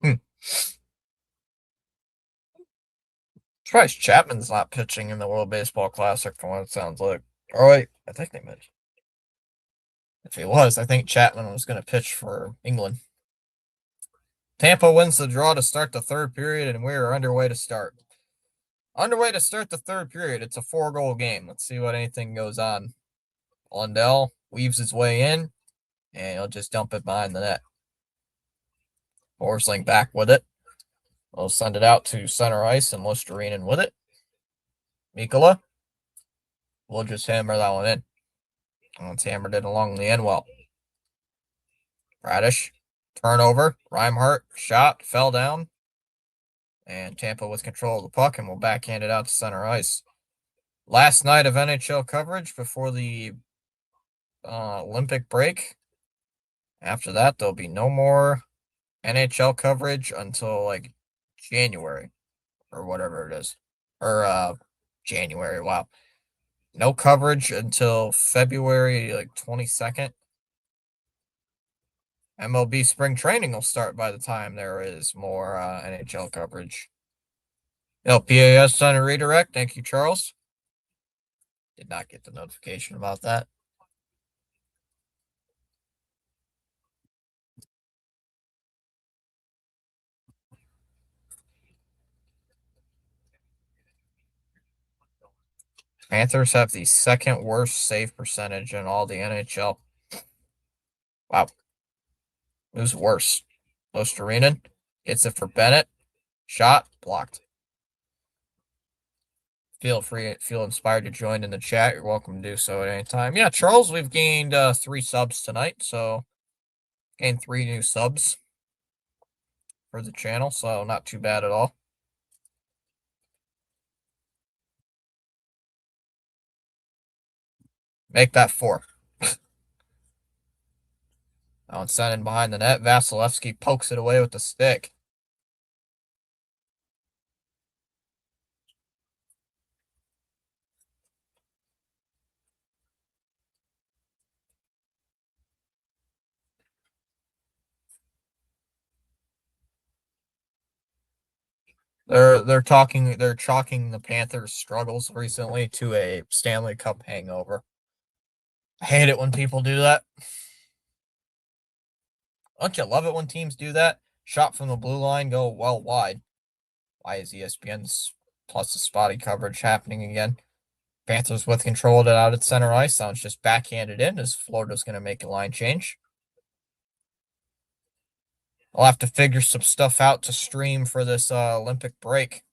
Hmm. Surprised Chapman's not pitching in the World Baseball Classic from what it sounds like. Oh, wait. I think they mentioned. If he was, I think Chapman was going to pitch for England. Tampa wins the draw to start the third period, and we are underway to start. Underway to start the third period. It's a 4-goal game. Let's see what anything goes on. Lundell weaves his way in. And he'll just dump it behind the net. Forsling back with it. We'll send it out to center ice and Listerinen with it. Mikkola. We'll just hammer that one in. And it's hammered it along the end well. Radish. Turnover. Reinhart. Shot. Fell down. And Tampa with control of the puck and will backhand it out to center ice. Last night of NHL coverage before the Olympic break. After that, there'll be no more NHL coverage until like January or whatever it is. Or January. Wow. No coverage until February like 22nd. MLB spring training will start by the time there is more NHL coverage. LPAS on a redirect. Thank you, Charles. Did not get the notification about that. Panthers have the second worst save percentage in all the NHL. Wow. Who's worse? Listerinen gets it for Bennett. Shot blocked. Feel inspired to join in the chat. You're welcome to do so at any time. Yeah, Charles, we've gained 3 subs tonight, so gained 3 new subs for the channel, so not too bad at all. Make that 4. Now it's sent in behind the net. Vasilevsky pokes it away with the stick. They're chalking the Panthers' struggles recently to a Stanley Cup hangover. I hate it when people do that. Don't you love it when teams do that? Shot from the blue line, go well wide. Why is ESPN's plus the spotty coverage happening again? Panthers with control out at center ice. Sounds just backhanded in as Florida's going to make a line change. I'll have to figure some stuff out to stream for this Olympic break.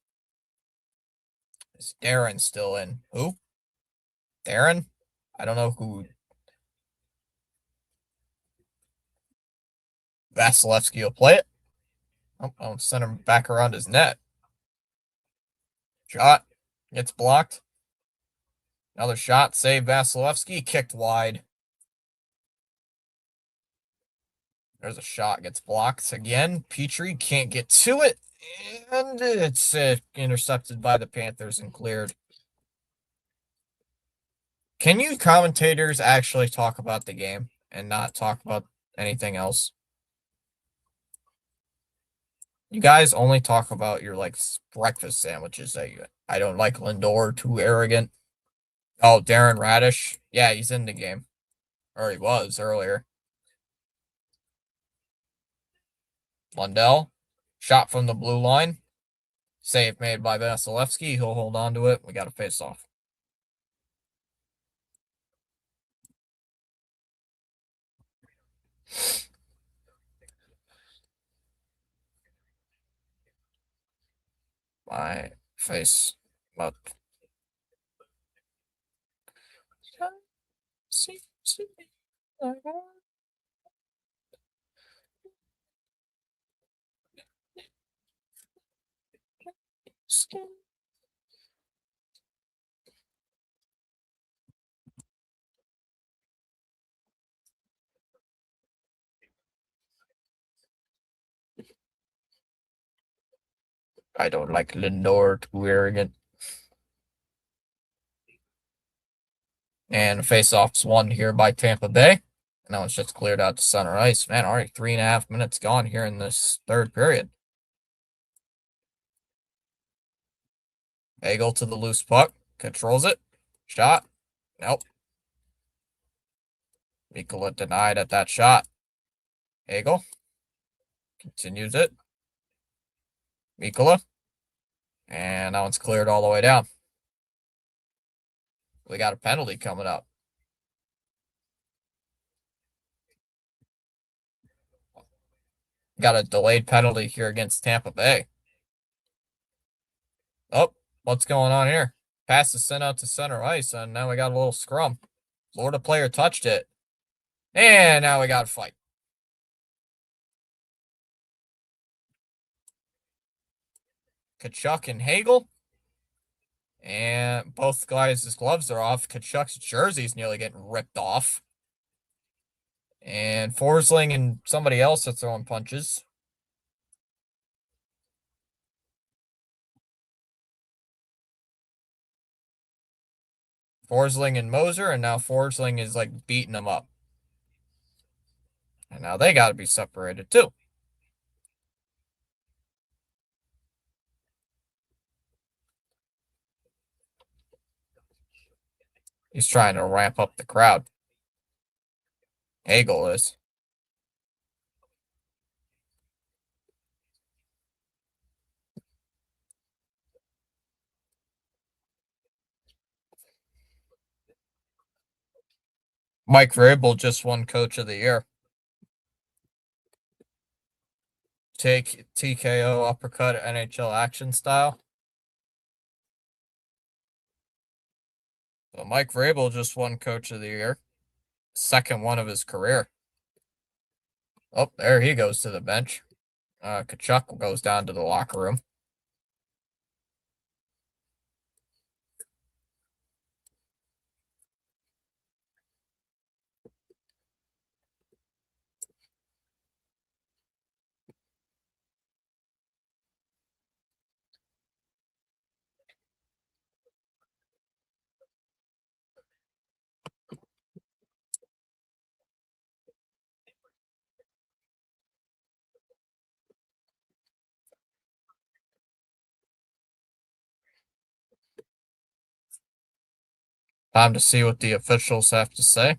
Is Darren still in? Who? Darren? I don't know who. Vasilevsky will play it. Oh, I'll send him back around his net. Shot. Gets blocked. Another shot. Save Vasilevsky. Kicked wide. There's a shot. Gets blocked again. Petrie can't get to it. And it's intercepted by the Panthers and cleared. Can you commentators actually talk about the game and not talk about anything else? You guys only talk about your like breakfast sandwiches that I don't like Lindor, too arrogant. Oh, Darren Radish. Yeah, he's in the game. Or he was earlier. Lundell. Shot from the blue line. Save made by Vasilevsky. He'll hold on to it. We got a face off. My face. But I don't like Lindor, too arrogant. And face-off's won here by Tampa Bay. Now it's just cleared out to center ice. Man, already 3.5 minutes gone here in this third period. Hagel to the loose puck. Controls it. Shot. Nope. Mikkola denied at that shot. Hagel. Continues it. Mikkola. And that one's cleared all the way down. We got a penalty coming up. Got a delayed penalty here against Tampa Bay. Oh, what's going on here? Pass is sent out to center ice, and now we got a little scrum. Florida player touched it. And now we got a fight. Kachuk and Hagel. And both guys' gloves are off. Kachuk's jersey's nearly getting ripped off. And Forsling and somebody else are throwing punches. Forsling and Moser, and now Forsling is like beating them up. And now they got to be separated too. He's trying to ramp up the crowd. Hagel is. Mike Vrabel just won Coach of the Year. Take TKO uppercut NHL action style. So Mike Vrabel just won Coach of the Year. Second one of his career. Oh, there he goes to the bench. Kachuk goes down to the locker room. Time to see what the officials have to say.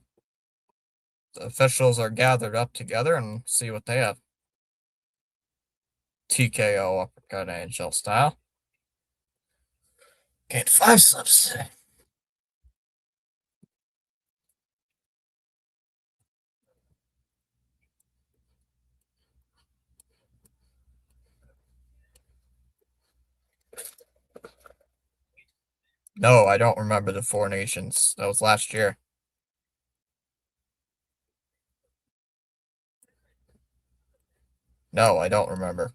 The officials are gathered up together and see what they have. TKO uppercut NHL style. Get 5 slips. No, I don't remember the Four Nations. That was last year. No, I don't remember.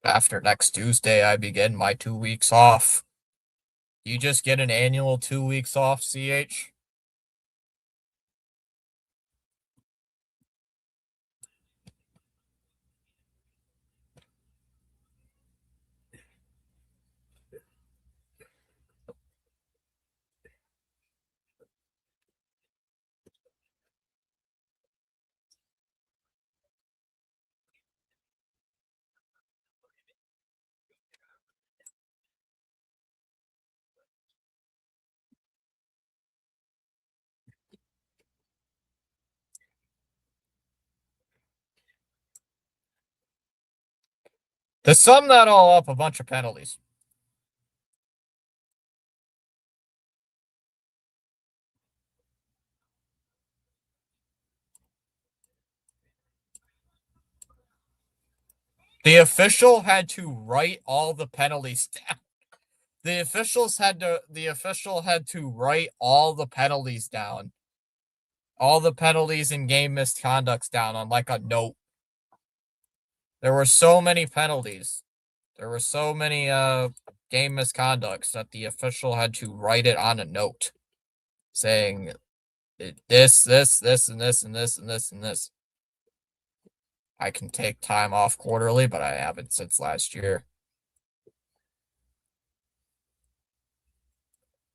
After next Tuesday, I begin my 2 weeks off. You just get an annual 2 weeks off, CH? To sum that all up, a bunch of penalties. The official had to write all the penalties down. The official had to write all the penalties down. All the penalties and game misconducts down on like a note. There were so many penalties. There were so many game misconducts that the official had to write it on a note saying this, and this, and this, and this, and this. I can take time off quarterly, but I haven't since last year.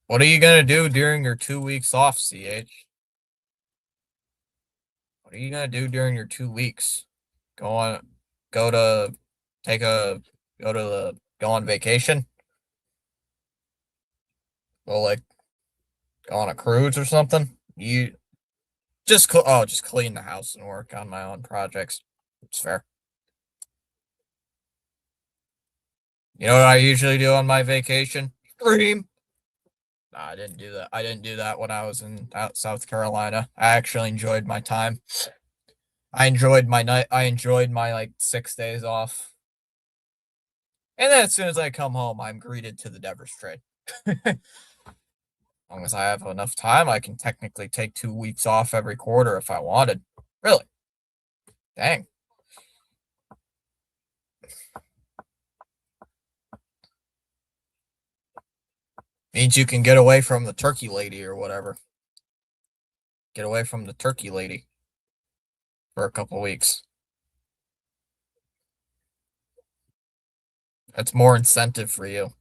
What are you going to do during your 2 weeks off, CH? What are you going to do during your 2 weeks? Go to go on vacation? Go like go on a cruise or something? Just clean the house and work on my own projects. It's fair. You know what I usually do on my vacation? Stream. No, I didn't do that. I didn't do that when I was in South Carolina. I actually enjoyed my time. I enjoyed my night. I enjoyed my like 6 days off. And then as soon as I come home, I'm greeted to the Devers trade. As long as I have enough time, I can technically take 2 weeks off every quarter if I wanted. Really? Dang. Means you can get away from the turkey lady or whatever. Get away from the turkey lady for a couple weeks. That's more incentive for you.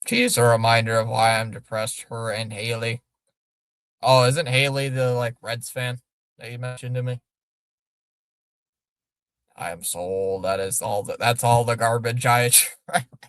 She's a reminder of why I'm depressed. Her and Haley. Oh, isn't Haley the like Reds fan that you mentioned to me? I am sold. That's all the garbage I attract.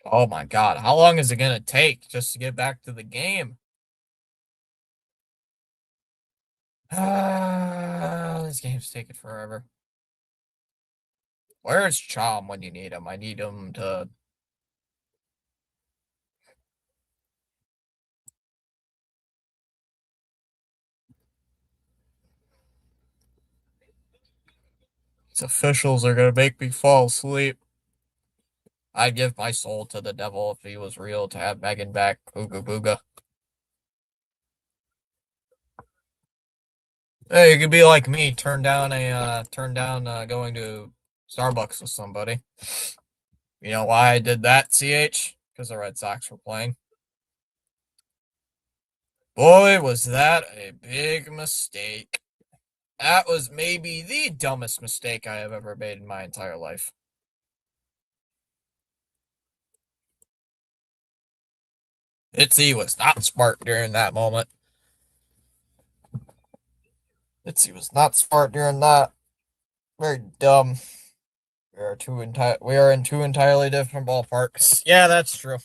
Oh my god, how long is it gonna take just to get back to the game? This game's taking forever. Where's Chom when you need him? I need him to. These officials are gonna make me fall asleep. I'd give my soul to the devil if he was real to have Megan back. Ooga booga. Hey, you could be like me, turn down going to Starbucks with somebody. You know why I did that, CH? Because the Red Sox were playing. Boy, was that a big mistake. That was maybe the dumbest mistake I have ever made in my entire life. Itzy was not smart during that moment. Itzy was not smart during that. Very dumb. We are in two entirely different ballparks. Yeah, that's true.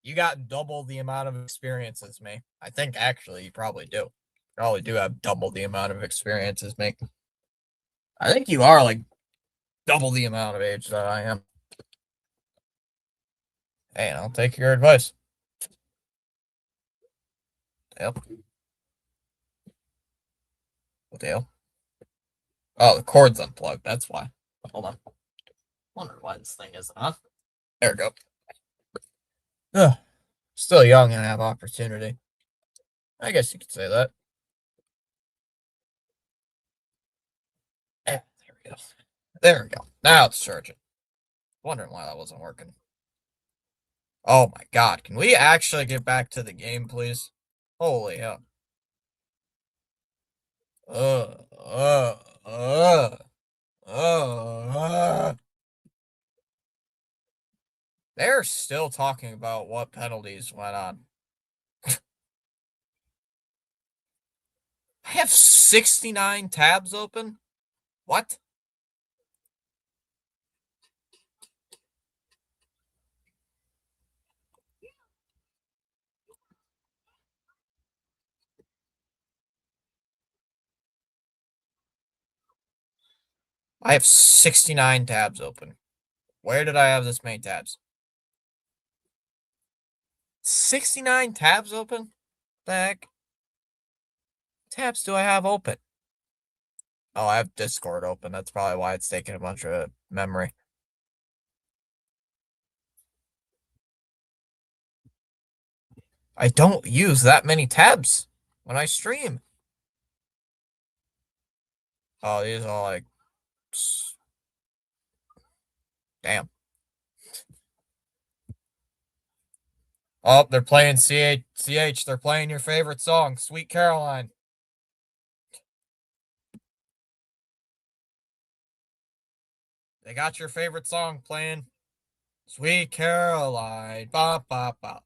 You got double the amount of experience as me. I think actually you probably do. You probably do have double the amount of experience as me. I think you are like double the amount of age that I am. Hey, I'll take your advice. Yep. What the hell? Oh, the cord's unplugged. That's why. Hold on. Wonder why this thing isn't on. There we go. Ugh. Still young and have opportunity. I guess you could say that. There we go. There we go. Now it's charging. Wondering why that wasn't working. Oh my god. Can we actually get back to the game, please? Holy hell. Uh, uh, uh, uh. They're still talking about what penalties went on. I have 69 tabs open? What? I have 69 tabs open. Where did I have this many tabs? 69 tabs open? The heck? Tabs do I have open? Oh, I have Discord open. That's probably why it's taking a bunch of memory. I don't use that many tabs when I stream. Oh, these are like, damn. Oh, they're playing CH. They're playing your favorite song, Sweet Caroline. They got your favorite song playing. Sweet Caroline. Bop, bop, bop.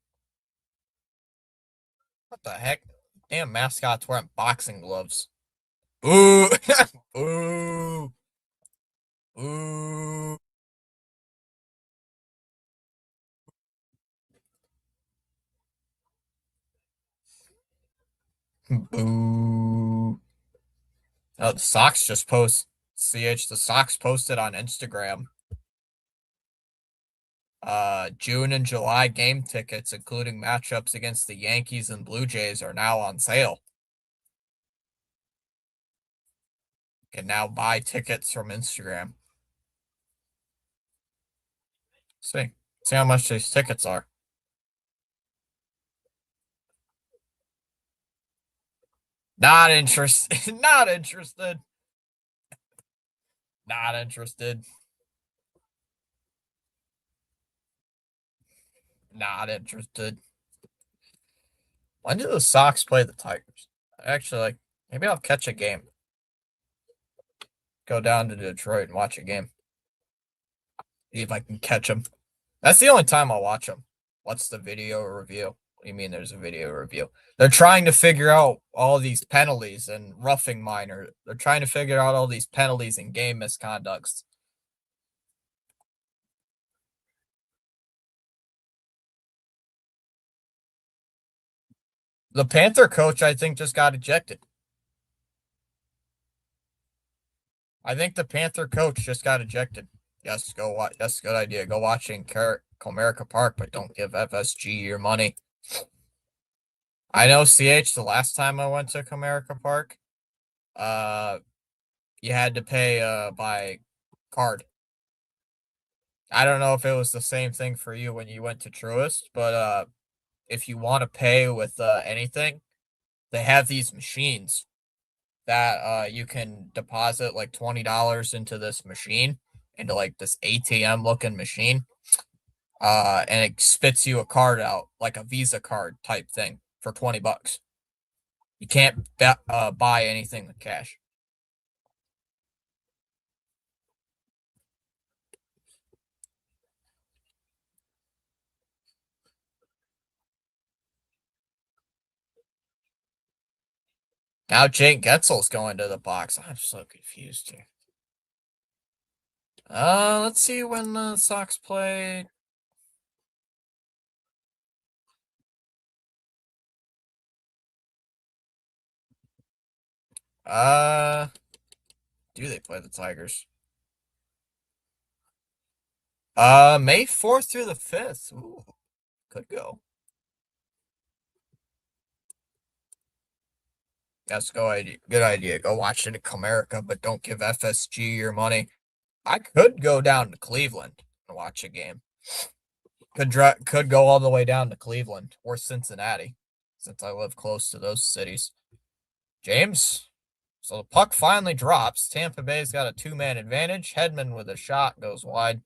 What the heck? Damn mascots wearing boxing gloves. Ooh. Ooh. Ooh. Boo. Oh, the Sox just post. The Sox posted on Instagram. June and July game tickets, including matchups against the Yankees and Blue Jays, are now on sale. You can now buy tickets from Instagram. See how much these tickets are. Not interested. Not interested. Not interested. Not interested. When do the Sox play the Tigers? Actually, like, maybe I'll catch a game. Go down to Detroit and watch a game. See if I can catch them. That's the only time I'll watch them. What's the video review? What do you mean there's a video review? They're trying to figure out all these penalties and roughing minor. They're trying to figure out all these penalties and game misconducts. The Panther coach, I think, just got ejected. I think the Panther coach just got ejected. Yes, go watch. That's a good idea. Go watch in Comerica Park, but don't give FSG your money. I know CH the last time I went to Comerica Park, uh, you had to pay by card. I don't know if it was the same thing for you when you went to Truist, but if you want to pay with anything, they have these machines that you can deposit like $20 into this machine, into like this ATM looking machine. And it spits you a card out, like a Visa card type thing for $20. You can't buy anything with cash. Now Jake Getzel's going to the box. I'm so confused here. Let's see when the Sox play. Uh, do they play the Tigers? May 4th through the 5th. Ooh, could go. That's good idea. Go watch it at Comerica, but don't give FSG your money. I could go down to Cleveland and watch a game. Could go all the way down to Cleveland or Cincinnati, since I live close to those cities. James. So the puck finally drops. Tampa Bay's got a two-man advantage. Hedman with a shot goes wide.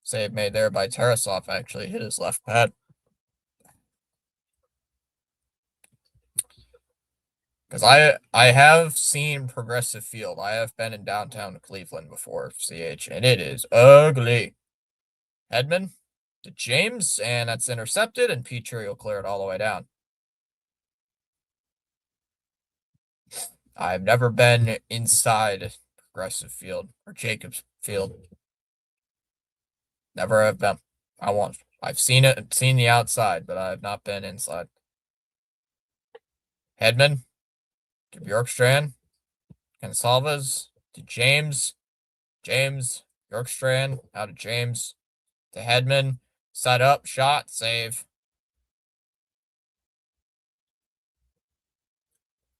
Save made there by Tarasov, actually hit his left pad. Because I have seen Progressive Field. I have been in downtown Cleveland before, CH, and it is ugly. Hedman to James, and that's intercepted, and Petrie will clear it all the way down. I've never been inside Progressive Field or Jacobs Field. Never have been. I won't. I've seen it, seen the outside, but I have not been inside. Hedman to Bjorkstrand. Gonsalves to James. James. Bjorkstrand out of James to Hedman. Set up, shot, save.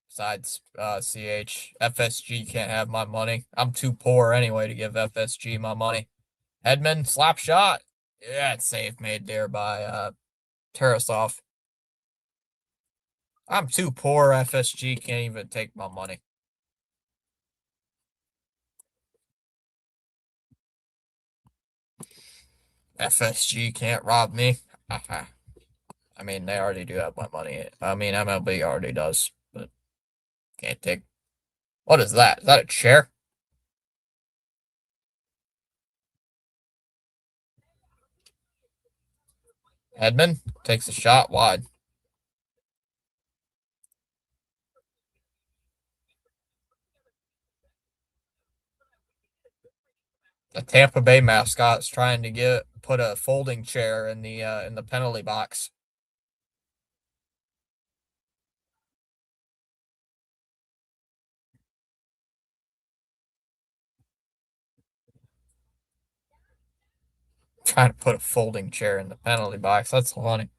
Besides CH, FSG can't have my money. I'm too poor anyway to give FSG my money. Hedman, slap shot. Yeah, it's safe made there by Tarasov. I'm too poor. FSG can't even take my money. FSG can't rob me. I mean, they already do have my money. I mean, MLB already does, but can't take. What is that? Is that a chair? Edmund takes a shot wide. The Tampa Bay mascot's trying to put a folding chair in the penalty box. Trying to put a folding chair in the penalty box. That's funny.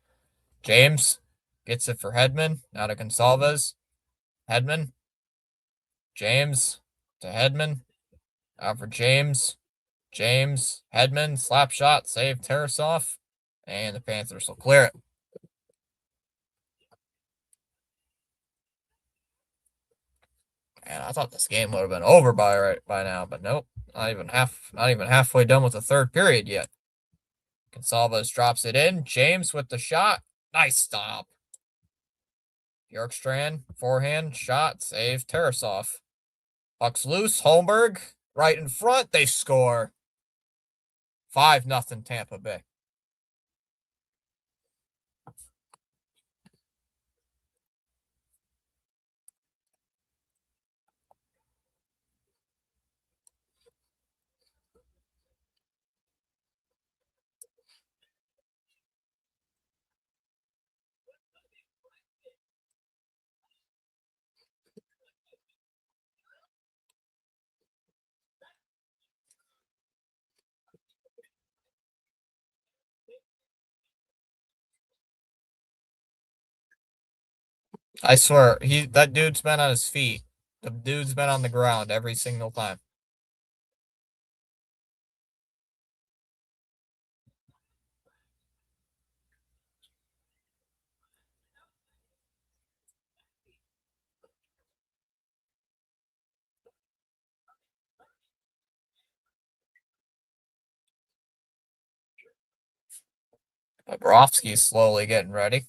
James gets it for Hedman. Now to Gonsalves. Hedman. James to Hedman. Out for James. James. Hedman. Slap shot. Save Tarasoff. And the Panthers will clear it. And I thought this game would have been over by now, but nope. Not even halfway done with the third period yet. Gonsalves drops it in. James with the shot. Nice stop. Bjorkstrand, forehand, shot, save, Tarasoff. Puck's loose, Holmberg, right in front, they score. 5-0 Tampa Bay. I swear, that dude's been on his feet. The dude's been on the ground every single time. Bobrovsky's slowly getting ready.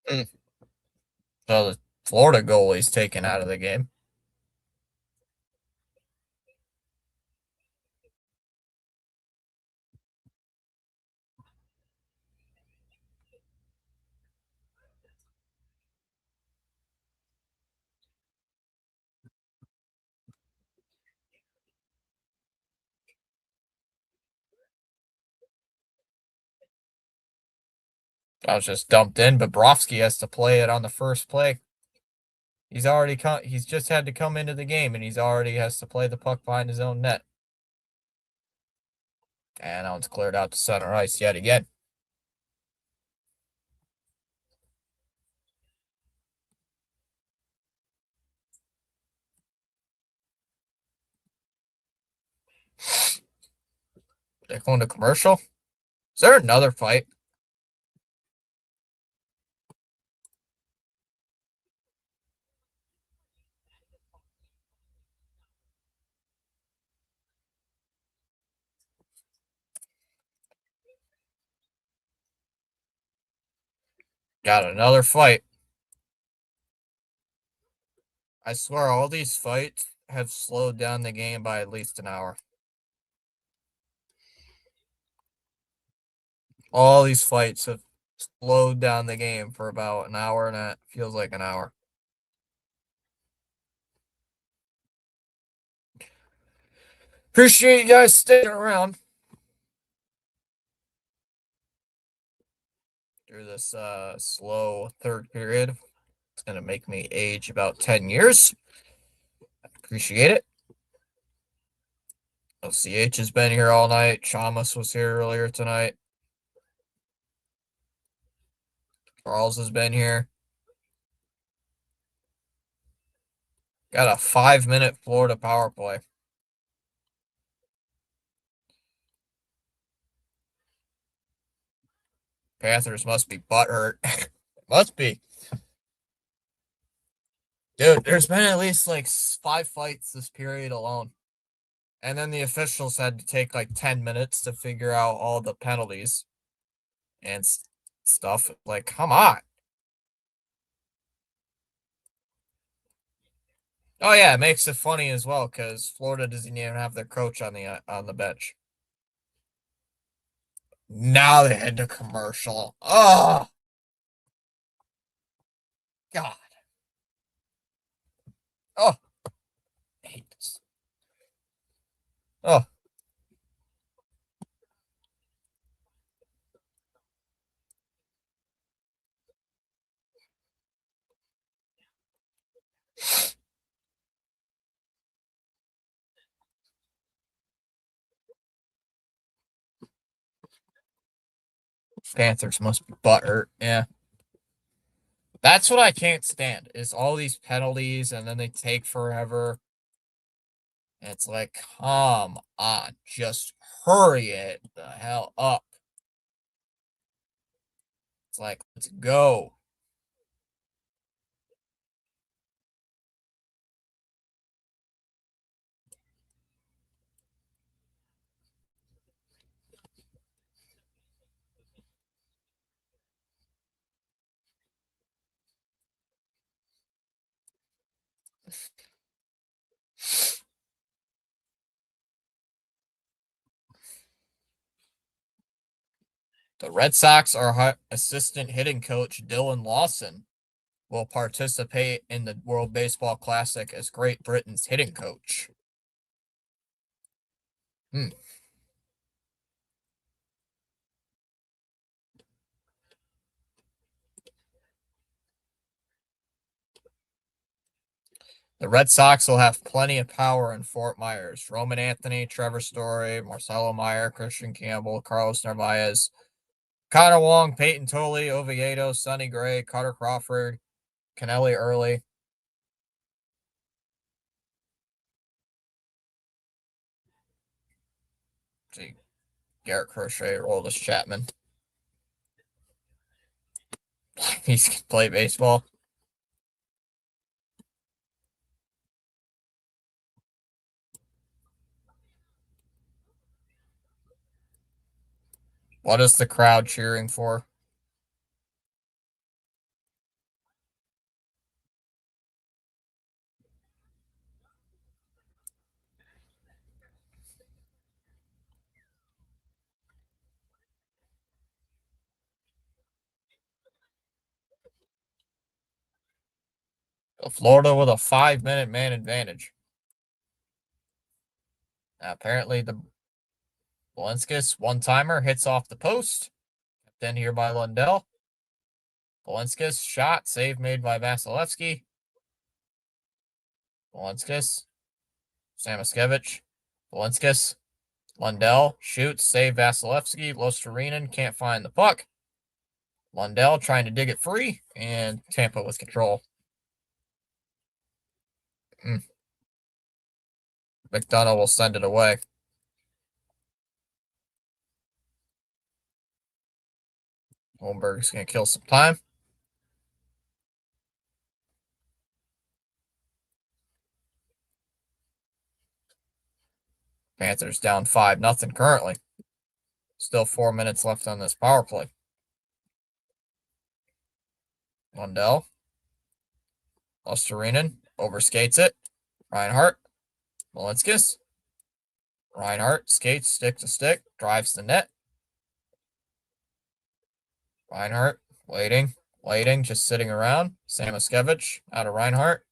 Mm. So the Florida goalie's taken out of the game. I was just dumped in. Bobrovsky has to play it on the first play. He's just had to come into the game and he's already has to play the puck behind his own net. And now it's cleared out to center ice yet again. They're going to commercial. Is there another fight? Got another fight. I swear all these fights have slowed down the game by at least an hour. All these fights have slowed down the game for about an hour and feels like an hour. Appreciate you guys sticking around through this slow third period. It's gonna make me age about 10 years. Appreciate it. OCH has been here all night. Chamas was here earlier tonight. Charles has been here. Got a 5-minute Florida power play. Panthers must be butthurt. Must be. Dude, there's been at least like 5 fights this period alone. And then the officials had to take like 10 minutes to figure out all the penalties and stuff. Like, come on. Oh yeah, it makes it funny as well because Florida doesn't even have their coach on the bench. Now they head to commercial. Oh God. Oh, I hate this. Oh, Panthers must be butthurt. Yeah. That's what I can't stand is all these penalties and then they take forever. It's like, come on, just hurry it the hell up. It's like, let's go. The Red Sox are assistant hitting coach Dylan Lawson will participate in the World Baseball Classic as Great Britain's hitting coach. Hmm. The Red Sox will have plenty of power in Fort Myers. Roman Anthony, Trevor Story, Marcelo Meyer, Christian Campbell, Carlos Narvaez, Connor Wong, Peyton Tolley, Oviedo, Sonny Gray, Carter Crawford, Kennelly Early. See, Garrett Crochet, Roldis Chapman. He's can play baseball. What is the crowd cheering for? Florida with a 5-minute man advantage. Now, apparently, the Balinskis one-timer hits off the post. Then here by Lundell. Balinskis shot, save made by Vasilevsky. Balinskis, Samoskevich, Balinskis, Lundell shoots, save Vasilevsky. Losterinen can't find the puck. Lundell trying to dig it free, and Tampa with control. McDonough will send it away. Holmberg's going to kill some time. Panthers down 5-0 currently. Still 4 minutes left on this power play. Lundell. Losterinen overskates it. Reinhart. Malinskis. Reinhart skates stick to stick. Drives the net. Reinhart waiting, just sitting around. Samoskevich out of Reinhart.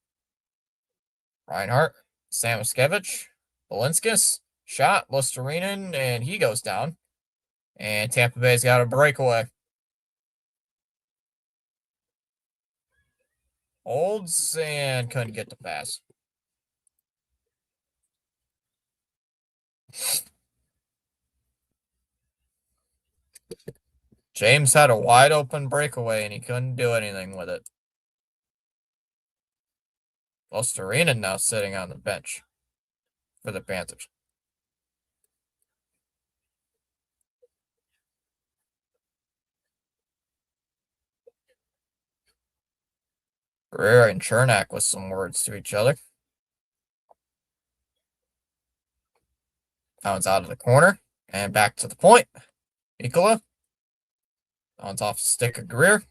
Reinhart. Samoskevich. Balinskis. Shot, Lusterinen, and he goes down. And Tampa Bay's got a breakaway. Holds and couldn't get the pass. James had a wide open breakaway and he couldn't do anything with it. Lusterinen now sitting on the bench for the Panthers. Guerrero and Chernak with some words to each other. That one's out of the corner and back to the point. Nikola. That one's off the stick of Guerrero.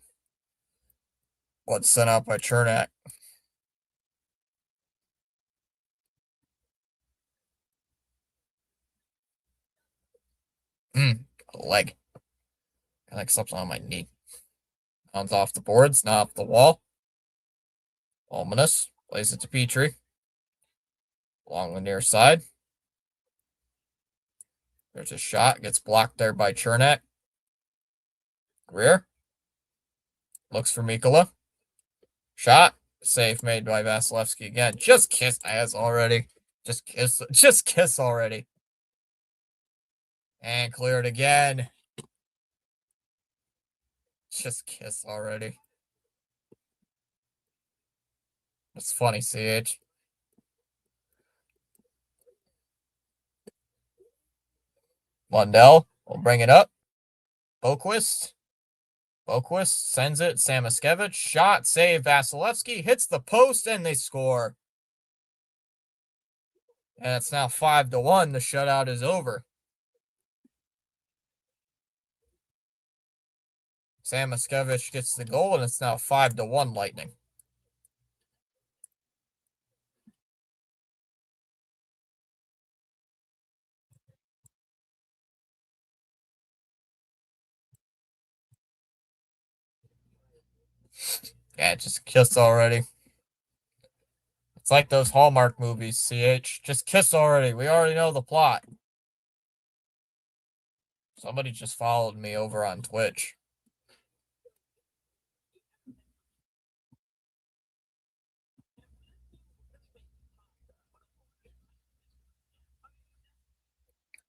What's sent out by Chernak. A leg. I like something on my knee. That one's off the boards, not off the wall. Ominous. Plays it to Petrie. Along the near side. There's a shot. Gets blocked there by Chernak. Greer. Looks for Mikola. Shot. Save made by Vasilevsky again. Just kiss ass already. Just kiss already. And cleared again. Just kiss already. It's funny, CH. Lundell will bring it up. Boquist sends it. Samoskevich. Shot. Save. Vasilevsky hits the post and they score. And it's now 5-1. The shutout is over. Samoskevich gets the goal and it's now 5-1 Lightning. Yeah, just kiss already. It's like those Hallmark movies, CH. Just kiss already. We already know the plot. Somebody just followed me over on Twitch.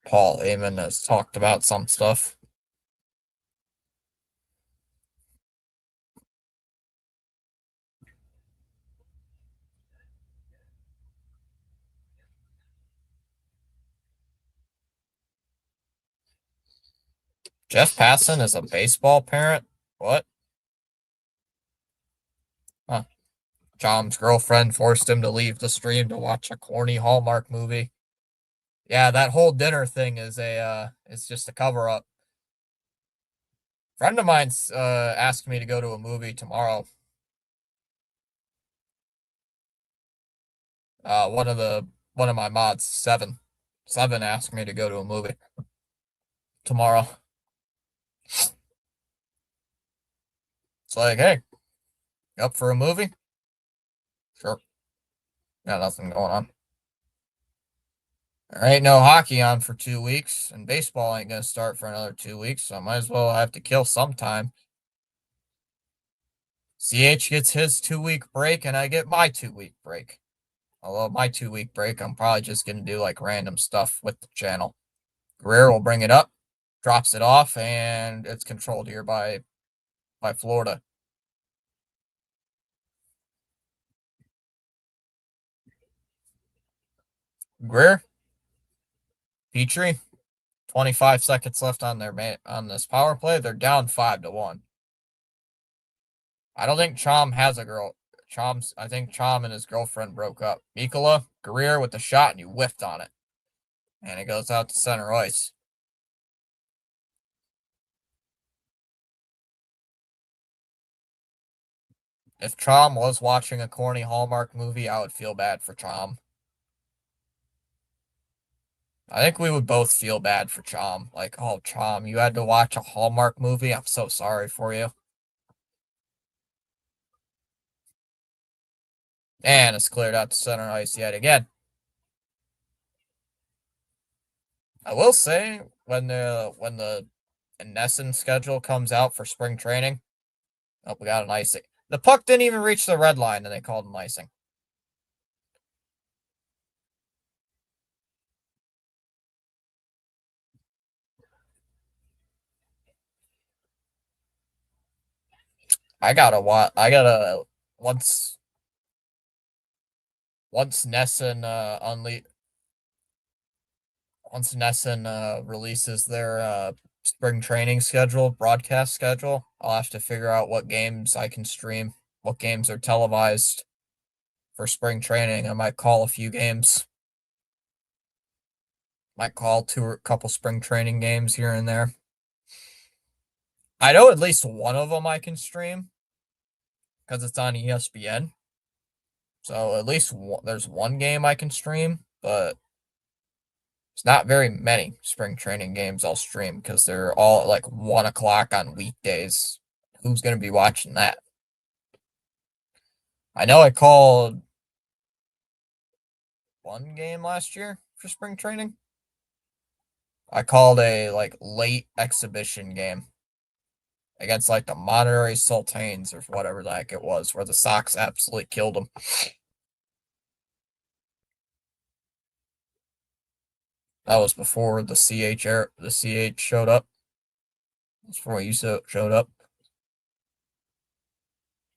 Paul Heyman has talked about some stuff. Jeff Passan is a baseball parent? What? Huh. John's girlfriend forced him to leave the stream to watch a corny Hallmark movie. Yeah, that whole dinner thing is it's just a cover up. Friend of mine's asked me to go to a movie tomorrow. One of my mods, Seven asked me to go to a movie tomorrow. It's like, hey, up for a movie? Sure. Got nothing going on. There ain't no hockey on for 2 weeks, and baseball ain't gonna start for another 2 weeks, so I might as well have to kill some time. CH gets his 2-week break, and I get my 2-week break. Although my 2-week break, I'm probably just gonna do like random stuff with the channel. Guerrero will bring it up, drops it off, and it's controlled here by Florida. Greer, Petrie, 25 seconds left on this power play. They're down 5-1. I don't think Chom has a girl. I think Chom and his girlfriend broke up. Mikola, Guerrero with the shot, and you whiffed on it. And it goes out to center ice. If Chom was watching a corny Hallmark movie, I would feel bad for Chom. I think we would both feel bad for Chom. Like, oh, Chom, you had to watch a Hallmark movie? I'm so sorry for you. And it's cleared out to center ice yet again. I will say when the Nesson schedule comes out for spring training, oh, we got an icing. The puck didn't even reach the red line, and they called an icing. I gotta watch. I gotta once once Nesson once Nesson releases their spring training schedule, broadcast schedule, I'll have to figure out what games I can stream, what games are televised for spring training. I might call a few games. Might call two or a couple spring training games here and there. I know at least one of them I can stream because it's on ESPN. So at least there's one game I can stream, but it's not very many spring training games I'll stream because they're all at like 1 o'clock on weekdays. Who's going to be watching that? I know I called one game last year for spring training. I called a like late exhibition game against like the Monterey Sultanes or whatever the heck it was, where the Sox absolutely killed them. That was before the CH showed up. That's before you showed up.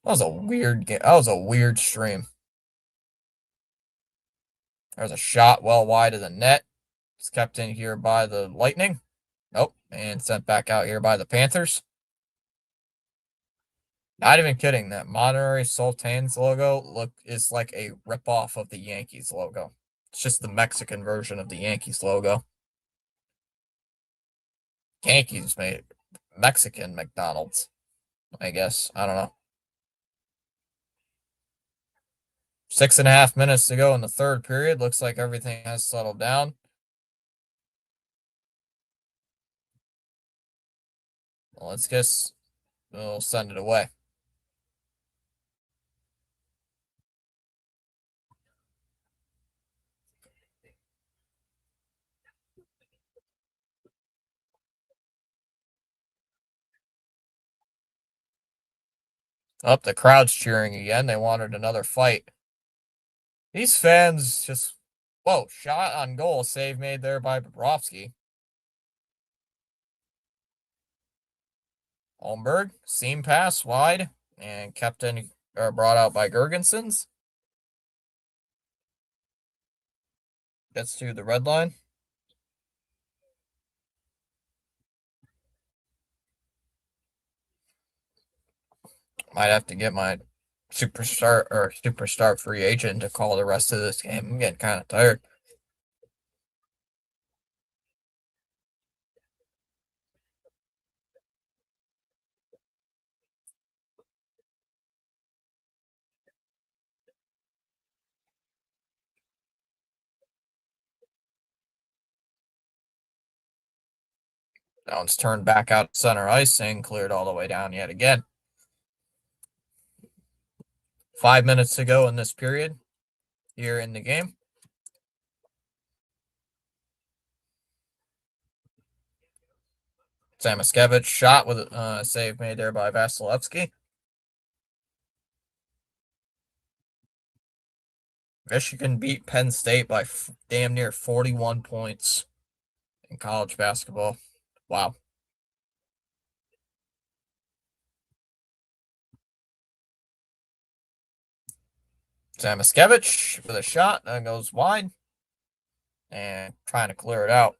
That was a weird game. That was a weird stream. There's a shot well wide of the net. It's kept in here by the Lightning. Nope. And sent back out here by the Panthers. Not even kidding. That Monterey Sultans logo is like a ripoff of the Yankees logo. It's just the Mexican version of the Yankees logo. Yankees made Mexican McDonald's, I guess. I don't know. 6.5 minutes to go in the third period. Looks like everything has settled down. Well, let's guess we'll send it away. Up, the crowd's cheering again. They wanted another fight. These fans just, whoa, shot on goal, save made there by Bobrovsky. Holmberg, seam pass wide, and kept in or brought out by Gergensons. Gets to the red line. Might have to get my superstar free agent to call the rest of this game. I'm getting kind of tired. Now it's turned back out center ice and cleared all the way down yet again. 5 minutes to go in this period here in the game. Samoskevich shot with a save made there by Vasilevsky. Michigan beat Penn State by damn near 41 points in college basketball. Wow. Samoskevich with a shot that goes wide and trying to clear it out.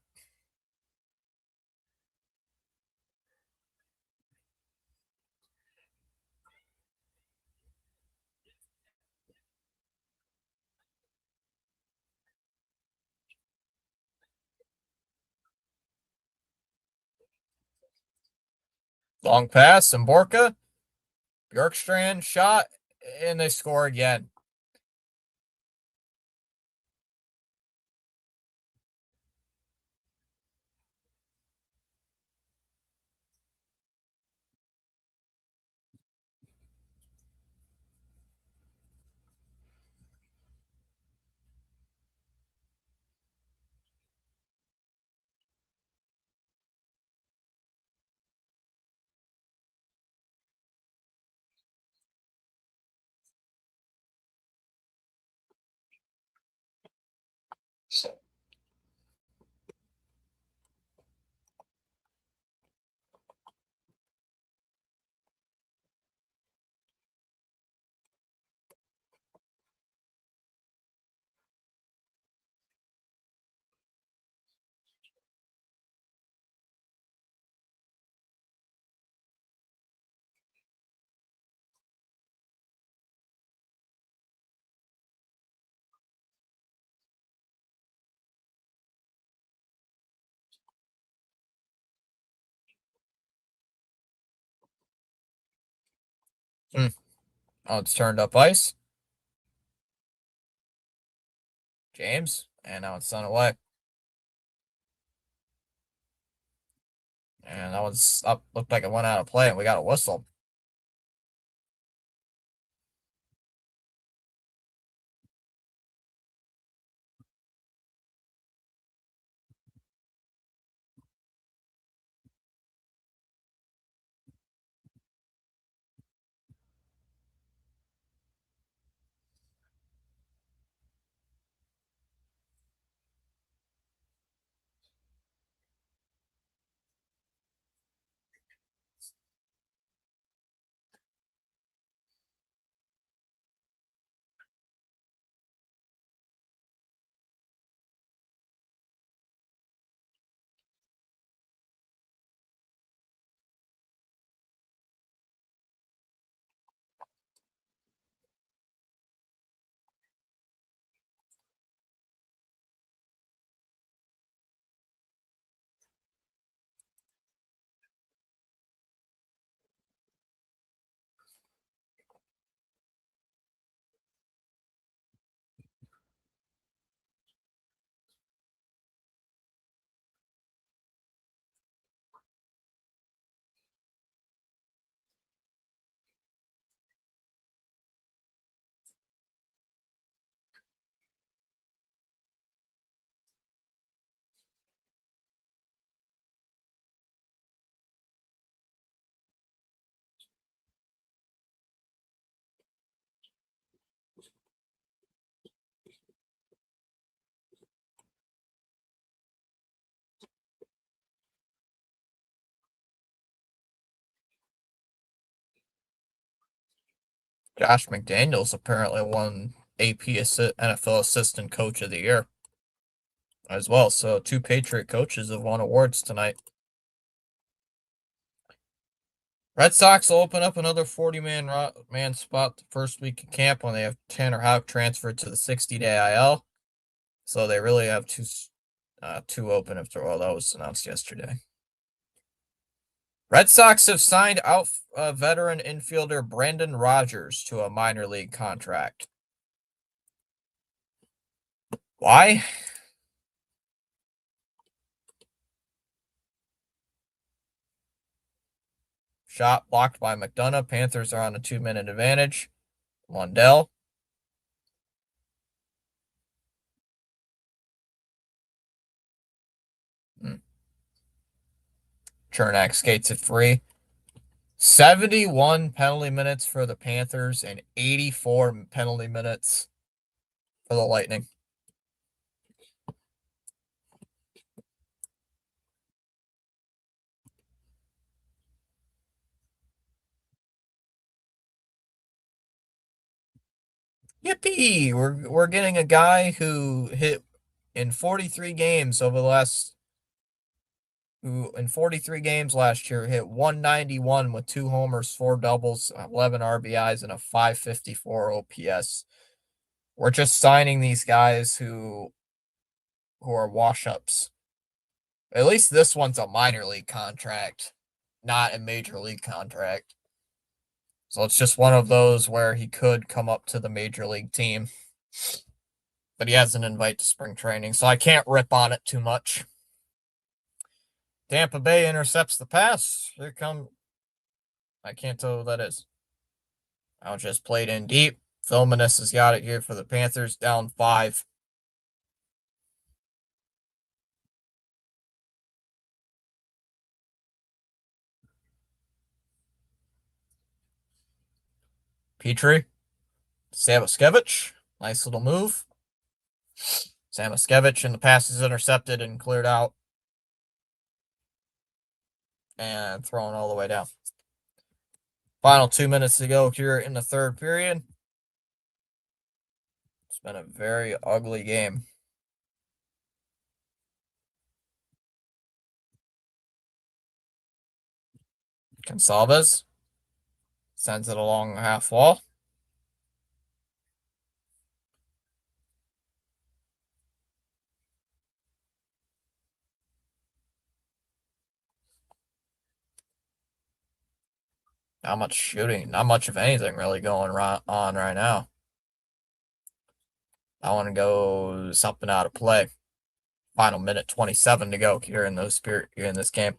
Long pass, and Borka. Bjorkstrand shot, and they score again. Hmm. Oh, it's turned up ice. James. And now it's sent away. And that one's up. Looked like it went out of play, and we got a whistle. Josh McDaniels apparently won AP NFL Assistant Coach of the Year as well. So two Patriot coaches have won awards tonight. Red Sox will open up another 40-man spot the first week of camp when they have Tanner Houck transferred to the 60-day IL. So they really have two open after all that was announced yesterday. Red Sox have signed out veteran infielder Brandon Rogers to a minor league contract. Why? Shot blocked by McDonough. Panthers are on a 2-minute advantage. Lundell. Chernak skates it free. 71 penalty minutes for the Panthers and 84 penalty minutes for the Lightning. Yippee! We're getting a guy who hit in 43 games over the last who in 43 games last year hit 191 with 2 homers, 4 doubles, 11 RBIs, and a 554 OPS. We're just signing these guys who are wash-ups. At least this one's a minor league contract, not a major league contract. So it's just one of those where he could come up to the major league team. But he has an invite to spring training, so I can't rip on it too much. Tampa Bay intercepts the pass. Here come. I can't tell who that is. I'll just played in deep. Phil Menes has got it here for the Panthers, down 5. Petrie, Sabuskevich, nice little move. Samaskevich, and the pass is intercepted and cleared out and thrown all the way down. Final 2 minutes to go here in the third period. It's been a very ugly game. Gonsalves sends it along the half wall. Not much shooting, not much of anything really going on right now. I want to go something out of play. Final minute 27 to go here in this game.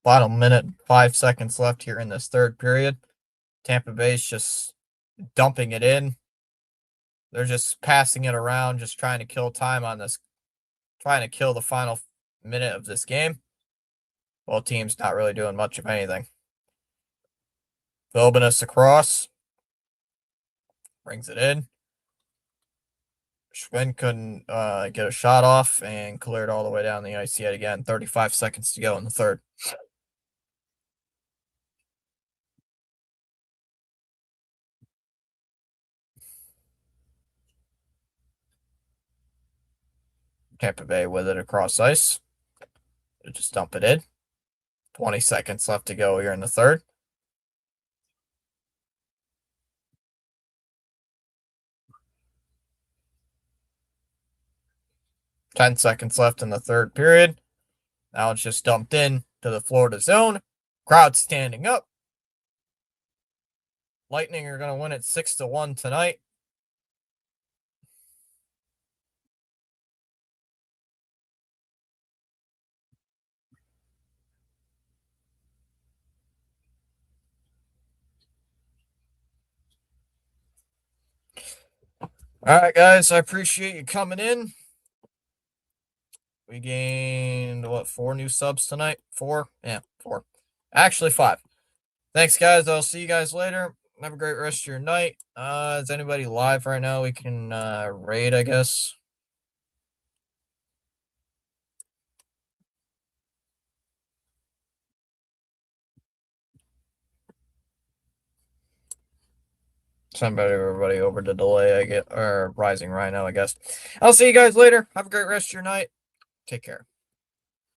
Final minute, 5 seconds left here in this third period. Tampa Bay's just dumping it in. They're just passing it around, just trying to kill time on this, trying to kill the final minute of this game. Both teams not really doing much of anything. Philbinus across. Brings it in. Schwinn couldn't get a shot off and cleared all the way down the ice yet again. 35 seconds to go in the third. Tampa Bay with it across ice. They just dump it in. 20 seconds left to go here in the third. Ten seconds left in the third period. Now it's just dumped in to the Florida zone. Crowd standing up. Lightning are going to win it 6-1 tonight. All right, guys, I appreciate you coming in. We gained, 4 new subs tonight? 4? Yeah, 4. Actually, 5. Thanks, guys. I'll see you guys later. Have a great rest of your night. Is anybody live right now? We can raid, I guess. Everybody over the delay, I get, or Rising Rhino, I guess. I'll see you guys later. Have a great rest of your night. Take care.